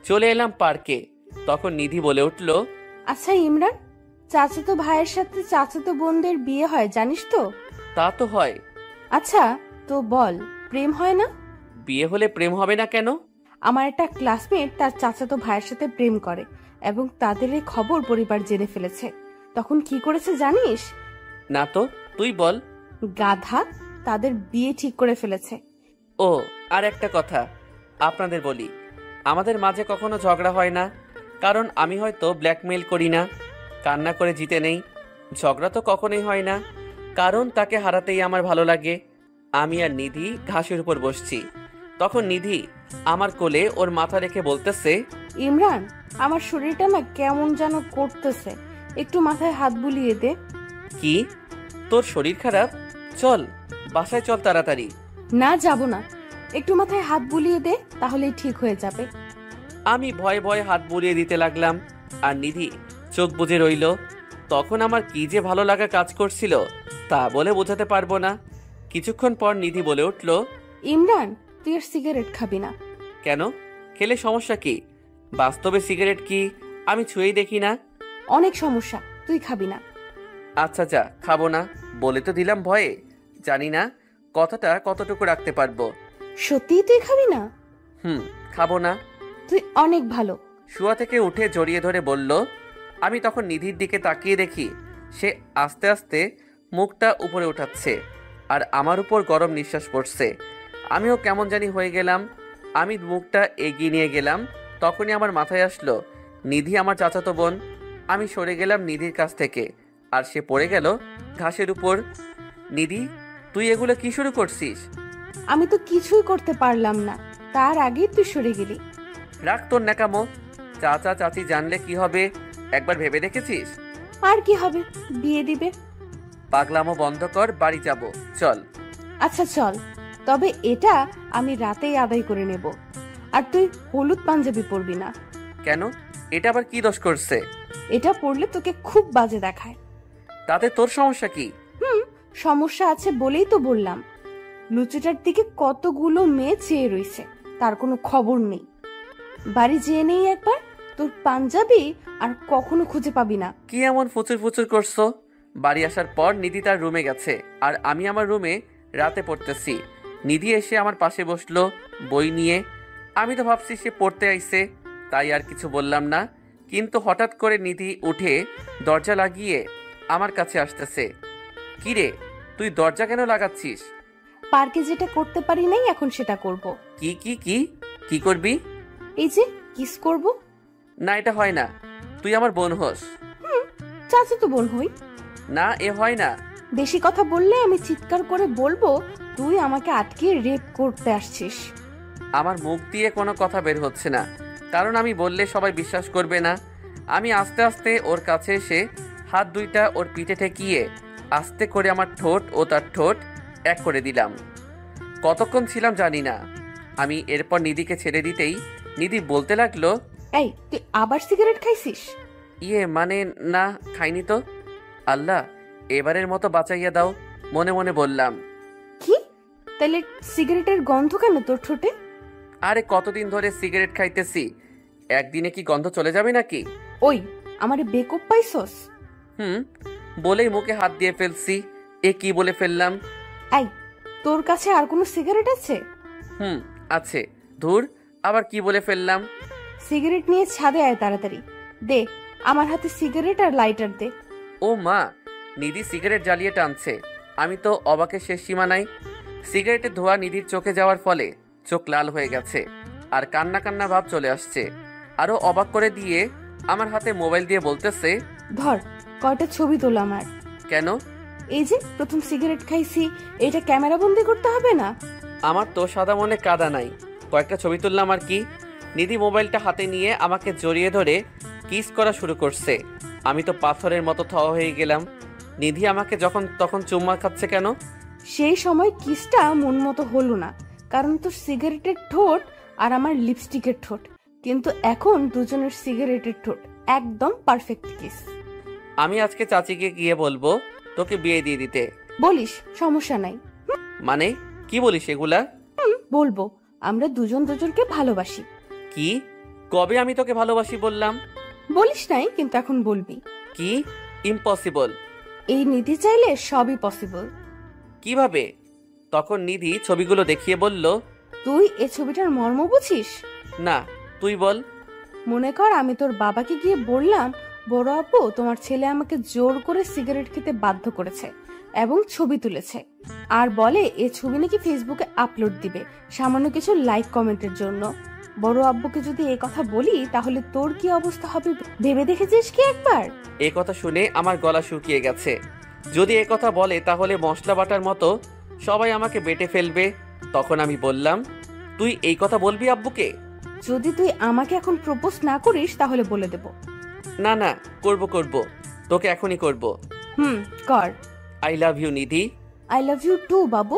চলে এলাম পার্কে। তখন নিধি বলে উঠল, আচ্ছা ইমরান, চাচাতো ভাইয়ের সাথে চাচাতো বোনদের বিয়ে হয় জানিস তো? তা তো হয়। আচ্ছা তো বল, প্রেম হয় না? বিয়ে হলে প্রেম হবে না কেন? আমার একটা ক্লাসমেট তার চাচাতো ভাইয়ের সাথে প্রেম করে এবং তাদের এই খবর পরিবার জেনে ফেলেছে। তখন কি করেছে জানিস? না তো, তুই বল। গাধা, তাদের বিয়ে ঠিক করে ফেলেছে। ও, আর একটা কথা আপনাদের বলি, আমাদের মাঝে কখনো ঝগড়া হয় না, কারণ আমি হয়তো ব্ল্যাকমেইল করি না, কান্না করে জিতে নেই। ঝগড়া তো কখনোই হয় না, কারণ তাকে হারাতেই আমার ভালো লাগে। আমি আর নিধি ঘাসের উপর বসছি। তখন নিধি আমার কোলে ওর মাথা রেখে বলতেছে, ইমরান, আমার শরীরটা না কেমন যেন করতেছে, একটু মাথায় হাত বুলিয়ে দে। কি, তোর শরীর খারাপ? চল বাসায় চল তাড়াতাড়ি। না, যাব না, একটু মাথায় হাত বুলিয়ে দে, তাহলেই ঠিক হয়ে যাবে। আমি ভয়ে ভয়ে হাত বুলিয়ে দিতে লাগলাম আর নিধি চোখ বুজে রইল। তখন আমার কি যে ভালো লাগা কাজ করছিল তা বলে বোঝাতে পারবো না। কিছুক্ষণ পর নিধি বলে উঠল, ইমরান, তুই আর সিগারেট খাবি না। কেন? খেলে সমস্যা কি? বাস্তবে সিগারেট কি আমি ছুঁয়েই দেখি না। অনেক সমস্যা, তুই খাবি না। আচ্ছা যা, খাবো না বলে তো দিলাম ভয়ে, জানি না কথাটা কতটুকু রাখতে পারবো। সত্যিই তুই খাবি না? খাবো না। তুই অনেক ভালো। শুয়া থেকে উঠে জড়িয়ে ধরে বলল। আমি তখন নিধির দিকে তাকিয়ে দেখি সে আস্তে আস্তে মুখটা উপরে উঠাচ্ছে আর আমার উপর গরম নিঃশ্বাস পড়ছে। আমিও কেমন জানি হয়ে গেলাম। আমি মুখটা এগিয়ে নিয়ে গেলাম, তখনই আমার মাথায় আসলো নিধি আমার চাচাতো বোন। আমি সরে গেলাম নিধির কাছ থেকে আর সে পড়ে গেল ঘাসের উপর। নিধি, তুই এগুলো কি শুরু করছিস? আমি তো কিছুই করতে পারলাম না, তার আগেই তুই সরে গেলি। রাখ তোর ন্যাকামো। চাচা চাচি জানলে কি হবে একবার ভেবে দেখেছিস? আর কি হবে, বিয়ে দিবে। পাগলামো বন্ধ কর, বাড়ি যাব চল। আচ্ছা চল, তবে এটা আমি রাতেই আদায় করে নেব। আর তুই হলুদ পাঞ্জাবি পরবি না। কেন? এটা আবার কি দোষ করছে? এটা পরলে তোকে খুব বাজে দেখায়। তাতে তোর সমস্যা কি? সমস্যা আছে বলেই তো বললাম। লুচিটার দিকে কতগুলো মেয়ে চেয়ে রইছে, তার কোনো খবর নেই। বাড়ি যেয়ে নেই একবার, তোর পাঞ্জাবি আর কখনো খুঁজে পাবি না। কি এমন ফুচুর ফুচুর করছো? বাড়ি আসার পর নিধি তার রুমে গেছে আর আমি আমার রুমে রাতে পড়তেছি। নিধি এসে আমার পাশে বসলো বই নিয়ে। আমি তো ভাবছি সে পড়তে আইছে, তাই আর কিছু বললাম না। কিন্তু হঠাৎ করে নিধি উঠে দরজা লাগিয়ে আমার কাছে আসতেছে। কি রে, তুই দরজা কেন লাগাচ্ছিস? পার্কে যেটা করতে পারি নাই এখন সেটা করব। কি কি কি কি করবি? এই যে কিস করব। না, এটা হয় না, তুই আমার বোন হোস। চাচাতো বোন হই। না, এ হয় না। বেশি কথা বললে আমি চিৎকার করে বলবো তুই আমাকে আটকে রেপ করতে আসছিস। আমার মুখ দিয়ে কোনো কথা বের হচ্ছে না, কারণ আমি বললে সবাই বিশ্বাস করবে না। আমি আস্তে আস্তে ওর কাছে এসে হাত দুইটা ওর পিঠে ঠেকিয়ে আস্তে করে আমার ঠোঁট ও তার ঠোঁট এক করে দিলাম। কতক্ষণ ছিলাম জানি না। আমি এরপর নিধিকে ছেড়ে দিতেই নিধি বলতে লাগলো, এই তুই আবার সিগারেট খাইছিস? মানে না, খাইনি তো। আল্লাহ, এবারের মতো বাঁচাইয়া দাও, মনে মনে বললাম। কি? তাহলে সিগারেটের গন্ধ কেন তোর ঠোঁটে? আরে কতদিন ধরে সিগারেট খাইতেছি, একদিনে কি গন্ধ চলে যাবে নাকি? ওই আমারে বেকুব পাইছস? বলেই মুখে হাত দিয়ে ফেলছি। এ কি বলে ফেললাম? এই, তোর কাছে আর কোনো সিগারেট আছে? আছে। ধুর, আবার কি বলে ফেললাম? সিগারেট নিয়ে ছাদে আয় তাড়াতাড়ি। দে আমার হাতে সিগারেট আর লাইটার দে। ও মা, নিধি সিগারেট জ্বালিয়ে টানছে। আমি তো অবাকের শেষ সীমা নাই। সিগারেটের ধোঁয়া নিধির চোখে যাওয়ার ফলে চোখ লাল হয়ে গেছে আর কান্না কান্না ভাব চলে আসছে। আরো অবাক করে দিয়ে আমার হাতে মোবাইল দিয়ে বলতেছে, ধর কয়টা ছবি তোলা আমার। কেন? এই যে প্রথম সিগারেট খাইছি, এটা ক্যামেরা বন্দি করতে হবে না? আমার তো সাদা মনে কাদা নাই, কয়েকটা ছবি তুললাম আর কি। নিধি মোবাইলটা হাতে নিয়ে আমাকে জড়িয়ে ধরে কিস করা শুরু করছে। আমি তো পাথরের মতো থ হয়ে গেলাম। নিধি আমাকে যখন তখন চুম্মা খাচ্ছে কেন? সেই সময় কিসটা মন মতো হলো না, কারণ তোর সিগারেটের ঠোঁট আর আমার লিপস্টিকের ঠোঁট, কিন্তু এখন দুজনের সিগারেটের ঠোঁট একদম পারফেক্ট কিস। আমি আজকে চাচিকে গিয়ে বলবো তোকে বিয়ে দিয়ে দিতে। বলিস, সমস্যা নাই। মানে কি বলিস এগুলা? বলবো আমরা দুজন দুজনকে ভালোবাসি। কি? কবে আমি তোকে ভালোবাসি বললাম? বলিস নাই, কিন্তু এখন বলবি। কি? ইম্পসিবল। এই নিধি চাইলে সবই পসিবল। কিভাবে? তখন নিধি ছবিগুলো দেখিয়ে বলল, তুই এ ছবিটার মর্ম বুঝিস না, তুই বল। মনে কর আমি তোর বাবাকে গিয়ে বললাম, বড় আপু তোমার ছেলে আমাকে জোর করে সিগারেট খেতে বাধ্য করেছে এবং ছবি তুলেছে, আর বলে এ ছবি নাকি ফেসবুকে আপলোড দিবে সামান্য কিছু লাইক কমেন্টের জন্য। বড় আব্বুকে যদি এই কথা বলি তাহলে তোর কি অবস্থা হবে ভেবে দেখেছিস কি একবার? এ কথা শুনে আমার গলা শুকিয়ে গেছে। যদি এ কথা বলে তাহলে মশলা বাটার মতো সবাই আমাকে বেটে ফেলবে। তখন আমি বললাম, তুই এই কথা বলবি আব্বুকে? যদি তুই আমাকে এখন প্রপোজ না করিস তাহলে বলে দেব। না না, করব, তোকে এখনই করব। কর। I love you Nidhi. I love you too বাবু।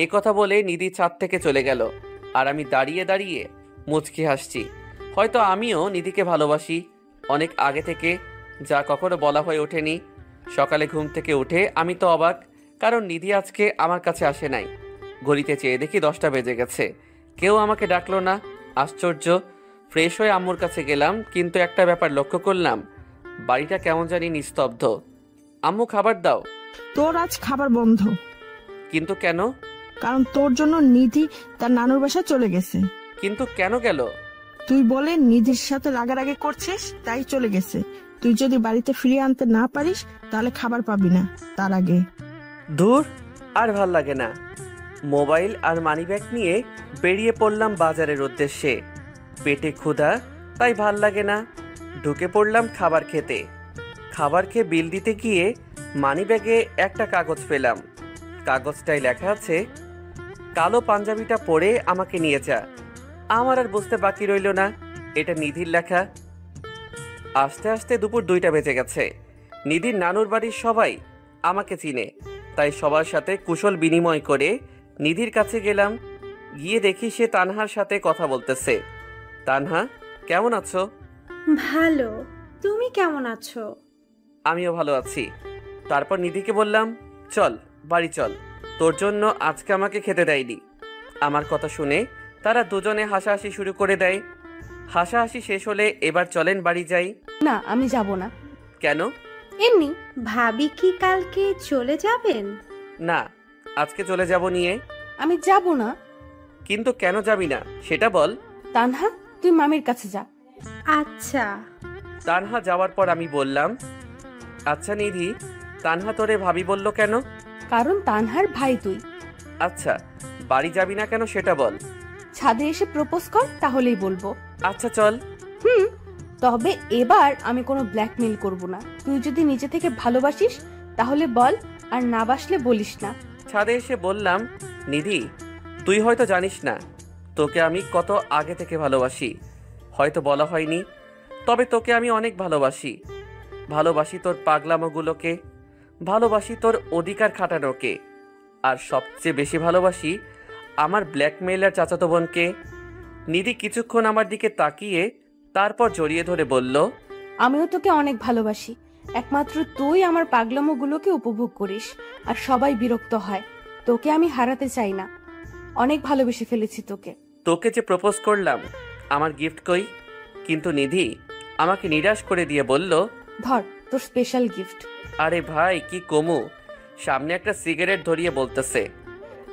এ কথা বলে নিধি ছাদ থেকে চলে গেল, আর আমি দাঁড়িয়ে দাঁড়িয়ে মুচকি হাসছি। হয়তো আমিও নিধিকে ভালোবাসি অনেক আগে থেকে, যা কখনো বলা হয়ে ওঠেনি। সকালে ঘুম থেকে উঠে আমি তো অবাক, কারণ নিধি আজকে আমার কাছে আসে নাই। ঘড়িতে চেয়ে দেখি 10টা বেজে গেছে, কেউ আমাকে ডাকলো না। আশ্চর্য। ফ্রেশ হয়ে আম্মুর কাছে গেলাম, কিন্তু একটা ব্যাপার লক্ষ্য করলাম, বাড়িটা কেমন জানি নিস্তব্ধ। আম্মু খাবার দাও। তোর আজ খাবার বন্ধ। কিন্তু কেন? কারণ তোর জন্য নিধি তার নানুর বাসায় চলে গেছে। কিন্তু কেন গেল? তুই বলে নিধির সাথে রাগারাগি করছিস, তাই চলে গেছে। তুই যদি বাড়িতে ফিরিয়ে আনতে না পারিস তাহলে খাবার পাবি না তার আগে। দূর, আর ভাল লাগে না। মোবাইল আর মানিব্যাগ নিয়ে বেরিয়ে পড়লাম বাজারের উদ্দেশ্যে। পেটে ক্ষুধা, তাই ভাল লাগে না। ঢুকে পড়লাম খাবার খেতে। খাবার খেয়ে বিল দিতে গিয়ে মানিব্যাগে একটা কাগজ পেলাম। কাগজটায় লেখা আছে, কালো পাঞ্জাবিটা পরে আমাকে নিয়ে যা। আমার আর বুঝতে বাকি রইল না, এটা নিধির লেখা। আস্তে আস্তে দুপুর 2টা বেজে গেছে। নিধির নানুর বাড়ির সবাই আমাকে চিনে, তাই সবার সাথে কুশল বিনিময় করে নিধির কাছে গেলাম। গিয়ে দেখি সে তানহার সাথে কথা বলতেছে। তানহা, কেমন আছো? ভালো, তুমি কেমন আছো? আমিও ভালো আছি। তারপর নিধিকে বললাম, চল বাড়ি চল, তোর জন্য আজকে আমাকে খেতে দেয়নি। আমার কথা শুনে তারা দুজনে হাসাহাসি শুরু করে দেয়। হাসাহাসি শেষ হলে এবার চলেন বাড়ি যাই। না, আমি যাব না। কেন? এমনি। ভাবি কি কালকে চলে যাবেন? না, আজকে চলে যাব নিয়ে। আমি যাব না। কিন্তু কেন যাবি না সেটা বল। তানহা, তুই মামির কাছে যা। আচ্ছা। তানহা যাওয়ার পর আমি বললাম, আচ্ছা নিধি, তানহা তোরে ভাবি বলল কেন? কারণ তানহার ভাই তুই। আচ্ছা, বাড়ি যাবি না কেন সেটা বল। ছাদে এসে প্রপোজ কর, তাহলেই বলবো। আচ্ছা চল। তবে এবার আমি কোনো ব্ল্যাকমেইল করব না। তুই যদি নিজে থেকে ভালোবাসিস তাহলে বল, আর না বাসলে বলিস না। ছাদে এসে বললাম, নিধি, তুই হয়তো জানিস না তোকে আমি কত আগে থেকে ভালোবাসি। হয়তো বলা হয়নি, তবে তোকে আমি অনেক ভালোবাসি। ভালোবাসি তোর পাগলামোগুলোকে, ভালোবাসি তোর অধিকার খাটানোকে, আর সবচেয়ে বেশি ভালোবাসি আমার ব্ল্যাকমেইলার চাচাতো বোনকে। নিধি কিছুক্ষণ আমার দিকে তাকিয়ে তারপর জড়িয়ে ধরে বলল, আমিও তোকে অনেক ভালোবাসি। একমাত্র তুই আমার পাগলামোগুলোকে উপভোগ করিস, আর সবাই বিরক্ত হয়। তোকে আমি হারাতে চাই না। অনেক ভালোবেসে ফেলেছি তোকে। তোকে যে প্রপোজ করলাম, আমার গিফট কই? কিন্তু নিধি আমাকে নিরাশ করে দিয়ে বলল, ধর তোর স্পেশাল গিফট। আরে ভাই, কি কমু? সামনে একটা সিগারেট ধরিয়ে বলতেছে।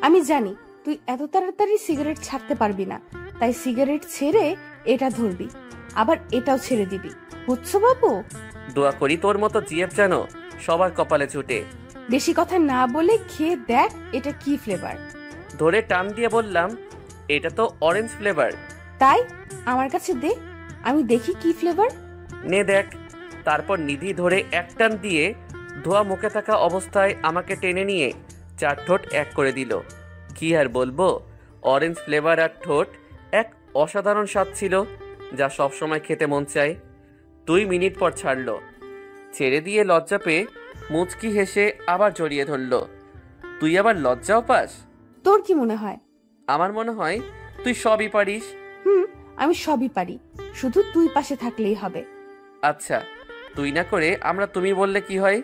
আমি জানি তুই এত তাড়াতাড়ি সিগারেট ছাড়তে পারবি না, তাই সিগারেট ছেড়ে এটা ধরবি, আবার এটাও ছেড়ে দিবি, বুঝছো বাবু? দোয়া করি তোর মতো জিএফ যেন সবার কপালে ছুটে। বেশি কথা না বলে খেয়ে দেখ এটা কি ফ্লেভার। ধরে টান দিয়ে বললাম, এটা তো অরেঞ্জ ফ্লেভার। তাই আমার কাছে দে, আমি দেখি কি ফ্লেভার। নে দেখ। তারপর নিধি ধরে এক টান দিয়ে ধোয়া মুখে থাকা অবস্থায় আমাকে টেনে নিয়ে 4 ঠোঁট এক করে দিল। কি আর বলবো, অরেঞ্জ ফ্লেভার আর ঠোঁট এক অসাধারণ স্বাদ ছিল, যা সবসময় খেতে মন চায়। 2 মিনিট পর ছাড়লো, ছেড়ে দিয়ে লজ্জা পেয়ে মুচকি হেসে আবার জড়িয়ে ধরল। তুই আবার লজ্জাও পাস? তোর কি মনে হয়? আমার মনে হয় তুই সবই পারিস। আমি সবই পারি, শুধু তুই পাশে থাকলেই হবে। আচ্ছা, তুই না করে আমরা তুমি বললে কি হয়?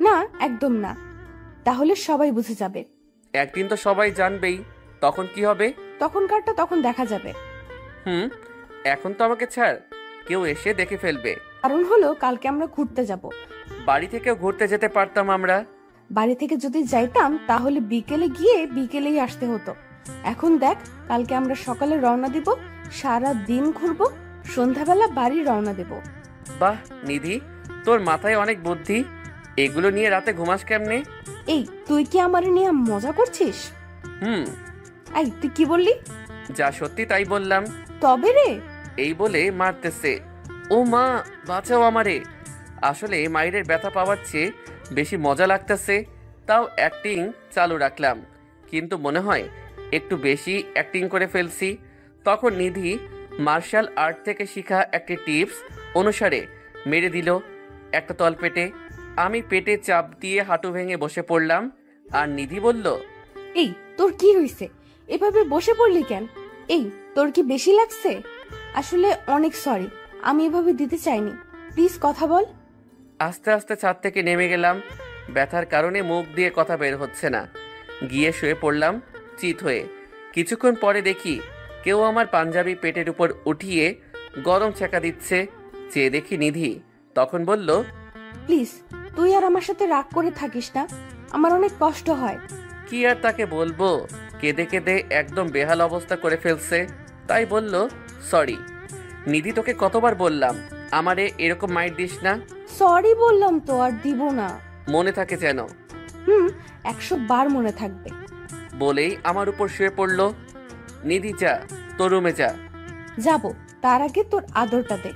না, একদম না, তাহলে সবাই বুঝে যাবে। একদিন তো সবাই জানবেই, তখন কি হবে? তখনকারটা তখন দেখা যাবে। এখন তো আমাকে ছাড়, কেউ এসে দেখে ফেলবে। কারণ হলো কালকে আমরা ঘুরতে যাব। বাড়ি থেকেও ঘুরতে যেতে পারতাম আমরা। বাড়ি থেকে যদি যাইতাম তাহলে বিকেলে গিয়ে বিকেলেই আসতে হতো। এখন দেখ, কালকে আমরা সকালে রওনা দিব, সারা দিন ঘুরবো, সন্ধ্যাবেলা বাড়ি রওনা দেব। বাহ নিধি, তোর মাথায় অনেক বুদ্ধি। এগুলো নিয়ে রাতে ঘুমাস কেমনে? এই, তুই কি আমার নিয়ে মজা করছিস? এই, তুই কি বললি? যা সত্যি তাই বললাম। তবে রে, এই বলে মারতেছে। ও মা, বাঁচাও আমারে। আসলে মায়ের ব্যথা পাওয়ার চেয়ে বেশি মজা লাগতেছে, তাও অ্যাক্টিং চালু রাখলাম। কিন্তু মনে হয় একটু বেশি অ্যাক্টিং করে ফেলছি। তখন নিধি মার্শাল আর্ট থেকে শিখা একটি টিপস অনুসারে মেরে দিল একটা তলপেটে। আমি পেটে চাপ দিয়ে হাঁটু ভেঙে বসে পড়লাম, আর নিধি বলল, এই তোর কি হয়েছে? এভাবে বসে পড়লি কেন? এই, তোর কি বেশি লাগছে? আসলে অনেক সরি, আমি এভাবে দিতে চাইনি, প্লিজ কথা বল। আস্তে আস্তে ছাদ থেকে নেমে গেলাম। ব্যথার কারণে মুখ দিয়ে কথা বের হচ্ছে না। গিয়ে শুয়ে পড়লাম চিত হয়ে। কিছুক্ষণ পরে দেখি কেউ আমার পাঞ্জাবি পেটের উপর উঠিয়ে গরম ছেঁকা দিচ্ছে। চেয়ে দেখি নিধি। তখন বলল, প্লিজ তুই আর আমার সাথে রাগ করে থাকিস না, আমার অনেক কষ্ট হয়। কি আর তাকে বলবো, কেঁদে কেঁদে একদম বেহাল অবস্থা করে ফেলছে। তাই বলল, সরি। নিধি, তোকে কতবার বললাম আমারে এরকম মাইর দিস না। সরি বললাম তো, আর দিব না। মনে থাকে যেন। 100 বার মনে থাকবে। বলেই আমার উপর শুয়ে পড়ল। নিধি, যা তোর রুমে যা। যাব, তার আগে তোর আদরটা দে।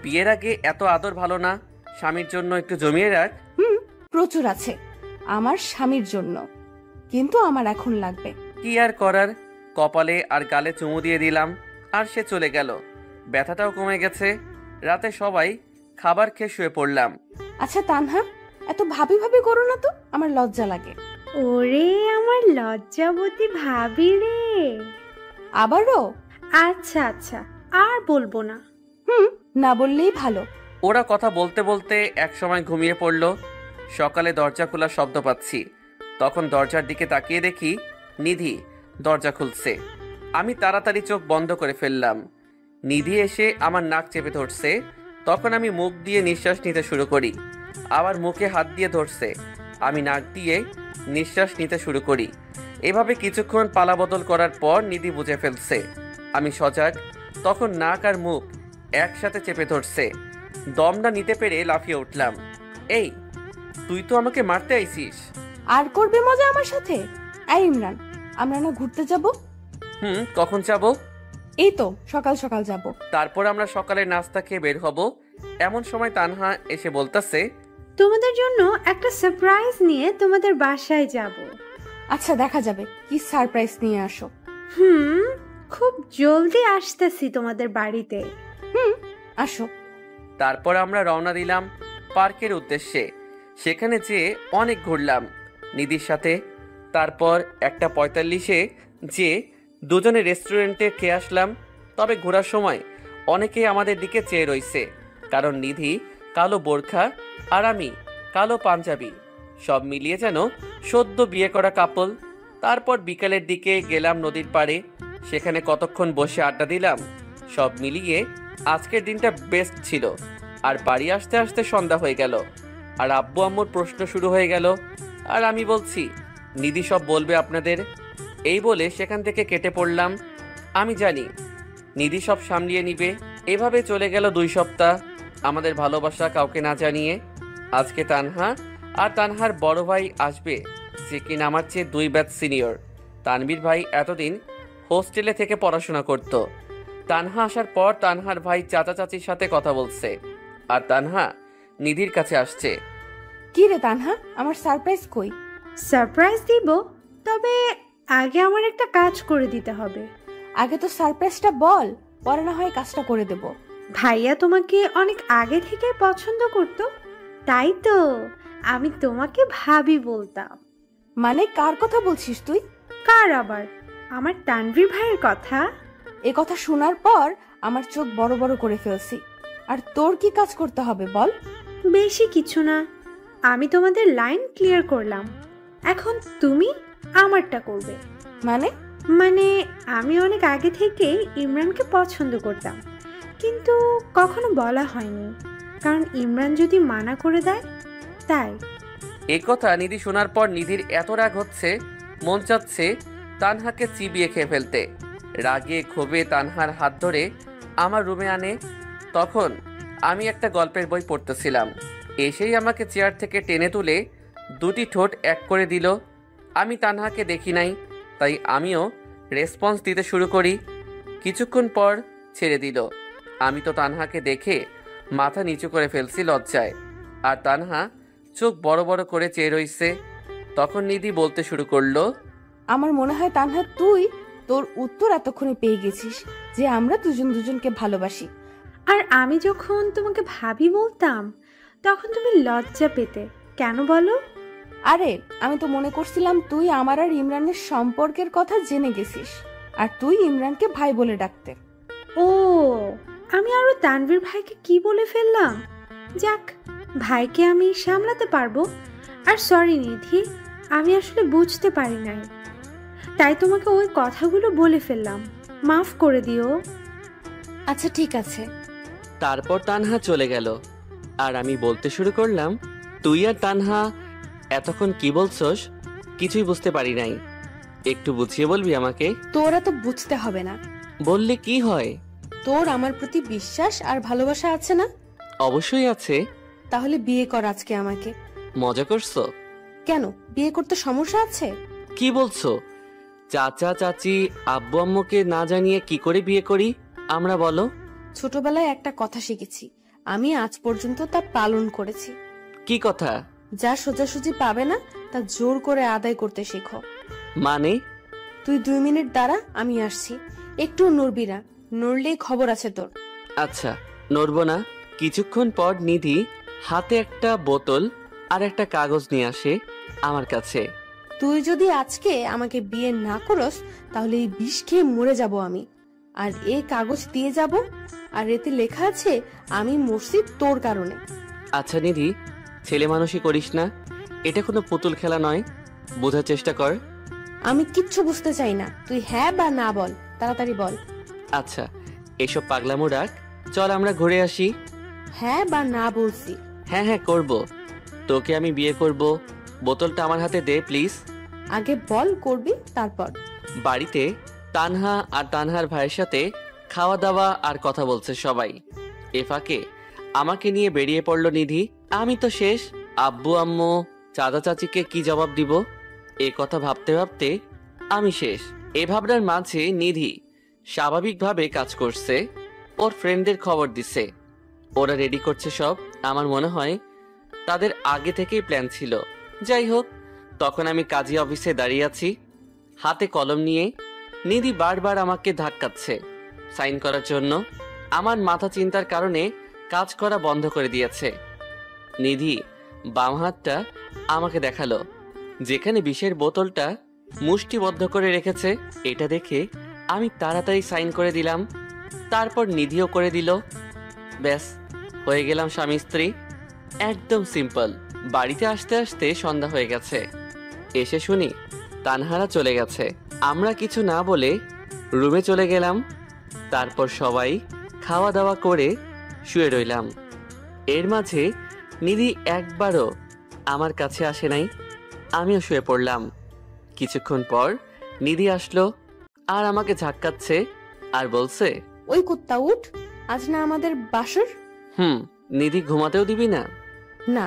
বিয়ের আগে এত আদর ভালো না, স্বামীর জন্য একটু জমিয়ে রাখ। প্রচুর আছে আমার স্বামীর জন্য, কিন্তু আমার এখন লাগবে। কি আর করার, কপালে আর গালে চুমু দিয়ে দিলাম, আর সে চলে গেল। ব্যথাটাও কমে গেছে। রাতে সবাই খাবার খেয়ে শুয়ে পড়লাম। আচ্ছা তানহা, এত ভাবি ভাবি করো না তো, আমার লজ্জা লাগে। ওরে আমার লজ্জাবতী ভাবি রে। আবারও? আচ্ছা আচ্ছা, আর বলবো না। না বললেই ভালো। ওরা কথা বলতে বলতে একসময় ঘুমিয়ে পড়ল। সকালে দরজা খোলার শব্দ পাচ্ছি। তখন দরজার দিকে তাকিয়ে দেখি নিধি দরজা খুলছে। আমি তাড়াতাড়ি চোখ বন্ধ করে ফেললাম। নিধি এসে আমার নাক চেপে ধরছে। তখন আমি মুখ দিয়ে নিঃশ্বাস নিতে শুরু করি। আবার মুখে হাত দিয়ে ধরছে। আমি নাক দিয়ে নিঃশ্বাস নিতে শুরু করি। এভাবে কিছুক্ষণ পালাবদল করার পর নিধি বুঝে ফেলছে আমি সজাগ। তখন নাক আর মুখ একসাথে চেপে ধরছে। দমটা নিতে পেরে লাফিয়ে উঠলাম। এই, তুই তো আমাকে মারতে আইছিস। আর করবে মজা আমার সাথে? এই ইমরান, আমরা না ঘুরতে যাব? কখন যাব? এই তো সকাল সকাল যাব। তারপর আমরা সকালে নাস্তা খেয়ে বের হব। এমন সময় তানহা এসে বলতেছে, তোমাদের জন্য একটা সারপ্রাইজ নিয়ে তোমাদের বাসায় যাব। আচ্ছা, দেখা যাবে কি সারপ্রাইজ নিয়ে আসো। খুব জলদি আসতেছি তোমাদের বাড়িতে। আসো। তারপর আমরা রওনা দিলাম পার্কের উদ্দেশ্যে। সেখানে যেয়ে অনেক ঘুরলাম নিধির সাথে। তারপর 1:45-এ যে দুজনে রেস্টুরেন্টে খেয়ে আসলাম। তবে ঘোরার সময় অনেকেই আমাদের দিকে চেয়ে রইছে, কারণ নিধি কালো বোরখা আর আমি কালো পাঞ্জাবি, সব মিলিয়ে যেন সদ্য বিয়ে করা কাপল। তারপর বিকালের দিকে গেলাম নদীর পাড়ে। সেখানে কতক্ষণ বসে আড্ডা দিলাম। সব মিলিয়ে আজকের দিনটা বেস্ট ছিল। আর বাড়ি আসতে আসতে সন্ধ্যা হয়ে গেল। আর আব্বু আম্মুর প্রশ্ন শুরু হয়ে গেল। আর আমি বলছি, নিধি সব বলবে আপনাদের। এই বলে সেখান থেকে কেটে পড়লাম। আমি জানি নিধি সব সামলিয়ে নিবে। এভাবে চলে গেল 2 সপ্তাহ আমাদের ভালোবাসা কাউকে না জানিয়ে। আজকে তানহা আর তানহার বড় ভাই আসবে, যে কিনা আমার চেয়ে 2 ব্যাচ সিনিয়র। তানবীর ভাই এতদিন হোস্টেলে থেকে পড়াশোনা করত। তানহা আসার পর তানহার ভাই চাচা চাচির সাথে কথা বলছে, আর তানহা নিধির কাছে আসছে। কি রে তানহা, আমার সারপ্রাইজ কই? সারপ্রাইজ দিব, তবে আগে আমার একটা কাজ করে দিতে হবে। আগে তো সারপ্রাইজটা বল, পরে না হয় কাজটা করে দেব। ভাইয়া তোমাকে অনেক আগে থেকে পছন্দ করতো, তাই তো আমি তোমাকে ভাবি বলতাম। মানে কার কথা বলছিস তুই? কার আবার? আমার তানভীর ভাইয়ের কথা। এ কথা শোনার পর আমার চোখ বড় বড় করে ফেলছি। আর তোর কি কাজ করতে হবে বল? বেশি কিছু না, আমি তোমাদের লাইন ক্লিয়ার করলাম, এখন তুমি আমারটা করবে। মানে? মানে আমি অনেক আগে থেকে ইমরানকে পছন্দ করতাম, কিন্তু কখনো বলা হয়নি, কারণ ইমরান যদি মানা করে দেয় তাই। এই কথা নিধি শোনার পর নিধির এত রাগ হচ্ছে, মন চাচ্ছে তানহাকে চিবিয়ে খেয়ে ফেলতে। রাগে ক্ষোভে তানহার হাত ধরে আমার রুমে আনে। তখন আমি একটা গল্পের বই পড়তেছিলাম। এসেই আমাকে চেয়ার থেকে টেনে তুলে দুটি ঠোঁট এক করে দিল। আমি তানহাকে দেখি নাই, তাই আমিও রেসপন্স দিতে শুরু করি। কিছুক্ষণ পর ছেড়ে দিল। আমি তো তানহাকে দেখে মাথা নিচু করে ফেলছি লজ্জায়, আর তানহা চোখ বড় বড় করে চেয়ে রইছে। তখন নিধি বলতে শুরু করলো, আমার মনে হয় তানহা তুই তোর উত্তর এতক্ষণে পেয়ে গেছিস যে আমরা দুজন দুজনকে ভালোবাসি। আর আমি যখন তোমাকে ভাবি বলতাম তখন তুমি লজ্জা পেতে কেন বলো? আরে আমি তো মনে করছিলাম তুই আমার আর ইমরানের সম্পর্কের কথা জেনে গেছিস, আর তুই ইমরানকে ভাই বলে ডাকতে। ও, আমি আরো তানভীর ভাইকে কি বলে ফেললাম। যাক, ভাইকে আমি সামলাতে পারবো। আর সরি নিধি, আমি আসলে বুঝতে পারি নাই, তাই তোমাকে ওই কথাগুলো বলে ফেললাম, মাফ করে দিও। আচ্ছা ঠিক আছে। তারপর তানহা চলে গেল, আর আমি বলতে শুরু করলাম, তুই আর তানহা এতক্ষণ কি বলছস? কিছুই বুঝতে পারি নাই, একটু বুঝিয়ে বলবি আমাকে? তোরা তো বুঝতে হবে না। বললে কি হয়? তোর আমার প্রতি বিশ্বাস আর ভালোবাসা আছে না? অবশ্যই আছে। তাহলে বিয়ে কর আজকে আমাকে। মজা করছো? কেন, বিয়ে করতে সমস্যা আছে? কি বলছো? চাচা চাচি আব্বু আম্মুকে না জানিয়ে কি করে বিয়ে করি আমরা, বলো? ছোটবেলায় একটা কথা শিখেছি, আমি আজ পর্যন্ত তা পালন করেছি। কি কথা? যা সোজাসুজি পাবে না তা জোর করে আদায় করতে শেখো। মানে? তুই 2 মিনিট দাঁড়া, আমি আসছি। একটু নড়বি না, নড়লেই খবর আছে তোর। আচ্ছা, নড়বো না। কিছুক্ষণ পর নিধি হাতে একটা বোতল আর একটা কাগজ নিয়ে আসে আমার কাছে। তুই যদি আজকে আমাকে বিয়ে না করস তাহলে এই বিষ খেয়ে মরে যাব আমি। আর এই কাগজ দিয়ে যাব, আর এতে লেখা আছে আমি মরছি তোর কারণে। আচ্ছা নিধি, ছেলে মানুষই করিস না, এটা কোনো পুতুল খেলা নয়, বোঝার চেষ্টা কর। আমি কিচ্ছু বুঝতে চাই না, তুই হ্যাঁ বা না বল, তাড়াতাড়ি বল। আচ্ছা, এসব পাগলামো রাখ, চল আমরা ঘুরে আসি। হ্যাঁ বা না বলছি। হ্যাঁ হ্যাঁ করব, তোকে আমি বিয়ে করব। বোতলটা আমার হাতে দে প্লিজ। আগে বল করবি, তারপর। বাড়িতে তানহা আর তানহার ভাইয়ের সাথে খাওয়া দাওয়া আর কথা বলছে সবাই। এ ফাঁকে আমাকে নিয়ে বেরিয়ে পড়ল নিধি। আমি তো শেষ, আব্বু আম্মু চাচা চাচিকে কি জবাব দিব এ কথা ভাবতে ভাবতে আমি শেষ। এ ভাবনার মাঝে নিধি স্বাভাবিকভাবে কাজ করছে, ওর ফ্রেন্ডদের খবর দিছে, ওরা রেডি করছে সব। আমার মনে হয় তাদের আগে থেকেই প্ল্যান ছিল। যাই হোক, তখন আমি কাজী অফিসে দাঁড়িয়ে আছি হাতে কলম নিয়ে। নিধি বারবার আমাকে ধাক্কাচ্ছে সাইন করার জন্য। আমার মাথা চিন্তার কারণে কাজ করা বন্ধ করে দিয়েছে। নিধি বাম হাতটা আমাকে দেখালো, যেখানে বিষের বোতলটা মুষ্টিবদ্ধ করে রেখেছে। এটা দেখে আমি তাড়াতাড়ি সাইন করে দিলাম, তারপর নিধিও করে দিল। ব্যাস, হয়ে গেলাম স্বামী স্ত্রী। একদম সিম্পল। বাড়িতে আসতে আসতে সন্ধ্যা হয়ে গেছে। এসে শুনি তানহারা চলে গেছে। আমরা কিছু না বলে রুমে চলে গেলাম। তারপর সবাই খাওয়া দাওয়া করে শুয়ে রইলাম। এর মাঝে নিধি একবারও আমার কাছে আসে নাই, আমিও শুয়ে পড়লাম। কিছুক্ষণ পর নিধি আসলো আর আমাকে ঝাক্কাচ্ছে আর বলছে, ওই কুত্তা উঠ, আজ না আমাদের বাসর। নিধি ঘুমাতেও দিবি না? না,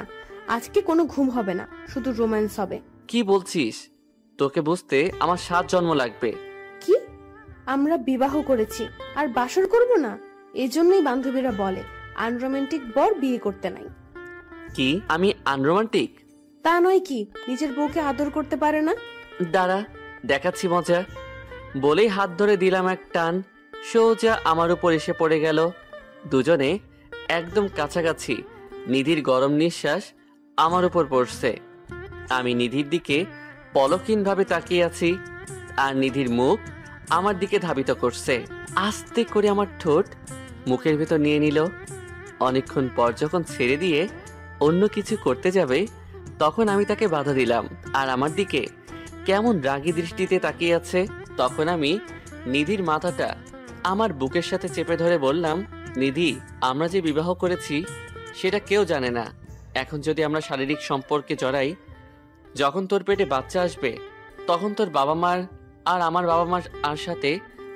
আজকে কোনো ঘুম হবে না, শুধু রোম্যান্স হবে। কি বলছিস? তোকে বুঝতে আমার 7 জন্ম লাগবে। কি? আমরা বিবাহ করেছি আর বাসর করব না। এজন্যই বান্ধবীরা বলে আনরোমান্টিক বর বিয়ে করতে নাই। কি আমি আনরোমান্টিক? তা নয় কি, নিজের বউকে আদর করতে পারে না? দাঁড়া, দেখাচ্ছি মজা। বলেই হাত ধরে দিলাম এক টান, সোজা আমার উপর এসে পড়ে গেল। দুজনে একদম কাছাকাছি। নিধির গরম নিঃশ্বাস আমার উপর পড়ছে। আমি নিধির দিকে পলকহীনভাবে তাকিয়ে আছি, আর নিধির মুখ আমার দিকে ধাবিত করছে। আস্তে করে আমার ঠোঁট মুখের ভেতর নিয়ে নিল। অনেকক্ষণ পর যখন ছেড়ে দিয়ে অন্য কিছু করতে যাবে, তখন আমি তাকে বাধা দিলাম। আর আমার দিকে কেমন রাগী দৃষ্টিতে তাকিয়ে আছে। তখন আমি নিধির মাথাটা আমার বুকের সাথে চেপে ধরে বললাম, নিধি, আমরা যে বিবাহ করেছি সেটা কেউ জানে না। এখন যদি আমরা শারীরিক সম্পর্কে জড়াই, যখন তোর পেটে বাচ্চা আসবে তখন তোর বাবা মার আর আমার বাবা মার আর সাথে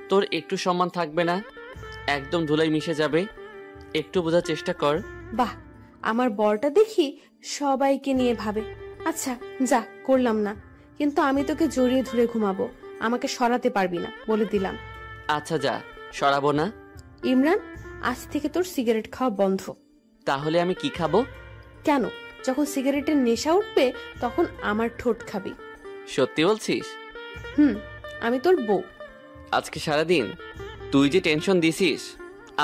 তোর একটু সম্মান থাকবে না, একদম ধুলাই মিশে যাবে। একটু বোঝার চেষ্টা কর। বাহ, আমার বরটা দেখি সবাইকে নিয়ে ভাবে। আচ্ছা যা, করলাম না, কিন্তু আমি তোকে জড়িয়ে ধরে ঘুমাবো। আমাকে সরাতে পারবি না, বলে দিলাম। আচ্ছা যা, সরাবো না। ইমরান, আজ থেকে তোর সিগারেট খাওয়া বন্ধ। তাহলে আমি কি খাবো? কেন? যখন সিগারেটের নেশা উঠবে তখন আমার ঠোঁট খাবি। সত্যি বলছিস? আমি তোর বউ। আজকে সারাদিন তুই যে টেনশন দিছিস,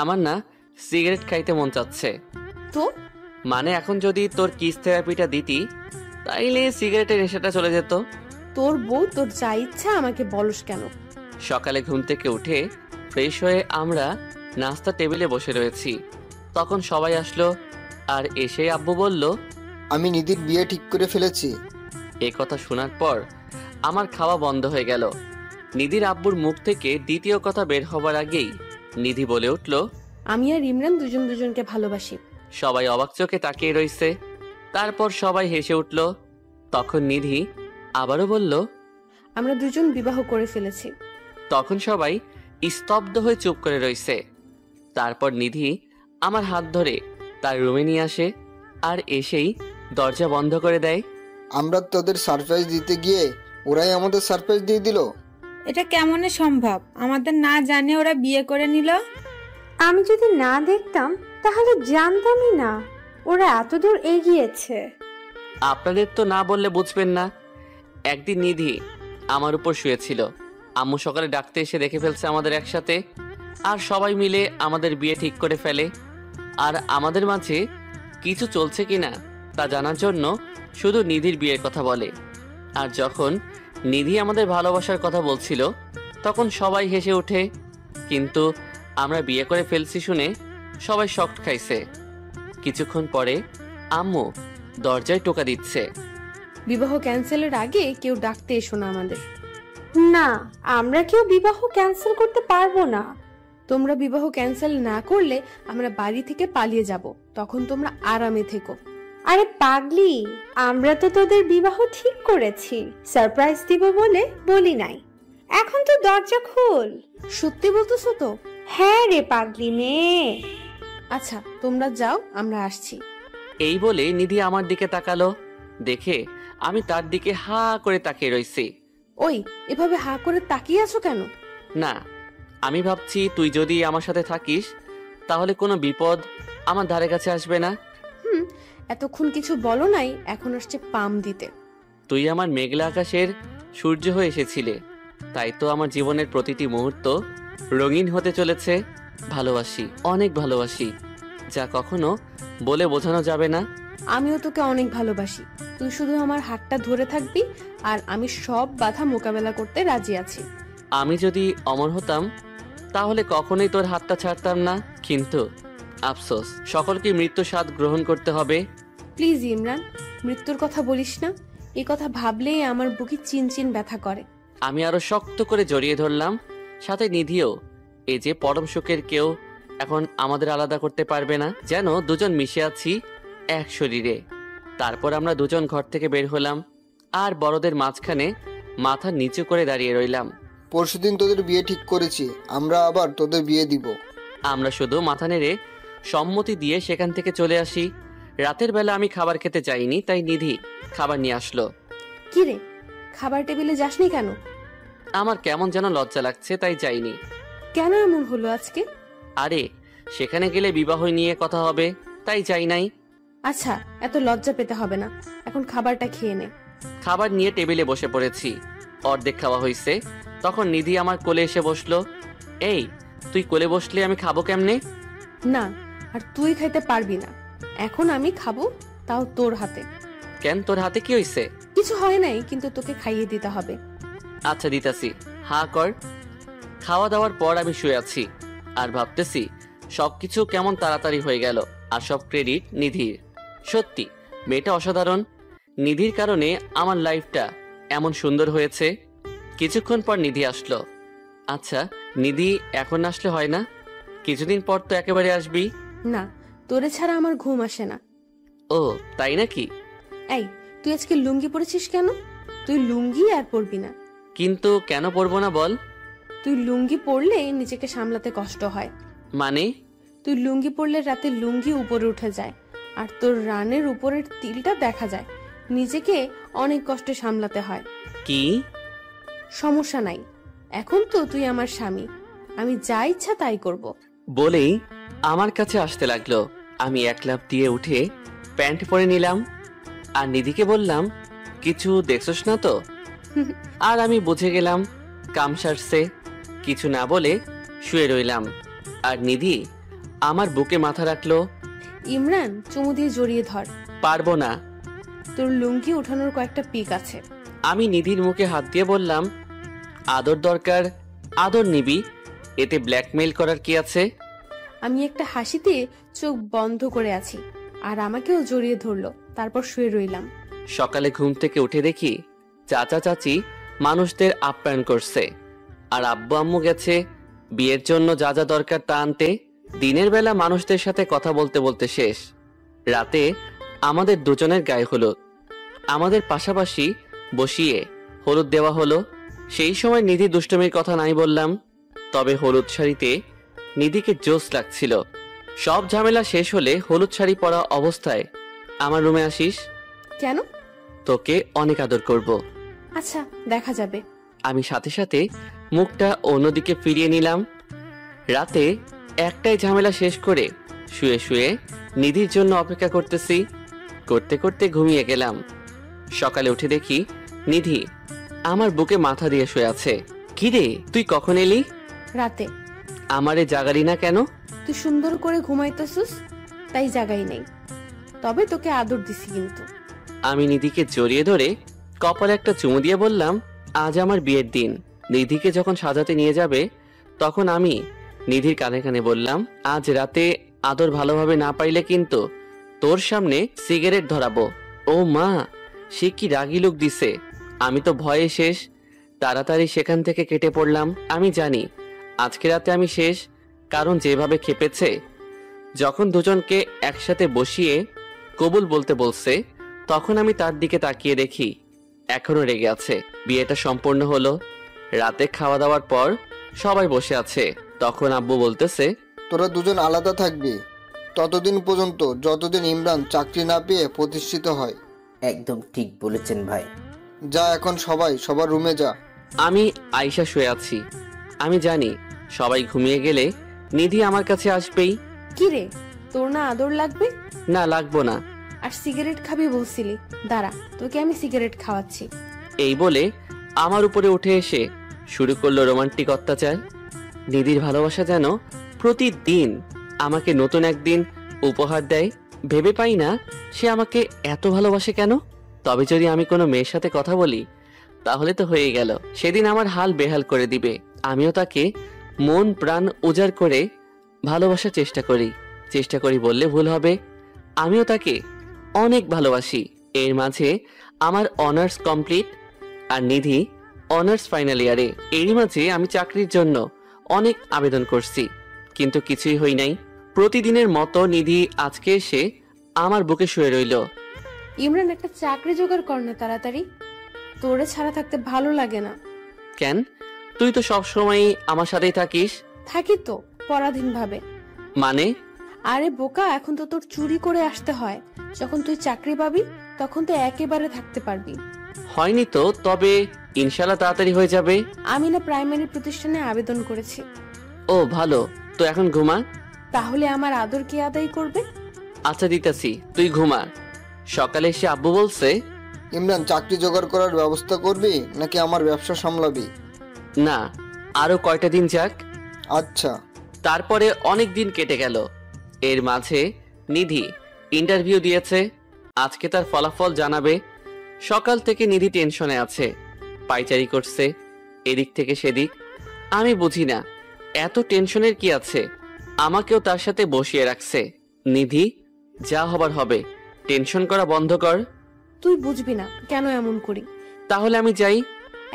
আমার না সিগারেট খাইতে মন চাচ্ছে। তো মানে এখন যদি তোর কিস থেরাপিটা দিতি, তাইলে সিগারেটের নেশাটা চলে যেত। তোর বউ, তোর যা ইচ্ছা আমাকে বলস কেন? সকালে ঘুম থেকে উঠে ফ্রেশ হয়ে আমরা নাস্তা টেবিলে বসে রয়েছি। তখন সবাই আসলো, আর এসে আব্বু বলল, আমি নিধির বিয়ে ঠিক করে ফেলেছি। এ কথা শোনার পর আমার খাওয়া বন্ধ হয়ে গেল। নিধির আব্বুর মুখ থেকে দ্বিতীয় কথা বের হবার আগেই নিধি বলে উঠল, আমি আর ইমরান দুজন দুজনকে ভালোবাসি। সবাই অবাক চোখে তাকিয়ে রইছে। তারপর সবাই হেসে উঠল। তখন নিধি আবারও বলল, আমরা দুজন বিবাহ করে ফেলেছি। তখন সবাই স্তব্ধ হয়ে চুপ করে রইছে। তারপর নিধি আমার হাত ধরে তার রুমে নিয়ে আসে, আর এসেই দরজা বন্ধ করে দেয়। আমরা তোদের সারপ্রাইজ দিতে গিয়ে ওরাই আমাদের সারপ্রাইজ দিয়ে দিল। এটা কেমনে সম্ভব? আমাদের না জানে ওরা বিয়ে করে নিল। আমি যদি না দেখতাম তাহলে জানতামই না ওরা এত দূর এগিয়েছে। আপনাদের তো না বললে বুঝবেন না। একদিন নিধি আমার উপর শুয়েছিল। আম্মু সকালে ডাকতে এসে দেখে ফেলছে আমাদের একসাথে, আর সবাই মিলে আমাদের বিয়ে ঠিক করে ফেলে। আর আমাদের মাঝে কিছু চলছে কিনা তা জানার জন্য শুধু নিধির বিয়ের কথা বলে। আর যখন নিধি আমাদের ভালোবাসার কথা বলছিল, তখন সবাই হেসে ওঠে। কিন্তু আমরা বিয়ে করে ফেলছি শুনে সবাই শক্ট খাইছে। কিছুক্ষণ পরে আম্মু দরজায় টোকা দিচ্ছে। বিবাহ ক্যান্সেলের আগে কেউ ডাকতে এসো না আমাদের। না, আমরা কেউ বিবাহ ক্যান্সেল করতে পারবো না। তোমরা বিবাহ ক্যান্সেল না করলে আমরা বাড়ি থেকে পালিয়ে যাব, তখন তোমরা আরামে থেকো। আরে পাগলি, আমরা তো তোদের বিবাহ ঠিক করেছি, সারপ্রাইজ দিব বলে বলি নাই। এখন তো দরজা খোল। সত্যি বলতেছো তো? হ্যাঁ রে পাগলি মেয়ে। আচ্ছা তোমরা যাও, আমরা আসছি। এই বলে নিধি আমার দিকে তাকালো। দেখে আমি তার দিকে হা করে তাকিয়ে রইছি। ওই, এভাবে হা করে তাকিয়ে আছো কেন? না, আমি ভাবছি তুই যদি আমার সাথে থাকিস তাহলে কোনো বিপদ আমার ধারে কাছে আসবে না। এতক্ষণ কিছু বলো নাই, এখন আসছে পাম দিতে। তুই আমার মেঘলা আকাশের সূর্য হয়ে এসেছিলে, তাই তো আমার জীবনের প্রতিটি মুহূর্ত রঙিন হতে চলেছে। ভালোবাসি, অনেক ভালোবাসি, যা কখনো বলে বোঝানো যাবে না। আমিও তোকে অনেক ভালোবাসি। তুই শুধু আমার হাতটা ধরে থাকবি, আর আমি সব বাধা মোকাবেলা করতে রাজি আছি। আমি যদি অমর হতাম তাহলে কখনোই তোর হাতটা ছাড়তাম না, কিন্তু আফসোস, সকলকে মৃত্যু স্বাদ গ্রহণ করতে হবে। প্লিজ ইমরান, মৃত্যুর কথা বলিস না। এই কথা ভাবলেই আমার বুকে চিনচিন ব্যথা করে। আমি আরো শক্ত করে জড়িয়ে ধরলাম, সাথে নিধিও। এই যে পরম সুখের কেউ এখন আমাদের আলাদা করতে পারবে না, যেন দুজন মিশে আছি এক শরীরে। তারপর আমরা দুজন ঘর থেকে বের হলাম, আর বড়দের মাঝখানে মাথা নিচু করে দাঁড়িয়ে রইলাম। পরশুদিন তোদের বিয়ে ঠিক করেছি, আমরা আবার তোদের বিয়ে দিব। আমরা শুধু মাথা নেড়ে সম্মতি দিয়ে সেখান থেকে চলে আসি। রাতের বেলা আমি খাবার খেতে যাইনি, তাই নিধি খাবার নিয়ে আসলো। কি রে, খাবার টেবিলে যাসনি কেন? আমার কেমন যেন লজ্জা লাগছে, তাই যাইনি। কেন এমন হলো আজকে? আরে সেখানে গেলে বিবাহ নিয়ে কথা হবে, তাই যাই নাই। আচ্ছা, এত লজ্জা পেতে হবে না, এখন খাবারটা খেয়ে নে। খাবার নিয়ে টেবিলে বসে পড়েছি। অর্ধেক খাওয়া হয়েছে, তখন নিধি আমার কোলে এসে বসলো। এই, তুই কোলে বসলে আমি খাবো কেমনে? না, আর তুই খাইতে পারবি না, এখন আমি খাবো, তাও তোর হাতে। কেন, তোর হাতে কি হইছে? কিছু হয় নাই, কিন্তু তোকে খাইয়ে দিতে হবে। আচ্ছা দিতাছি, হা কর। খাওয়া দাওয়ার পর আমি শুয়ে আছি আর ভাবতেছি সবকিছু কেমন তাড়াতাড়ি হয়ে গেল, আর সব ক্রেডিট নিধির। সত্যি মেয়েটা অসাধারণ। নিধির কারণে আমার লাইফটা এমন সুন্দর হয়েছে। কিছুক্ষণ পর নিধি আসলো। আচ্ছা নিধি এখন আসলে হয় না? কিছুদিন পর তো একেবারে আসবি। না, তোরে ছাড়া আমার ঘুম আসে না। ও তাই নাকি? এই, তুই আজকে লুঙ্গি পরেছিস কেন? তুই লুঙ্গি আর পরবি না। কিন্তু কেন পরবো না বল? তুই লুঙ্গি পরলে নিজেকে সামলাতে কষ্ট হয়। মানে? তুই লুঙ্গি পরলে রাতে লুঙ্গি উপরে উঠে যায়, আর তোর রানের উপরের তিলটা দেখা যায়। নিজেকে অনেক কষ্টে সামলাতে হয়। কি সমস্যা নাই, এখন তো তুই আমার স্বামী, আমি যা ইচ্ছা তাই করব। বলেই আমার কাছে আসতে লাগলো। আমি এক লাফ দিয়ে উঠে প্যান্ট পরে নিলাম আর নিধিকে বললাম, কিছু দেখছস না তো? আর আমি বুঝে গেলাম কাম সারছে। কিছু না বলে শুয়ে রইলাম, আর নিধি আমার বুকে মাথা রাখলো। ইমরান, চুমু দিয়ে জড়িয়ে ধর। পারবো না। তোর লুঙ্গি ওঠানোর কয়েকটা পিক আছে। আমি নিধির মুখে হাত দিয়ে বললাম, আদর দরকার, আদর নিবি, এতে ব্ল্যাকমেইল করার কি আছে? আমি একটা হাসিতে চোখ বন্ধ করে আছি, আর আমাকেও জড়িয়ে ধরলো, তারপর শুয়ে রইলাম। সকালে ঘুম থেকে উঠে দেখি চাচা চাচি মানুষদের আপ্যায়ন করছে, আর আব্বু আম্মু গেছে বিয়ের জন্য যা যা দরকার তা আনতে। দিনের বেলা মানুষদের সাথে কথা বলতে বলতে শেষ। রাতে আমাদের দুজনের গায়ে হলুদ। আমাদের পাশাপাশি বসিয়ে হলুদ দেওয়া হলো। সেই সময় নিধি দুষ্টমির কথা নাই বললাম, তবে হলুদ শাড়িতে নিধিকে জোশ লাগছিল। সব ঝামেলা শেষ হলে হলুদ শাড়ি পরা অবস্থায় আমার রুমে আসিস। কেন? তোকে অনেক আদর করব। আচ্ছা, দেখা যাবে। আমি সাথে সাথে মুখটা অন্যদিকে ফিরিয়ে নিলাম। রাতে একটাই ঝামেলা শেষ করে শুয়ে শুয়ে নিধির জন্য অপেক্ষা করতেছি। করতে করতে ঘুমিয়ে গেলাম। সকালে উঠে দেখি নিধি আমার বুকে মাথা দিয়ে শুয়ে আছে। কি রে, তুই কখন এলি? রাতে। আমারে জাগালি না কেন? তুই সুন্দর করে ঘুমাইতেছিস, তাই জাগাই নেই, তবে তোকে আদর দিছি। কিন্তু আমি নিধিকে জড়িয়ে ধরে কপালে একটা চুমু দিয়ে বললাম, আজ আমার বিয়ের দিন। নিধিকে যখন সাজাতে নিয়ে যাবে তখন আমি নিধির কানে কানে বললাম, আজ রাতে আদর ভালোভাবে না পাইলে কিন্তু তোর সামনে সিগারেট ধরাবো। ও মা, সে কি রাগি লোক দিছে! আমি তো ভয়ে শেষ। তাড়াতাড়ি সেখান থেকে কেটে পড়লাম। আমি জানি আজকে রাতে আমি শেষ, কারণ যেভাবে খেপেছে। যখন দুজনকে একসাথে বসিয়ে কবুল বলতে বলছে, তখন আমি তার দিকে তাকিয়ে দেখি এখনো রেগে আছে। বিয়েটা সম্পূর্ণ হলো। রাতে খাওয়া দাওয়ার পর সবাই বসে আছে। তখন আব্বু বলতেছে, তোরা দুজন আলাদা থাকবি ততদিন পর্যন্ত যতদিন ইমরান চাকরি না পেয়ে প্রতিষ্ঠিত হয়। একদম ঠিক বলেছেন ভাই। যা, এখন সবাই সবার রুমে যা। আমি আয়শা শুয়ে আছি। আমি জানি সবাই ঘুমিয়ে গেলে নিধি আমার কাছে আসবেই। কি রে, তোর না আদর লাগবে? না, লাগবো না। আর সিগারেট খাবি বলছিলি, দাঁড়া, তোকে আমি সিগারেট খাওয়াচ্ছি। এই বলে আমার উপরে উঠে এসে শুরু করলো রোমান্টিক অত্যাচার। নিধির ভালোবাসা যেন প্রতিদিন আমাকে নতুন একদিন উপহার দেয়। ভেবে পাই না সে আমাকে এত ভালোবাসে কেন। তবে যদি আমি কোনো মেয়ের সাথে কথা বলি তাহলে তো হয়ে গেল, সেদিন আমার হাল বেহাল করে দিবে। আমিও তাকে মন প্রাণ উজাড় করে ভালোবাসার চেষ্টা করি বললে ভুল হবে। আমিও তাকে অনেক ভালোবাসি। এর মাঝে আমার অনার্স কমপ্লিট, আর নিধি অনার্স ফাইনাল ইয়ারে। এরই মাঝে আমি চাকরির জন্য অনেক আবেদন করছি, কিন্তু কিছুই হই নাই। প্রতিদিনের মতো নিধি আজকে এসে আমার বুকে শুয়ে রইল। ইমরান, একটা চাকরি জোগাড় কর না তাড়াতাড়ি, তোরে ছাড়া থাকতে ভালো লাগে না। কেন, তুই তো সবসময় আমার সাথেই থাকিস। থাকি তো, পরাধীন ভাবে। মানে? আরে বোকা, এখন তো তোর চুরি করে আসতে হয়। যখন তুই চাকরি পাবি তখন তো একেবারে থাকতে পারবি। হয়নি তো, তবে ইনশাল্লাহ তাড়াতাড়ি হয়ে যাবে। আমি না প্রাইমারি প্রতিষ্ঠানে আবেদন করেছি। ও ভালো, তো এখন ঘুমা। তাহলে আমার আদর কে আদায় করবে? আচ্ছা দিতাছি, তুই ঘুমা। সকালে এসে আব্বু বলছে, ইমরান চাকরি জোগাড় করার ব্যবস্থা করবি নাকি আমার ব্যবসা সামলাবি? না, আরো কয়টা দিন যাক। আচ্ছা। তারপরে অনেক দিন কেটে গেল। এর মাঝে নিধি ইন্টারভিউ দিয়েছে, আজকে তার ফলাফল জানাবে। সকাল থেকে নিধি টেনশনে আছে, পাইচারি করছে এদিক থেকে সেদিক। আমি বুঝি না এত টেনশনের কি আছে, আমাকেও তার সাথে বসিয়ে রাখছে। নিধি, যা হবার হবে, টেনশন করা বন্ধ কর। তুই বুঝবি না কেন এমন করি। তাহলে আমি যাই?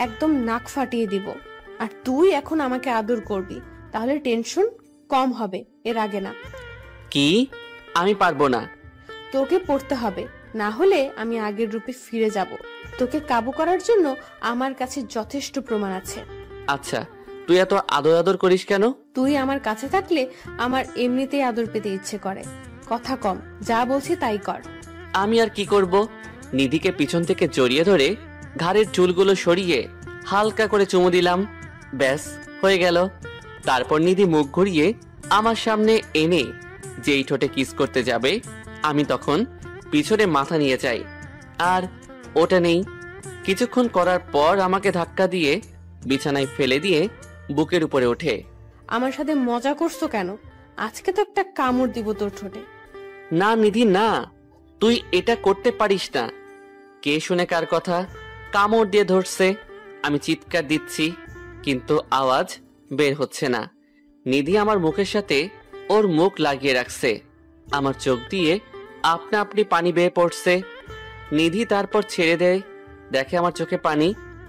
একদম নাক ফাটিয়ে দিব। আর তুই এখন আমাকে আদর করবি, তাহলে টেনশন কম হবে, এর আগে না। কি? আমি পারবো না। তোকে পড়তে হবে, না হলে আমি আগের রূপে ফিরে যাব। তোকে কাবু করার জন্য আমার কাছে যথেষ্ট প্রমাণ আছে। আচ্ছা, তুই এত আদর আদর করিস কেন? তুই আমার কাছে থাকলে আমার এমনিতেই আদর পেতে ইচ্ছে করে। কথা কম, যা বলছি তাই কর। আমি আর কি করব? নিধিকে পিছন থেকে জড়িয়ে ধরে ঘাড়ের চুলগুলো সরিয়ে হালকা করে চুমু দিলাম। ব্যাস, হয়ে গেল। তারপর নিধি মুখ ঘুরিয়ে আমার সামনে এনে যেই ঠোঁটে কিস করতে যাবে, আমি তখন পিছনে মাথা নিয়ে যাই, আর ওটা নেই। কিছুক্ষণ করার পর আমাকে ধাক্কা দিয়ে বিছানায় ফেলে দিয়ে বুকের উপরে ওঠে। আমার সাথে মজা করছো কেন? আজকে তো একটা কামড় দিব তোর ঠোঁটে। না নিধি না, তুই এটা করতে পারিস না। কে শুনে কার কথা? কামড় দিয়ে ধরছে। আমি চিৎকার দিচ্ছি, কিন্তু আওয়াজ বের হচ্ছে না। নিধি আমার মুখের সাথে ওর মুখ লাগিয়ে রাখছে। আমার চোখ দিয়ে আপনা আপনি পানি বেয়ে পড়ছে। নিধি তারপর ছেড়ে দেয়, দেখে আমার চোখে পানি।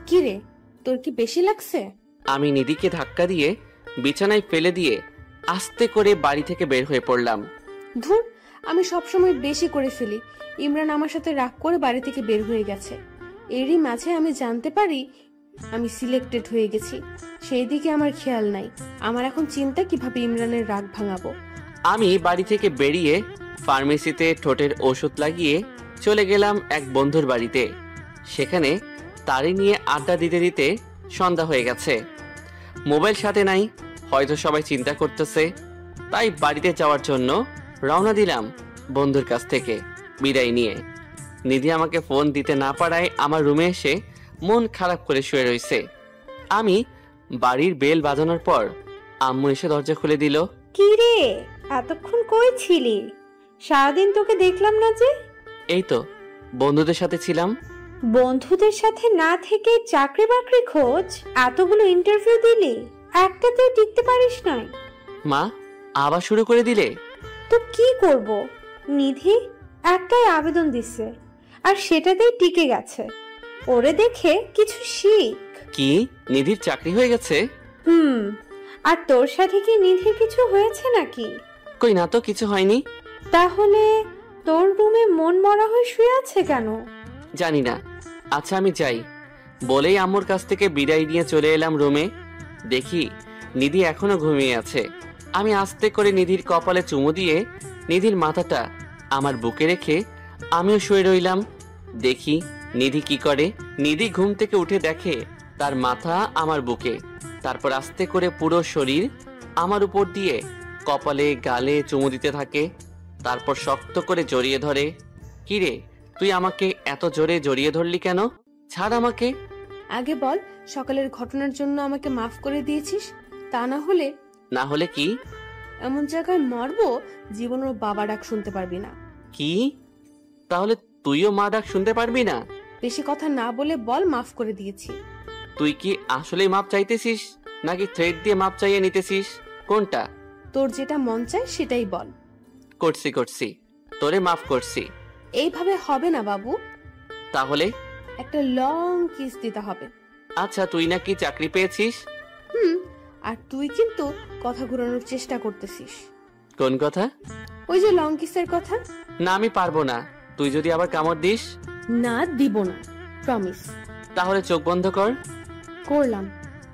কি রে, তোর কি বেশি লাগছে? আমি নিধিকে ধাক্কা দিয়ে বিছানায় ফেলে দিয়ে আস্তে করে বাড়ি থেকে বের হয়ে পড়লাম। ধুর, আমি সবসময় বেশি করে ফেলি। ইমরান আমার সাথে রাগ করে বাড়ি থেকে বের হয়ে গেছে। এরই মাঝে আমি জানতে পারি আমি সিলেক্টেড হয়ে গেছি। সেই দিকে আমার খেয়াল নাই। আমার এখন চিন্তা কিভাবে ইমরানের রাগ ভাঙাবো। আমি বাড়ি থেকে বেরিয়ে ফার্মেসিতে ঠোঁটের ওষুধ লাগিয়ে চলে গেলাম এক বন্ধুর বাড়িতে। সেখানে তারি নিয়ে আড্ডা দিতে দিতে সন্ধ্যা হয়ে গেছে। মোবাইল সাথে নাই, হয়তো সবাই চিন্তা করতেছে। তাই বাড়িতে যাওয়ার জন্য রওনা দিলাম বন্ধুর কাছ থেকে বিদায় নিয়ে। নিধি আমাকে ফোন দিতে না পারায় আমার রুমে এসে মন খারাপ করে শুয়ে রয়েছে। আমি বাড়ির বেল বাজানোর পর আম্মু এসে দরজা খুলে দিল। কি রে, এতক্ষণ কই ছিলি? সারাদিন তোকে দেখলাম না যে। এই তো বন্ধুদের সাথে ছিলাম। বন্ধুদের সাথে না থেকে চাকরি বাকরি খোঁজ, এতগুলো ইন্টারভিউ দিলি, একটাতেও টিকতে পারিস নাই। মা, আবার শুরু করে দিলে? তো কি করব, নিধি একটাই আবেদন দিছে আর সেটাতেই টিকে গেছে। ওরে দেখে কিছু শিখ। কি, নিধির চাকরি হয়ে গেছে? আর তোর সাথে কি নিধির কিছু হয়েছে নাকি? কই না তো, কিছু হয়নি। তাহলে তোর রুমে মন মরা হয়ে শুয়ে আছে কেন? জানি না। আচ্ছা আমি যাই বলেই আম্মুর কাছ থেকে বিদায় নিয়ে চলে এলাম রুমে। দেখি নিধি এখনো ঘুমিয়ে আছে। আমি আস্তে করে নিধির কপালে চুমু দিয়ে নিধির মাথাটা আমার বুকে রেখে আমিও শুয়ে রইলাম। দেখি নিধি কি করে। নিধি ঘুম থেকে উঠে দেখে তার মাথা আমার বুকে, তারপর আস্তে করে পুরো শরীর আমার উপর দিয়ে কপালে গালে চুমু দিতে থাকে। তারপর শক্ত করে জড়িয়ে ধরে। কিরে, তুই আমাকে এত জোরে জড়িয়ে ধরলি কেন? ছাড় আমাকে। আগে বল, সকালের ঘটনার জন্য আমাকে মাফ করে দিয়েছিস? তা না হলে কি? এমন জায়গায় মারবো জীবনের বাবা ডাক শুনতে পারবি না। কি? তাহলে তুইও মা ডাক শুনতে পারবি না? বেশি কথা না বলে বল, মাফ করে দিয়েছি। তুই কি আসলেই মাপ চাইতেছিস নাকি থ্রেড দিয়ে মাপ চাইয়ে নিতেছিস? কোনটা? তোর যেটা মন চায় সেটাই বল। করছি, তোরে মাফ করছি। এইভাবে হবে না বাবু। তাহলে একটা লং কিস দিতে হবে। আচ্ছা, তুই নাকি চাকরি পেয়েছিস? আর তুই কিন্তু কথা ঘুরানোর চেষ্টা করতেছিস। কোন কথা? ওই যে লং কিসের কথা। না, আমি পারবো না। তুই যদি আবার কামড় দিস? না, দিব না, প্রমিস। তাহলে চোখ বন্ধ কর। করলাম।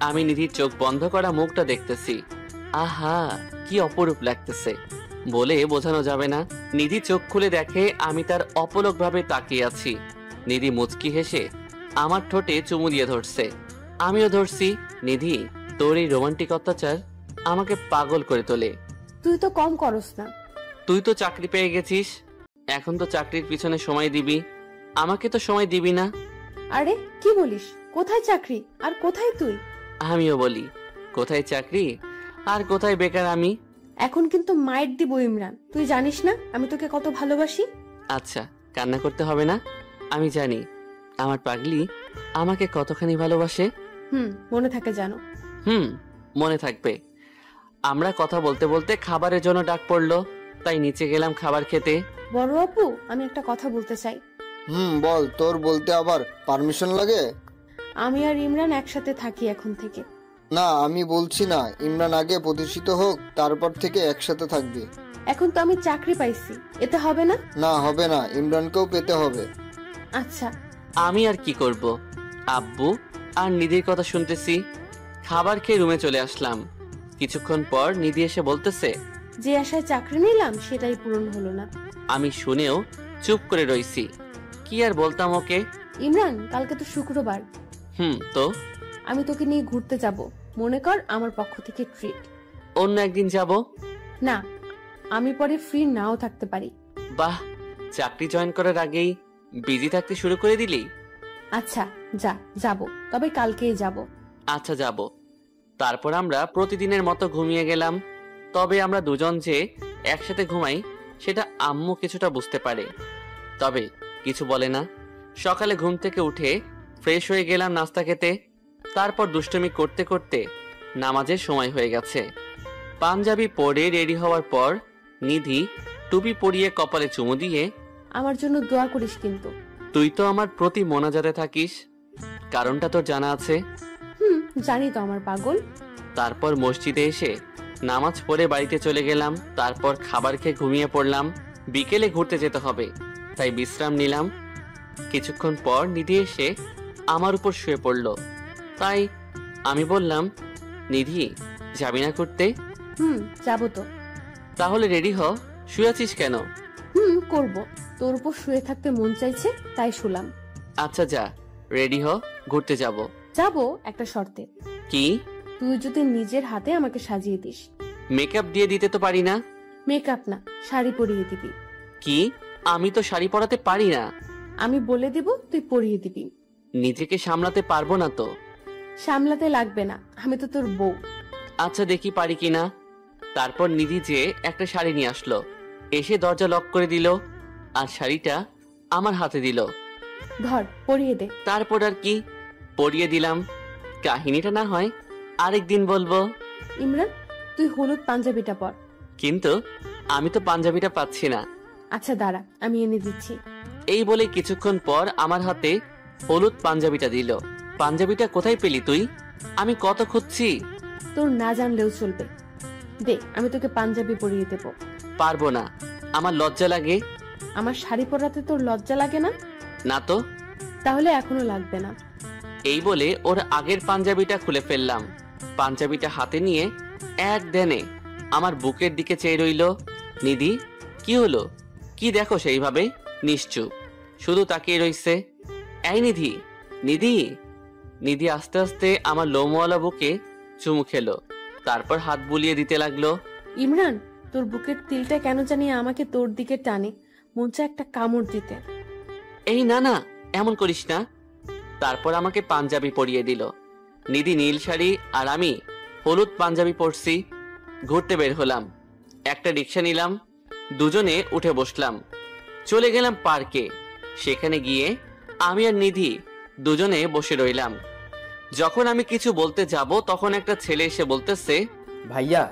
আমি নিধির চোখ বন্ধ করা মুখটা দেখতেছি। আহা, কি অপরূপ লাগতেছে, বলে বোঝানো যাবে না। নিধি চোখ খুলে দেখে আমি তার অপলক ভাবে তাকিয়ে আছি। নিধি মুচকি হেসে আমার ঠোঁটে চুমু দিয়ে ধরছে, আমিও ধরছি। নিধি, তোর এই রোমান্টিক অত্যাচার আমাকে পাগল করে তোলে। তুই তো কম করস না। তুই তো চাকরি পেয়ে গেছিস, এখন তো চাকরির পিছনে সময় দিবি, আমাকে তো সময় দিবি না। আরে কি বলিস? কোথায় চাকরি আর কোথায় তুই? আমিও বলি, কোথায় চাকরি আর কোথায় বেকার আমি। এখন কিন্তু মাইট দিব ইমরান, তুই জানিস না আমি তোকে কত ভালোবাসি। আচ্ছা, কান্না করতে হবে না, আমি জানি আমার পাগলি আমাকে কতখানি ভালোবাসে। মনে থাকে জানো। মনে থাকবে। আমরা কথা বলতে বলতে খাবারের জন্য ডাক পড়লো, তাই নিচে গেলাম খাবার খেতে। বড় আপু, আমি একটা কথা বলতে চাই। বল। তোর বলতে আবার পারমিশন লাগে? আমি আর ইমরান একসাথে থাকি এখন থেকে। না, আমি বলছি না, ইমরান আগে প্রতিষ্ঠিত হোক, তারপর থেকে একসাথে থাকবি। এখন তো আমি চাকরি পাইছি, এতে হবে না? না, হবে না, ইমরানকেও পেতে হবে। আচ্ছা। আমি আর কি করব, আব্বু আর নিধির কথা শুনতেছি। খাবার খেয়ে রুমে চলে আসলাম। কিছুক্ষণ পর নিধি এসে বলতেছে, যে আশায় চাকরি নিলাম সেটাই পূরণ হলো না। আমি শুনেও চুপ করে রইছি, কি আর বলতাম ওকে। ইমরান, কালকে তো শুক্রবার। তো আমি তোকে নিয়ে ঘুরতে যাব, মনে কর আমার পক্ষ থেকে ট্রিট। অন্য একদিন যাব। না, আমি পরে ফ্রি নাও থাকতে পারি। বাহ, চাকরি জয়েন করার আগেই বিজি থাকতে শুরু করে দিলি। আচ্ছা যাব, তবে কালকেই যাব। আচ্ছা, যাব। তারপর আমরা প্রতিদিনের মতো ঘুমিয়ে গেলাম। তবে আমরা দুজন যে একসাথে ঘুমাই সেটা আম্মু কিছুটা বুঝতে পারে, তবে কিছু বলে না। সকালে ঘুম থেকে উঠে ফ্রেশ হয়ে গেলাম নাস্তা খেতে। তারপর দুষ্টুমি করতে করতে নামাজের সময় হয়ে গেছে। পাঞ্জাবি পরে রেডি হওয়ার পর নিধি টুপি পরিয়ে কপালে চুমু দিয়ে, আমার জন্য দোয়া করিস কিন্তু। তুই তো আমার প্রতি মোনাজাতে থাকিস, কারণটা তোর জানা আছে। জানি তো আমার পাগল। তারপর মসজিদে এসে নামাজ পড়ে বাড়িতে চলে গেলাম। তারপর খাবার খেয়ে ঘুমিয়ে পড়লাম। বিকেলে ঘুরতে যেতে হবে, তাই বিশ্রাম নিলাম। কিছুক্ষণ পর নিধি এসে আমার উপর শুয়ে পড়ল, তাই আমি বললাম, নিধি যাবি না ঘুরতে? যাবো তো। তাহলে রেডি হ, শুয়ে আছিস কেন? করব, তোর উপর শুয়ে থাকতে মন চাইছে তাই শুলাম। আচ্ছা যা, রেডি হ, ঘুরতে যাব। যাবো একটা শর্তে। কি? তুই যদি নিজের হাতে আমাকে সাজিয়ে দিস। মেকআপ দিয়ে দিতে তো পারি না। মেকআপ না, শাড়ি পরিয়ে দিবি। কি? আমি তো শাড়ি পরাতে পারি না। আমি বলে দিব, তুই পরিয়ে দিবি। নিজেকে সামলাতে পারবো না তো। সামলাতে লাগবে না, আমি তো তোর বউ। আচ্ছা দেখি পারি কিনা। তারপর নিধি যে একটা শাড়ি নিয়ে আসলো, এসে দরজা লক করে দিল আর শাড়িটা আমার হাতে দিল। ধর, পরিয়ে দে। তারপর আর কি, পরিয়ে দিলাম। কাহিনীটা না হয় আরেকদিন বলবো। ইমরান, তুই হলুদ পাঞ্জাবিটা পর। কিন্তু আমি তো পাঞ্জাবিটা পাচ্ছি না। আচ্ছা দাঁড়া, আমি এনে দিচ্ছি। এই বলে কিছুক্ষণ পর আমার হাতে হলুদ পাঞ্জাবিটা দিল। পাঞ্জাবিটা কোথায় পেলি তুই? আমি কত খুঁজছি। তোর না জানলেও চলবে, দে, আমি তোকে পাঞ্জাবি পরিয়ে দেব। পারবো না, আমার লজ্জা লাগে। আমার শাড়ি পরাতে তোর লজ্জা লাগে না? না তো। তাহলে এখনো লাগবে না। এই বলে ওর আগের পাঞ্জাবিটা খুলে ফেললাম। পাঞ্জাবিটা হাতে নিয়ে এক ধ্যানে আমার বুকের দিকে চেয়ে রইল। নিধি, কি হলো? কি দেখো সেইভাবে? নিশ্চুপ, শুধু তাকিয়ে রইছে। এই নিধি, নিধি। নিধি আস্তে আস্তে আমার লোমওয়ালা বুকে চুমু খেলো, তারপর হাত বুলিয়ে দিতে লাগলো। ইমরান, তোর বুকের তিলটা কেন জানি আমাকে তোর দিকে টানে, মন চায় একটা কামড় দিতে। এই না না, এমন করিস না। তারপর আমাকে পাঞ্জাবি পরিয়ে দিল। নিধি নীল শাড়ি আর আমি হলুদ পাঞ্জাবি পরছি। ঘুরতে বের হলাম। একটা রিক্সা নিলাম, দুজনে উঠে বসলাম। চলে গেলাম পার্কে। সেখানে গিয়ে আমি আর নিধি দুজনে বসে রইলাম। যখন আমি কিছু বলতে যাব তখন একটা ছেলে এসে বলতেছে, ভাইয়া,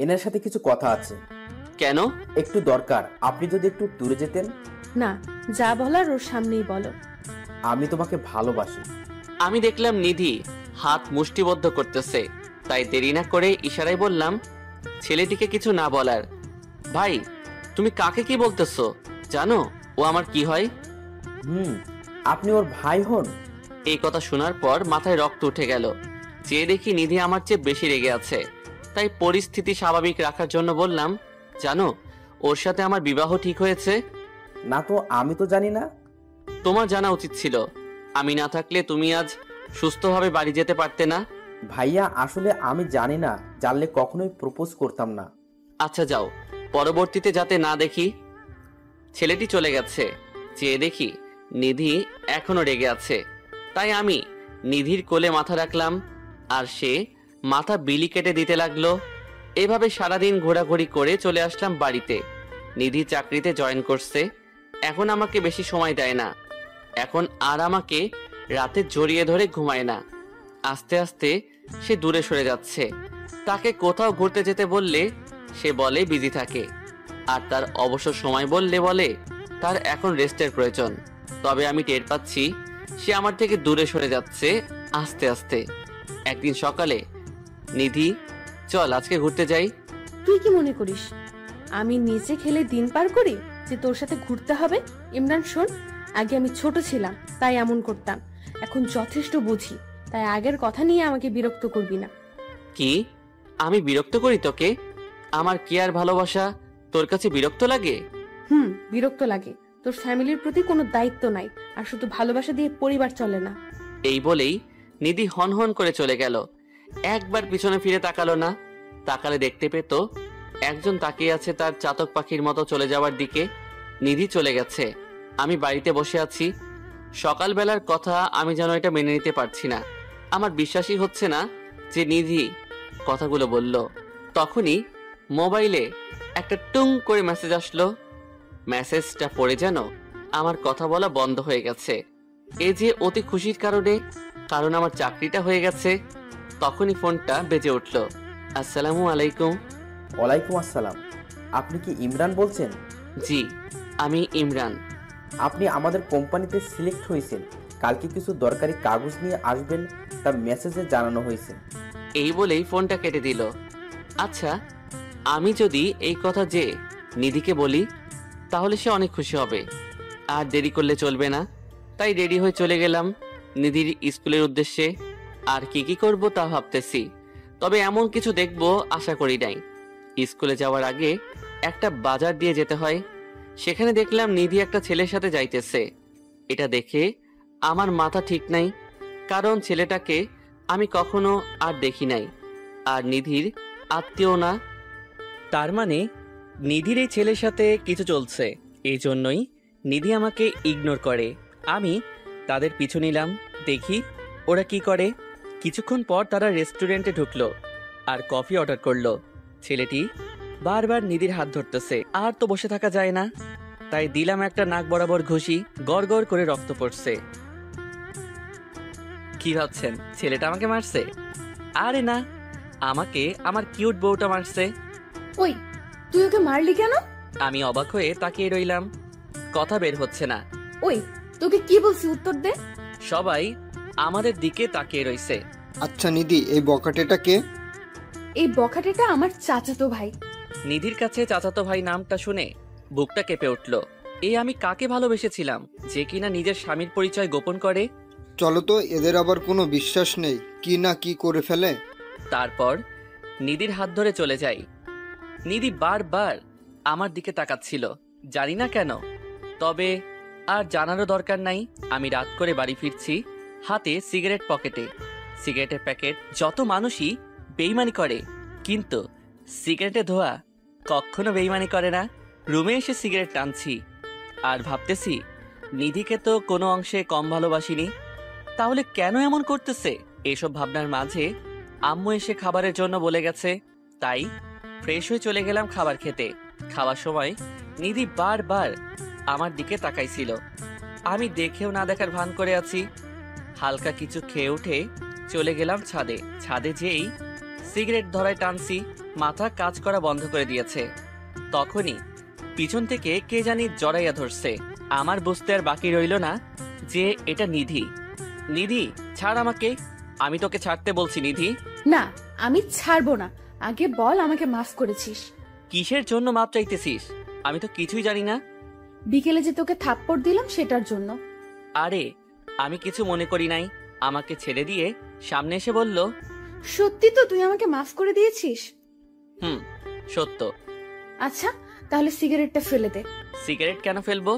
এনার সাথে কিছু কথা আছে। কেন? একটু দরকার, আপনি যদি একটু দূরে যেতেন। না, যা বলার ওর সামনেই বলো। আমি তোমাকে ভালোবাসি। আমি দেখলাম নিধি হাত মুষ্টিবদ্ধ করতেছে, তাই দেরি না করে ইশারায় বললাম ছেলেটিকে কিছু না বলার। ভাই, তুমি কাকে কি বলতেছো? জানো ও আমার কি হয়? আপনি ওর ভাই হন? এই কথা শোনার পর মাথায় রক্ত উঠে গেল। চেয়ে দেখি নিধি আমার চেয়ে বেশি রেগে আছে। তাই পরিস্থিতি স্বাভাবিক রাখার জন্য বললাম, জানো ওর সাথে আমার বিবাহ ঠিক হয়েছে। না তো, আমি তো জানি না। তোমার জানা উচিত ছিল। আমি না থাকলে তুমি আজ সুস্থভাবে বাড়ি যেতে পারতে না। ভাইয়া আসলে আমি জানি না, জানলে কখনোই প্রপোজ করতাম না। আচ্ছা যাও, পরবর্তীতে যাতে না দেখি। ছেলেটি চলে গেছে। চেয়ে দেখি নিধি এখনো রেগে আছে। তাই আমি নিধির কোলে মাথা রাখলাম আর সে মাথা বিলি কেটে দিতে লাগলো। এভাবে সারাদিন ঘোরাঘুরি করে চলে আসলাম বাড়িতে। নিধি চাকরিতে জয়েন করছে, এখন আমাকে বেশি সময় দেয় না। এখন আর আমাকে রাতে জড়িয়ে ধরে ঘুমায় না। আস্তে আস্তে সে দূরে সরে যাচ্ছে। তাকে কোথাও ঘুরতে যেতে বললে সে বলে বিজি থাকে, আর তার অবসর সময় বললে বলে তার এখন রেস্টের প্রয়োজন। তবে আমি টের পাচ্ছি সে আমার থেকে দূরে সরে যাচ্ছে আস্তে আস্তে। একদিন সকালে, নিধি চল আজকে ঘুরতে যাই। তুই কি মনে করিস আমি নিজে খেলে দিন পার করি যে তোর সাথে ঘুরতে হবে? ইমরান শোন, আগে আমি ছোট ছিলাম তাই এমন করতাম, এখন যথেষ্ট বুঝি, তাই আগের কথা নিয়ে আমাকে বিরক্ত করবি না। কি আমি বিরক্ত করি তোকে? আমার কি আর ভালোবাসা তোর কাছে বিরক্ত লাগে? বিরক্ত লাগে। তোর ফ্যামিলির প্রতি কোনো দায়িত্ব নাই, আর শুধু ভালোবাসা দিয়ে পরিবার চলে না। এই বলেই নিধি হন হন করে চলে গেল। একবার পিছনে ফিরে তাকালো না। তাকালে দেখতে পেত একজন তাকিয়ে আছে তার চাতক পাখির মতো চলে যাওয়ার দিকে। নিধি চলে গেছে, আমি বাড়িতে বসে আছি। সকালবেলার কথা আমি যেন এটা মেনে নিতে পারছি না। আমার বিশ্বাসই হচ্ছে না যে নিধি কথাগুলো বলল। তখনই মোবাইলে একটা টুং করে মেসেজ আসলো। মেসেজটা পড়ে যেন আমার কথা বলা বন্ধ হয়ে গেছে। এই যে অতি খুশির কারণে, কারণ আমার চাকরিটা হয়ে গেছে। তখনই ফোনটা বেজে উঠল। আসসালামু আলাইকুম। ওয়ালাইকুম আসসালাম। আপনি কি ইমরান বলছেন? জি, আমি ইমরান। আপনি আমাদের কোম্পানিতে সিলেক্ট হয়েছেন, কালকে কিছু দরকারি কাগজ নিয়ে আসবেন, তা মেসেজে জানানো হয়েছে। এই বলেই ফোনটা কেটে দিল। আচ্ছা, আমি যদি এই কথা যে নিধিকে বলি তাহলে সে অনেক খুশি হবে, আর দেরি করলে চলবে না। তাই রেডি হয়ে চলে গেলাম নিধির স্কুলের উদ্দেশ্যে। আর কি কি করব তা ভাবতেছি, তবে এমন কিছু দেখব আশা করি নাই। স্কুলে যাওয়ার আগে একটা বাজার দিয়ে যেতে হয়। সেখানে দেখলাম নিধি একটা ছেলের সাথে যাইতেছে। এটা দেখে আমার মাথা ঠিক নাই, কারণ ছেলেটাকে আমি কখনো আর দেখি নাই, আর নিধির আত্মীয় না। তার মানে নিধির এই ছেলের সাথে কিছু চলছে। এই জন্যই নিধি আমাকে ইগনোর করে। আমি তাদের পিছু নিলাম, দেখি ওরা কি করে। কিছুক্ষণ পর তারা রেস্টুরেন্টে ঢুকলো আর কফি অর্ডার করলো। ছেলেটি বারবার নিধির হাত ধরতেছে, আর তো বসে থাকা যায় না। তাই দিলাম একটা নাক বরাবর ঘুষি, গড় গড় করে রক্ত পড়ছে। কি ভাবছেন ছেলেটা আমাকে মারছে? আরে না, আমাকে আমার কিউট বউটা মারছে। ওই তুই ওকে মারলি কেন? আমি অবাক হয়ে তাকিয়ে রইলাম, কথা বের হচ্ছে না। ওই তোকে কি বলছি, উত্তর দে। সবাই আমাদের দিকে তাকিয়ে রইছে। আচ্ছা নিধি, এই বকাটেটা কে? এই বখাটেটা আমার চাচাতো ভাই। নিধির কাছে চাচাতো ভাই নামটা শুনে বুকটা কেঁপে উঠল। এই আমি কাকে ভালোবেসেছিলাম যে কিনা নিজের স্বামীর পরিচয় গোপন করে? চলো তো, এদের আবার কোনো বিশ্বাস নেই, কি না কি করে ফেলে। তারপর নিধির হাত ধরে চলে যাই। নিধি বারবার আমার দিকে তাকাচ্ছিল, জানি না কেন। তবে আর জানারও দরকার নাই। আমি রাত করে বাড়ি ফিরছি, হাতে সিগারেট পকেটে। সিগারেটের প্যাকেট। যত মানুষই বেইমানি করে, কিন্তু সিগারেটে ধোয়া কখনো বেইমানি করে না। রুমে এসে সিগারেট টানছি আর ভাবতেছি নিধিকে তো কোনো অংশে কম ভালোবাসিনি, তাহলে কেন এমন করতেছে? এসব ভাবনার মাঝে আম্মু এসে খাবারের জন্য বলে গেছে, তাই ফ্রেশ হয়ে চলে গেলাম খাবার খেতে। খাওয়ার সময় নিধি বারবার আমার দিকে তাকাইছিল। আমি দেখেও না দেখার ভান করে আছি। হালকা কিছু খেয়ে উঠে চলে গেলাম ছাদে। ছাদে যেই সিগারেট ধরায় টানছি, মাথা কাজ করা বন্ধ করে দিয়েছে। তখনই পিছন থেকে কে জানি জড়াইয়া ধরছে। আমার বুঝতে আর বাকি রইল না যে এটা নিধি। নিধি ছাড় আমাকে, আমি তোকে ছাড়তে বলছি। নিধি না, আমি ছাড়বো না। আগে বল আমাকে মাফ করেছিস? কিসের জন্য মাপ চাইতেছিস? আমি তো কিছুই জানি না। বিকেলে যে তোকে থাপ্পড় দিলাম সেটার জন্য। আরে আমি কিছু মনে করি নাই। আমাকে ছেড়ে দিয়ে সামনে এসে বলল, সত্যি তো তুই আমাকে মাফ করে দিয়েছিস? সত্য। আচ্ছা তাহলে সিগারেটটা ফেলে দে। সিগারেট কেন ফেলবো?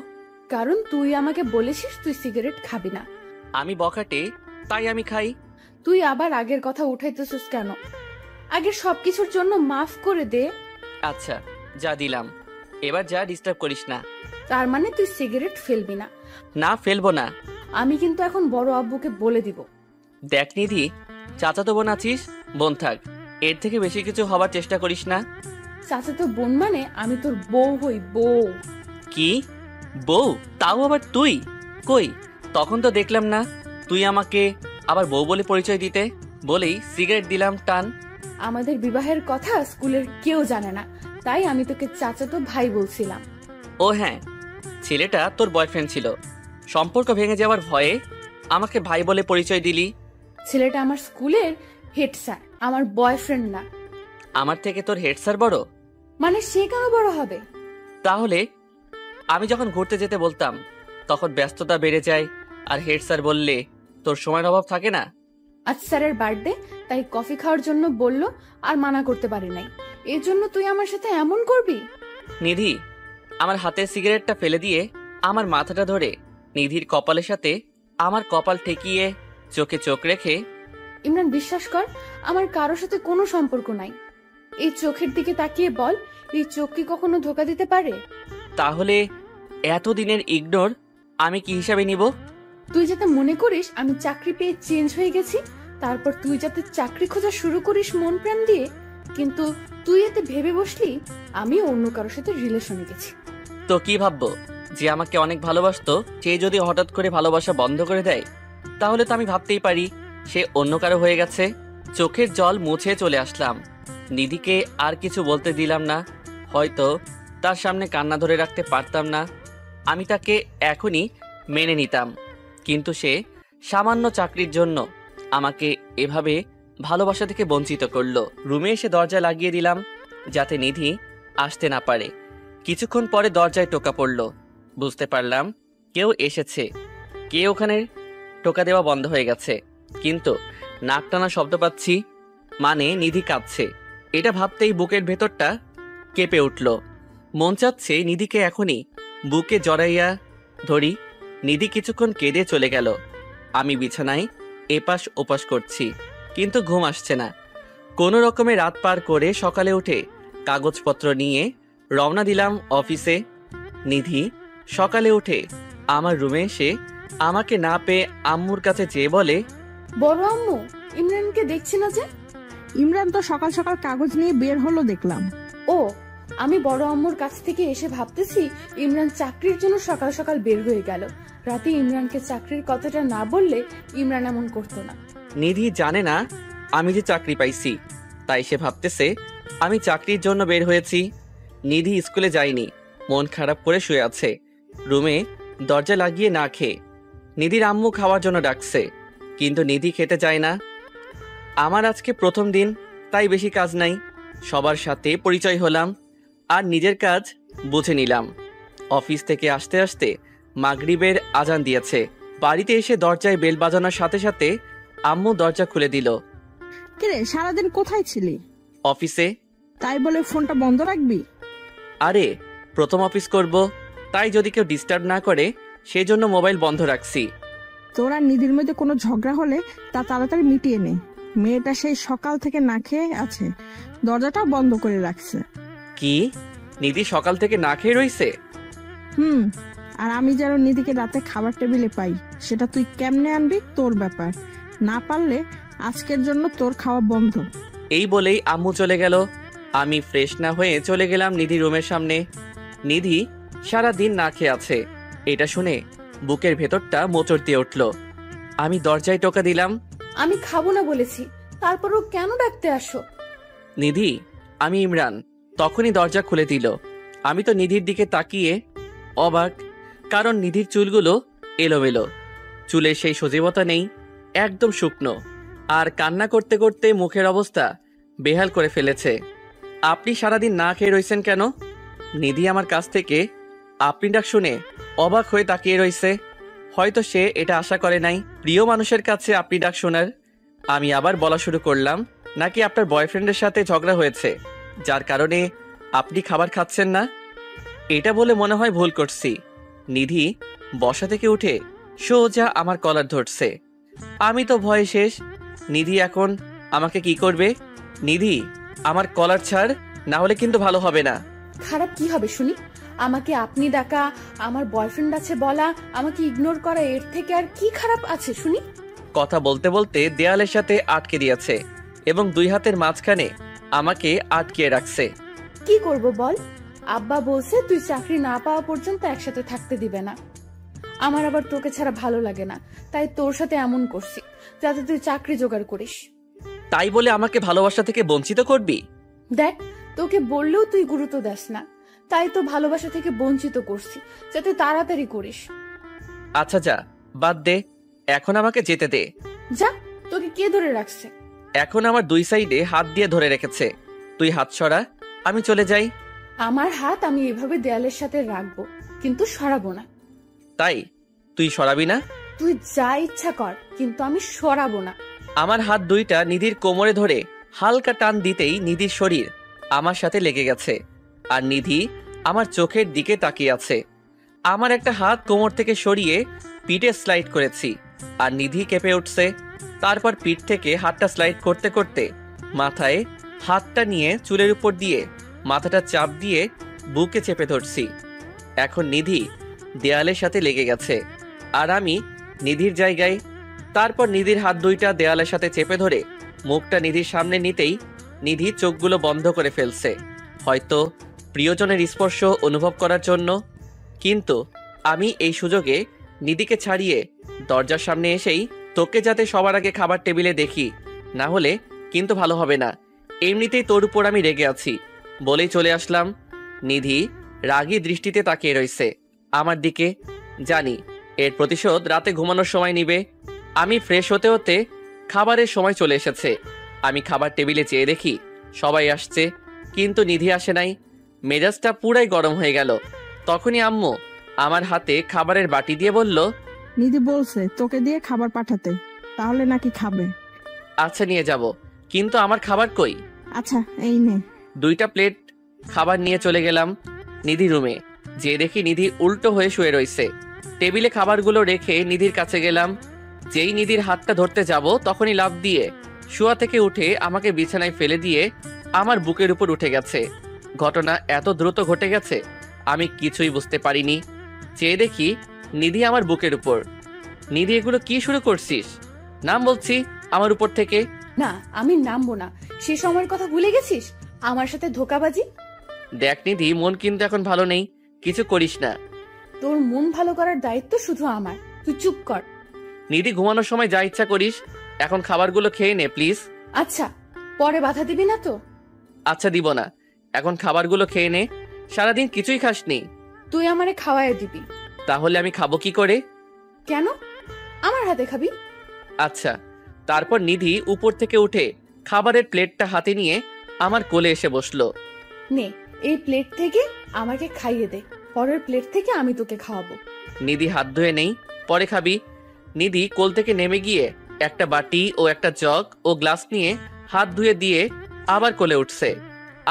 কারণ তুই আমাকে বলেছিস তুই সিগারেট খাবি না। আমি বখাটে, তাই আমি খাই। তুই আবার আগের কথা উঠাইতেছিস কেন? আগের সবকিছুর জন্য মাফ করে দে। আচ্ছা, যা দিলাম, এবার যা, ডিস্টার্ব করিস না। তার মানে তুই সিগারেট ফেলবি না? না, ফেলবো না। আমি কিন্তু এখন বড় আব্বুকে বলে দিব। দেখ নিধি, চাচাতো বোন আছিস, বোন থাক, এর থেকে বেশি কিছু হবার চেষ্টা করিস না। চাচাতো বোন মানে আমি তোর বউ হই, বউ। কি বউ? তাও আবার তুই? কই, তখন তো দেখলাম না তুই আমাকে আবার বউ বলে পরিচয় দিতে। বলেই সিগারেট দিলাম টান। আমাদের বিবাহের কথা স্কুলের কেউ জানে না, তাই আমি তোকে চাচাতো ভাই বলছিলাম। ও হ্যাঁ, ছেলেটা তোর বয়ফ্রেন্ড ছিল, সম্পর্ক ভেঙে যাওয়ার ভয়ে আমাকে ভাই বলে পরিচয় দিলি। ছেলেটা আমার স্কুলের হেড স্যার, আমার বয়ফ্রেন্ড না। আমার থেকে তোর হেড স্যার বড়? মানে সে কেন বড় হবে? তাহলে আমি যখন ঘুরতে যেতে বলতাম তখন ব্যস্ততা বেড়ে যায়, আর হেড স্যার বললে তোর সময়ের অভাব থাকে না। আজ স্যারের বার্থডে, তাই কফি খাওয়ার জন্য বললো, আর মানা করতে পারি নাই। এর জন্য তুই আমার সাথে এমন করবি? নিধি আমার হাতের সিগারেটটা ফেলে দিয়ে আমার মাথাটা ধরে নিধির কপালের সাথে আমার কপাল ঠেকিয়ে চোখে চোখ রেখে, ইমরান বিশ্বাস কর, আমার কারোর সাথে কোনো সম্পর্ক নাই। এই চোখের দিকে তাকিয়ে বল, এই চোখ কি কখনো ধোকা দিতে পারে? তাহলে এতদিনের ইগনোর আমি কি হিসাবে নিব? তুই যাতে মনে করিস আমি চাকরি পেয়ে চেঞ্জ হয়ে গেছি, তারপর তুই যাতে চাকরি খোঁজা শুরু করিস মন প্রাণ দিয়ে, কিন্তু তুই এতে ভেবে বসলি আমি অন্য কারোর সাথে রিলেশনে গেছি। তো কি ভাববো, যে আমাকে অনেক ভালোবাসতো সে যদি হঠাৎ করে ভালোবাসা বন্ধ করে দেয়, তাহলে তো আমি ভাবতেই পারি সে অন্য কারো হয়ে গেছে। চোখের জল মুছে চলে আসলাম। নিধিকে আর কিছু বলতে দিলাম না, হয়তো তার সামনে কান্না ধরে রাখতে পারতাম না, আমি তাকে এখনই মেনে নিতাম, কিন্তু সে সামান্য চাকরির জন্য আমাকে এভাবে ভালোবাসা থেকে বঞ্চিত করলো। রুমে এসে দরজা লাগিয়ে দিলাম যাতে নিধি আসতে না পারে। কিছুক্ষণ পরে দরজায় টোকা পড়ল, বুঝতে পারলাম কেউ এসেছে। কে ওখানে? টোকা দেওয়া বন্ধ হয়ে গেছে, কিন্তু নাক টানা শব্দ পাচ্ছি, মানে নিধি কাঁদছে। এটা ভাবতেই বুকের ভেতরটা কেঁপে উঠল। মন চাচ্ছে নিধিকে এখনই বুকে জড়াইয়া ধরি। নিধি কিছুক্ষণ কেঁদে চলে গেল। আমি বিছানায় এপাশ ওপাশ করছি, কিন্তু ঘুম আসছে না। কোনো রকমে রাত পার করে সকালে উঠে কাগজপত্র নিয়ে রওনা দিলাম অফিসে। নিধি সকালে উঠে আমার রুমে এসে আমাকে না পেয়ে আম্মুর কাছে যেয়ে বলে, বড় আম্মু, ইমরানকে দেখছি না যে? ইমরান তো সকাল সকাল কাগজ নিয়ে বের হলো দেখলাম। ও, আমি বড় আম্মুর কাছ থেকে এসে ভাবতেছি ইমরান চাকরির জন্য সকাল সকাল বের হয়ে গেল। রাতে ইমরানকে চাকরির কথাটা না বললে ইমরান এমন করতো না। নিধি জানে না আমি যে চাকরি পাইছি, তাই সে ভাবতেছে আমি চাকরির জন্য বের হয়েছি। নিধি স্কুলে যায়নি, মন খারাপ করে শুয়ে আছে রুমে দরজা লাগিয়ে না খেয়ে। নিধির আম্মু খাওয়ার জন্য ডাকছে, কিন্তু নিধি খেতে চায় না। আমার আজকে প্রথম দিন, তাই বেশি কাজ নাই, সবার সাথে পরিচয় হলাম আর নিজের কাজ বুঝে নিলাম। অফিস থেকে আসতে আসতে মাগরিবের আজান দিয়েছে। বাড়িতে এসে দরজায় বেল বাজানোর সাথে সাথে আম্মু দরজা খুলে দিল। কিরে, সারাদিন কোথায় ছিলি? অফিসে। তাই বলে ফোনটা বন্ধ রাখবি? আরে প্রথম অফিস করব, তাই যদি কেউ ডিস্টার্ব না করে সেই জন্য মোবাইল বন্ধ রাখছি। তোরা নিধির মধ্যে কোনো ঝগড়া হলে তা তাড়াতাড়ি মিটিয়ে নে। মেয়েটা সেই সকাল থেকে না খেয়ে আছে, দরজাটাও বন্ধ করে রাখছে। কি, নিধি সকাল থেকে না খেয়ে রইছে? আর আমি যেন নিধিকে রাতে খাবার টেবিলে পাই, সেটা তুই কেমনে আনবি তোর ব্যাপার। না পারলে আজকের জন্য তোর খাওয়া বন্ধ। এই বলেই আম্মু চলে গেল। আমি ফ্রেশ না হয়ে চলে গেলাম নিধি রুমের সামনে। নিধি সারা দিন না খেয়ে আছে, এটা শুনে বুকের ভেতরটা মোচড় দিয়ে উঠল। আমি দরজায় টোকা দিলাম। আমি খাবো না বলেছি, তারপরও কেন ডাকতে আসো? নিধি, আমি ইমরান। তখনই দরজা খুলে দিল। আমি তো নিধির দিকে তাকিয়ে অবাক, কারণ নিধির চুলগুলো এলোমেলো, চুলের সেই সজীবতা নেই, একদম শুকনো, আর কান্না করতে করতে মুখের অবস্থা বেহাল করে ফেলেছে। আপনি সারাদিন না খেয়ে রয়েছেন কেন? নিধি আমার কাছ থেকে আপনি ডাক শুনে অবাক হয়ে তাকিয়ে রয়েছে। হয়তো সে এটা আশা করে নাই প্রিয় মানুষের কাছে আপনি ডাক শোনার। আমি আবার বলা শুরু করলাম, নাকি আপনার বয়ফ্রেন্ডের সাথে ঝগড়া হয়েছে যার কারণে আপনি খাবার খাচ্ছেন না? এটা বলে মনে হয় ভুল করছি। নিধি বসা থেকে উঠে সোজা আমার কলার ধরছে। আমি তো ভয়ে শেষ। নিধি এখন আমাকে কি করবে? নিধি, আমার কলার ছাড়, না হলে কিন্তু ভালো হবে না। খারাপ কি হবে শুনি? আমাকে আপনি ডাকা, আমার বয়ফ্রেন্ড আছে বলা, আমাকে ইগনোর করা, এর থেকে আর কি খারাপ আছে শুনি? কথা বলতে বলতে দেয়ালের সাথে আটকে দিয়েছে এবং 2 হাতের মাঝখানে আমাকে আটকে রাখছে। কি করব বল? আব্বা বলছে তুই চাকরি না পাওয়া পর্যন্ত একসাথে থাকতে দিবে না। আমার আবার তোকে ছাড়া ভালো লাগে না, তাই তোর সাথে এমন করছি যাতে তুই চাকরি জোগাড় করিস। তাই বলে আমাকে ভালোবাসা থেকে বঞ্চিত করবি? দেখ, তোকে বললেও তুই গুরুত্ব দাস না, তাই তো ভালোবাসা থেকে বঞ্চিত করছি যাতে তাড়াতাড়ি করিস। আচ্ছা যা, বাদ দে, এখন আমাকে যেতে দে। যা, তোকে কে ধরে রাখছে? এখন আমার 2 সাইডে হাত দিয়ে ধরে রেখেছে। তুই হাত সরা, আমি চলে যাই। আমার হাত আমি এভাবে দেয়ালের সাথে রাখবো, কিন্তু সরাবো না। তাই তুই সরাবি না? তুই যা ইচ্ছা কর, কিন্তু আমি সরাবো না। আমার হাত 2টা নিধির কোমরে ধরে হালকা টান দিতেই নিধির শরীর আমার সাথে লেগে গেছে, আর নিধি আমার চোখের দিকে তাকিয়ে আছে। আমার একটা হাত কোমর থেকে সরিয়ে পিঠে স্লাইড করেছি, আর নিধি কেঁপে উঠছে। তারপর পিঠ থেকে হাতটা স্লাইড করতে করতে মাথায় হাতটা নিয়ে চুলের উপর দিয়ে মাথাটা চাপ দিয়ে বুকে চেপে ধরছি। এখন নিধি দেয়ালের সাথে লেগে গেছে, আর আমি নিধির জায়গায়। তারপর নিধির হাত 2টা দেয়ালের সাথে চেপে ধরে মুখটা নিধির সামনে নিতেই নিধি চোখগুলো বন্ধ করে ফেলছে, হয়তো প্রিয়জনের স্পর্শ অনুভব করার জন্য। কিন্তু আমি এই সুযোগে নিধিকে ছাড়িয়ে দরজার সামনে এসেই তোকে যাতে সবার আগে খাবার টেবিলে দেখি, না হলে কিন্তু ভালো হবে না। এমনিতেই তোর উপর আমি রেগে আছি বলেই চলে আসলাম। নিধি রাগী দৃষ্টিতে তাকিয়ে রইছে আমার দিকে। জানি এর প্রতিশোধ রাতে ঘুমানোর সময় নিবে। আমি ফ্রেশ হতে হতে খাবারের সময় চলে এসেছে। আমি খাবার টেবিলে চেয়ে দেখি সবাই আসছে, কিন্তু নিধি আসে নাই। মেজাজটা পুরাই গরম হয়ে গেল। তখনই আম্মু আমার হাতে খাবারের বাটি দিয়ে বলল, নিধি বলছে তোকে দিয়ে খাবার পাঠাতে, তাহলে নাকি খাবে। আচ্ছা নিয়ে যাব, কিন্তু আমার খাবার কই? আচ্ছা এই নে। 2টা প্লেট খাবার নিয়ে চলে গেলাম নিধি রুমে। যে দেখি নিধি উল্টো হয়ে শুয়ে রয়েছে। টেবিলে খাবারগুলো রেখে নিধির কাছে গেলাম। যেই নিধির হাতটা ধরতে যাব তখনই লাফ দিয়ে শুয়া থেকে উঠে আমাকে বিছানায় ফেলে দিয়ে আমার বুকের উপর উঠে গেছে। ঘটনা এত দ্রুত ঘটে গেছে আমি কিছুই বুঝতে পারিনি। চেয়ে দেখি নিধি আমার বুকের উপর। নিধি এগুলো কি শুরু করছিস? নাম বলছি আমার উপর থেকে। না, আমি নামবো না। সে সময়ের কথা ভুলে গেছিস? আমার সাথে ধোকাবাজি। দেখ নিধি, মন কিন্তু এখন ভালো নেই, কিছু করিস না। তোর মন ভালো করার দায়িত্ব শুধু আমার, তুই চুপ কর। নিধি, ঘুমানোর সময় যা ইচ্ছা করিস, এখন খাবারগুলো খেয়ে নে প্লিজ। আচ্ছা, পরে বাধা দিবি না তো? আচ্ছা দিব না, এখন খাবারগুলো খেয়ে নে। সারাদিন কিছুই খাসনি। তুই আমারে খাওয়ায় দিবি। তাহলে আমি খাবো কি করে? কেন? আমার হাতে খাবি। আচ্ছা। তারপর নিধি উপর থেকে উঠে খাবারের প্লেটটা হাতে নিয়ে আমার কোলে এসে বসলো। নে, এই প্লেট থেকে আমাকে খাইয়ে দে, পরের প্লেট থেকে আমি তোকে খাওয়াবো। নিধি, হাত ধুয়ে নেই, পরে খাবি। নিধি কোল থেকে নেমে গিয়ে একটা বাটি ও একটা জগ ও গ্লাস নিয়ে হাত ধুয়ে দিয়ে আবার কোলে উঠছে।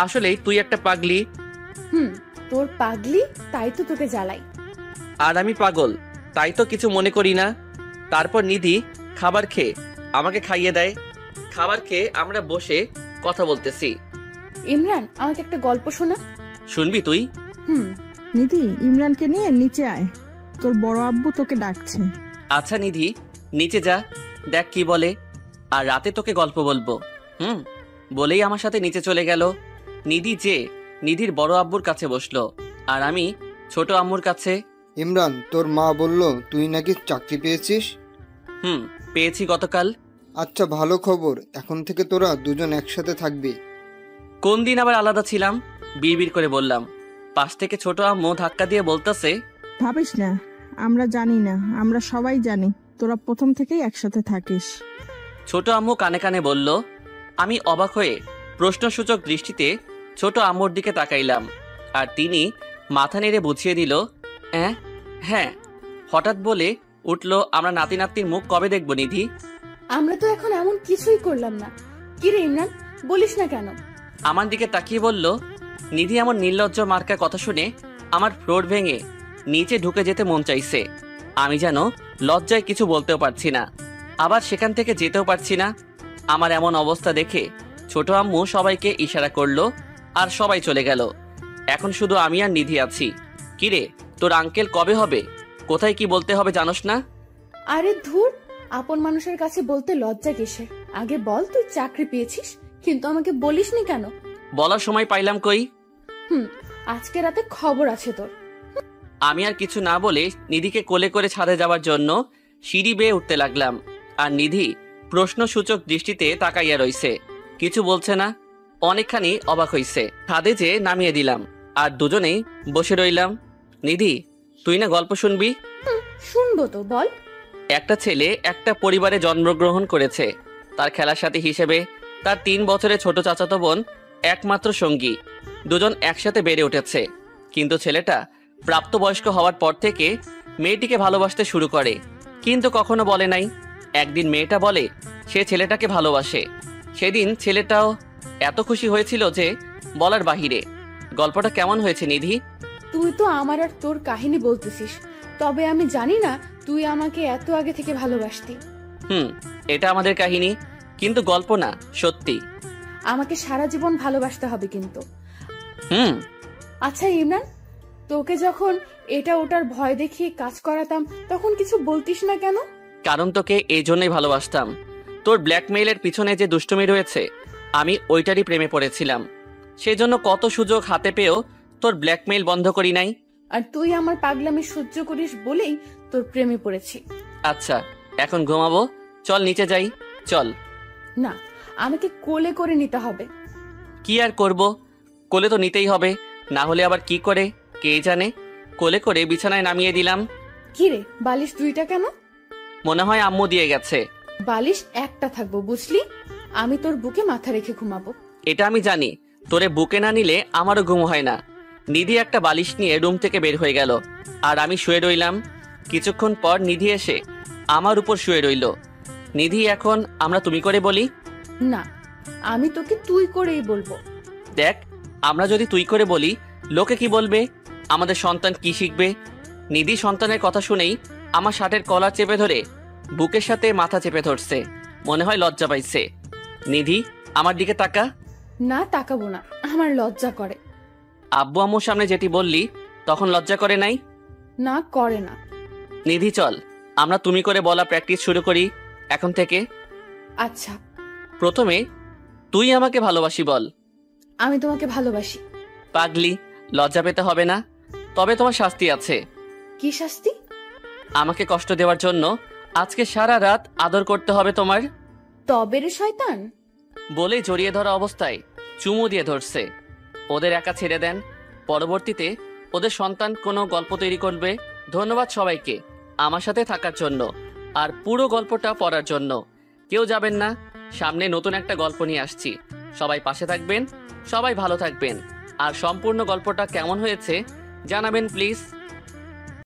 আসলেই তুই একটা পাগলি। তোর পাগলি, তাই তো তোকে জ্বালাই। আর আমি পাগল, তাই তো কিছু মনে করি না। তারপর নিধি খাবার খেয়ে আমাকে খাইয়ে দেয়। খাবার খেয়ে আমরা বসে কথা বলতেছি। ইমরান, আমাকে একটা গল্প শোনা। শুনবি তুই? নিধি, ইমরানকে নিয়ে নিচে আয়, তোর বড় আব্বু তোকে ডাকছে। আচ্ছা নিধি, নিচে যা, দেখ কি বলে, আর রাতে তোকে গল্প বলবো। বলেই আমার সাথে নিচে চলে গেল। নিধি যে নিধির বড় আব্বুর কাছে বসলো, আর আমি ছোট আম্মুর কাছে। ইমরান, তোর মা বলল তুই নাকি চাকরি পেয়েছিস? পেয়েছি গতকাল। আচ্ছা, ভালো খবর। এখন থেকে তোরা দুজন একসাথে থাকবি। কোন দিন আবার আলাদা ছিলাম? বিড়বিড় করে বললাম। পাশ থেকে ছোট আম্মু ধাক্কা দিয়ে বলতেছে, ভাবিস না, আমরা জানি না, আমরা সবাই জানি তোরা প্রথম থেকেই একসাথে থাকিস। ছোট আম্মু কানে কানে বলল। আমি অবাক হয়ে প্রশ্নসূচক দৃষ্টিতে ছোট আম্মুর দিকে তাকাইলাম, আর তিনি মাথা নেড়ে বুঝিয়ে দিল, হ্যাঁ। হঠাৎ বলে উঠল, আমরা নাতি নাতনির মুখ কবে দেখবো নিধি? আমরা তো এখন এমন কিছুই করলাম না। কি রে ইমরান, বলিস না কেন? আমার দিকে তাকিয়ে বলল। নিধি এমন নির্লজ্জ মার্কা কথা শুনে আমার ফ্লোর ভেঙে নিচে ঢুকে যেতে মন চাইছে। আমি যেন লজ্জায় কিছু বলতেও পারছি না, আবার সেখান থেকে যেতেও পারছি না। আমার এমন অবস্থা দেখে ছোট আম্মু সবাইকে ইশারা করলো আর সবাই চলে গেল। এখন শুধু আমি আর নিধি আছি। কিরে, তোর আঙ্কেল কবে হবে? কোথায় কি বলতে হবে জানোস না? আরে ধুর, আপন মানুষের কাছে বলতে লজ্জা কিসের? আগে বল তুই চাকরি পেয়েছিস, কিন্তু আমাকে বলিসনি কেন? বলার সময় পাইলাম কই? আজকে রাতে খবর আছে তোর। আমি আর কিছু না বলে নিধিকে কোলে করে ছাদে যাওয়ার জন্য সিঁড়ি বেয়ে উঠতে লাগলাম। আর নিধি প্রশ্নসূচক দৃষ্টিতে তাকাইয়া রইছে, কিছু বলছে না। অনেকখানি অবাক হইছে। ছাদে যে নামিয়ে দিলাম আর দুজনেই বসে রইলাম। নিধি, তুই না গল্প শুনবি? শুনবো তো, বল। একটা ছেলে একটা পরিবারে জন্মগ্রহণ করেছে। তার খেলার সাথী হিসেবে তার 3 বছরের ছোট চাচাতো বোন একমাত্র সঙ্গী। দুজন একসাথে বেড়ে উঠেছে, কিন্তু ছেলেটা প্রাপ্তবয়স্ক হওয়ার পর থেকে মেয়েটিকে ভালোবাসতে শুরু করে, কিন্তু কখনো বলে নাই। একদিন মেয়েটা বলে সে ছেলেটাকে ভালোবাসে। সেদিন ছেলেটাও এত খুশি হয়েছিল যে বলার বাহিরে। গল্পটা কেমন হয়েছে নিধি? তুই তো আমার আর তোর কাহিনী বলতেছিস, তবে আমি জানি না তুই আমাকে এত আগে থেকে ভালোবাসতি। এটা আমাদের কাহিনী, কিন্তু গল্প না, সত্যি। আমাকে সারা জীবন ভালোবাসতে হবে কিন্তু। আচ্ছা ইমরান, তোকে যখন এটা ওটার ভয় দেখিয়ে কাজ করাতাম তখন কিছু বলতিস না কেন? কারণ তোকে এই জন্যই ভালোবাসতাম। তোর ব্ল্যাকমেইলের পিছনে যে দুষ্টুমি রয়েছে, আমি ওইটারই প্রেমে পড়েছিলাম। সেজন্য কত সুযোগ হাতে পেয়েও তোর ব্ল্যাকমেইল বন্ধ করি নাই। আর তুই আমার পাগলামি সহ্য করিস বলেই তোর প্রেমে পড়েছি। আচ্ছা, এখন ঘুমাবো, চল নিচে যাই। চল। না, আমাকে কোলে করে নিতে হবে। কি আর করব, কোলে তো নিতেই হবে, না হলে আবার কি করে কে জানে। কোলে করে বিছানায় নামিয়ে দিলাম। কি রে, বালিশ 2টা কেন? মনে হয় আম্মু দিয়ে গেছে। বালিশ একটা থাকবো, বুঝলি? আমি তোর বুকে মাথা রেখে ঘুমাবো। এটা আমি জানি, তোরে বুকে না নিলে আমারও ঘুম হয় না। নিধি একটা বালিশ নিয়ে রুম থেকে বের হয়ে গেল, আর আমি শুয়ে রইলাম। কিছুক্ষণ পর নিধি এসে আমার উপর শুয়ে রইল। নিধি, এখন আমরা তুমি করে বলি? না, আমি তোকে তুই করেই বলবো। দেখ, আমরা যদি তুই করে বলি লোকে কি বলবে? আমাদের সন্তান কি শিখবে? নিধি সন্তানের কথা শুনেই আমার শার্টের কলার চেপে ধরে বুকের সাথে মাথা চেপে ধরছে। মনে হয় লজ্জা পাইছে। নিধি, আমার দিকে তাকা। না, তাকাবো না, আমার লজ্জা করে। আব্বু আম্মুর সামনে যেটি বললি তখন লজ্জা করে নাই? না, করে না। নিধি, চল আমরা তুমি করে বলা প্র্যাকটিস শুরু করি এখন থেকে। আচ্ছা, প্রথমে তুই আমাকে ভালোবাসি বল। আমি তোমাকে ভালোবাসি। পাগলি, লজ্জা পেতে হবে না, তবে তোমার শাস্তি আছে। কি শাস্তি? আমাকে কষ্ট দেওয়ার জন্য আজকে সারা রাত আদর করতে হবে তোমার। তবে রে শয়তান, বলে জড়িয়ে ধরা অবস্থায় চুমু দিয়ে ধরছে। ওদের একা ছেড়ে দেন, পরবর্তীতে ওদের সন্তান কোনো গল্প তৈরি করবে। ধন্যবাদ সবাইকে আমার সাথে থাকার জন্য আর পুরো গল্পটা পড়ার জন্য। কেউ যাবেন না, সামনে নতুন একটা গল্প নিয়ে আসছি। সবাই পাশে থাকবেন, সবাই ভালো থাকবেন। আর সম্পূর্ণ গল্পটা কেমন হয়েছে জানাবেন প্লিজ।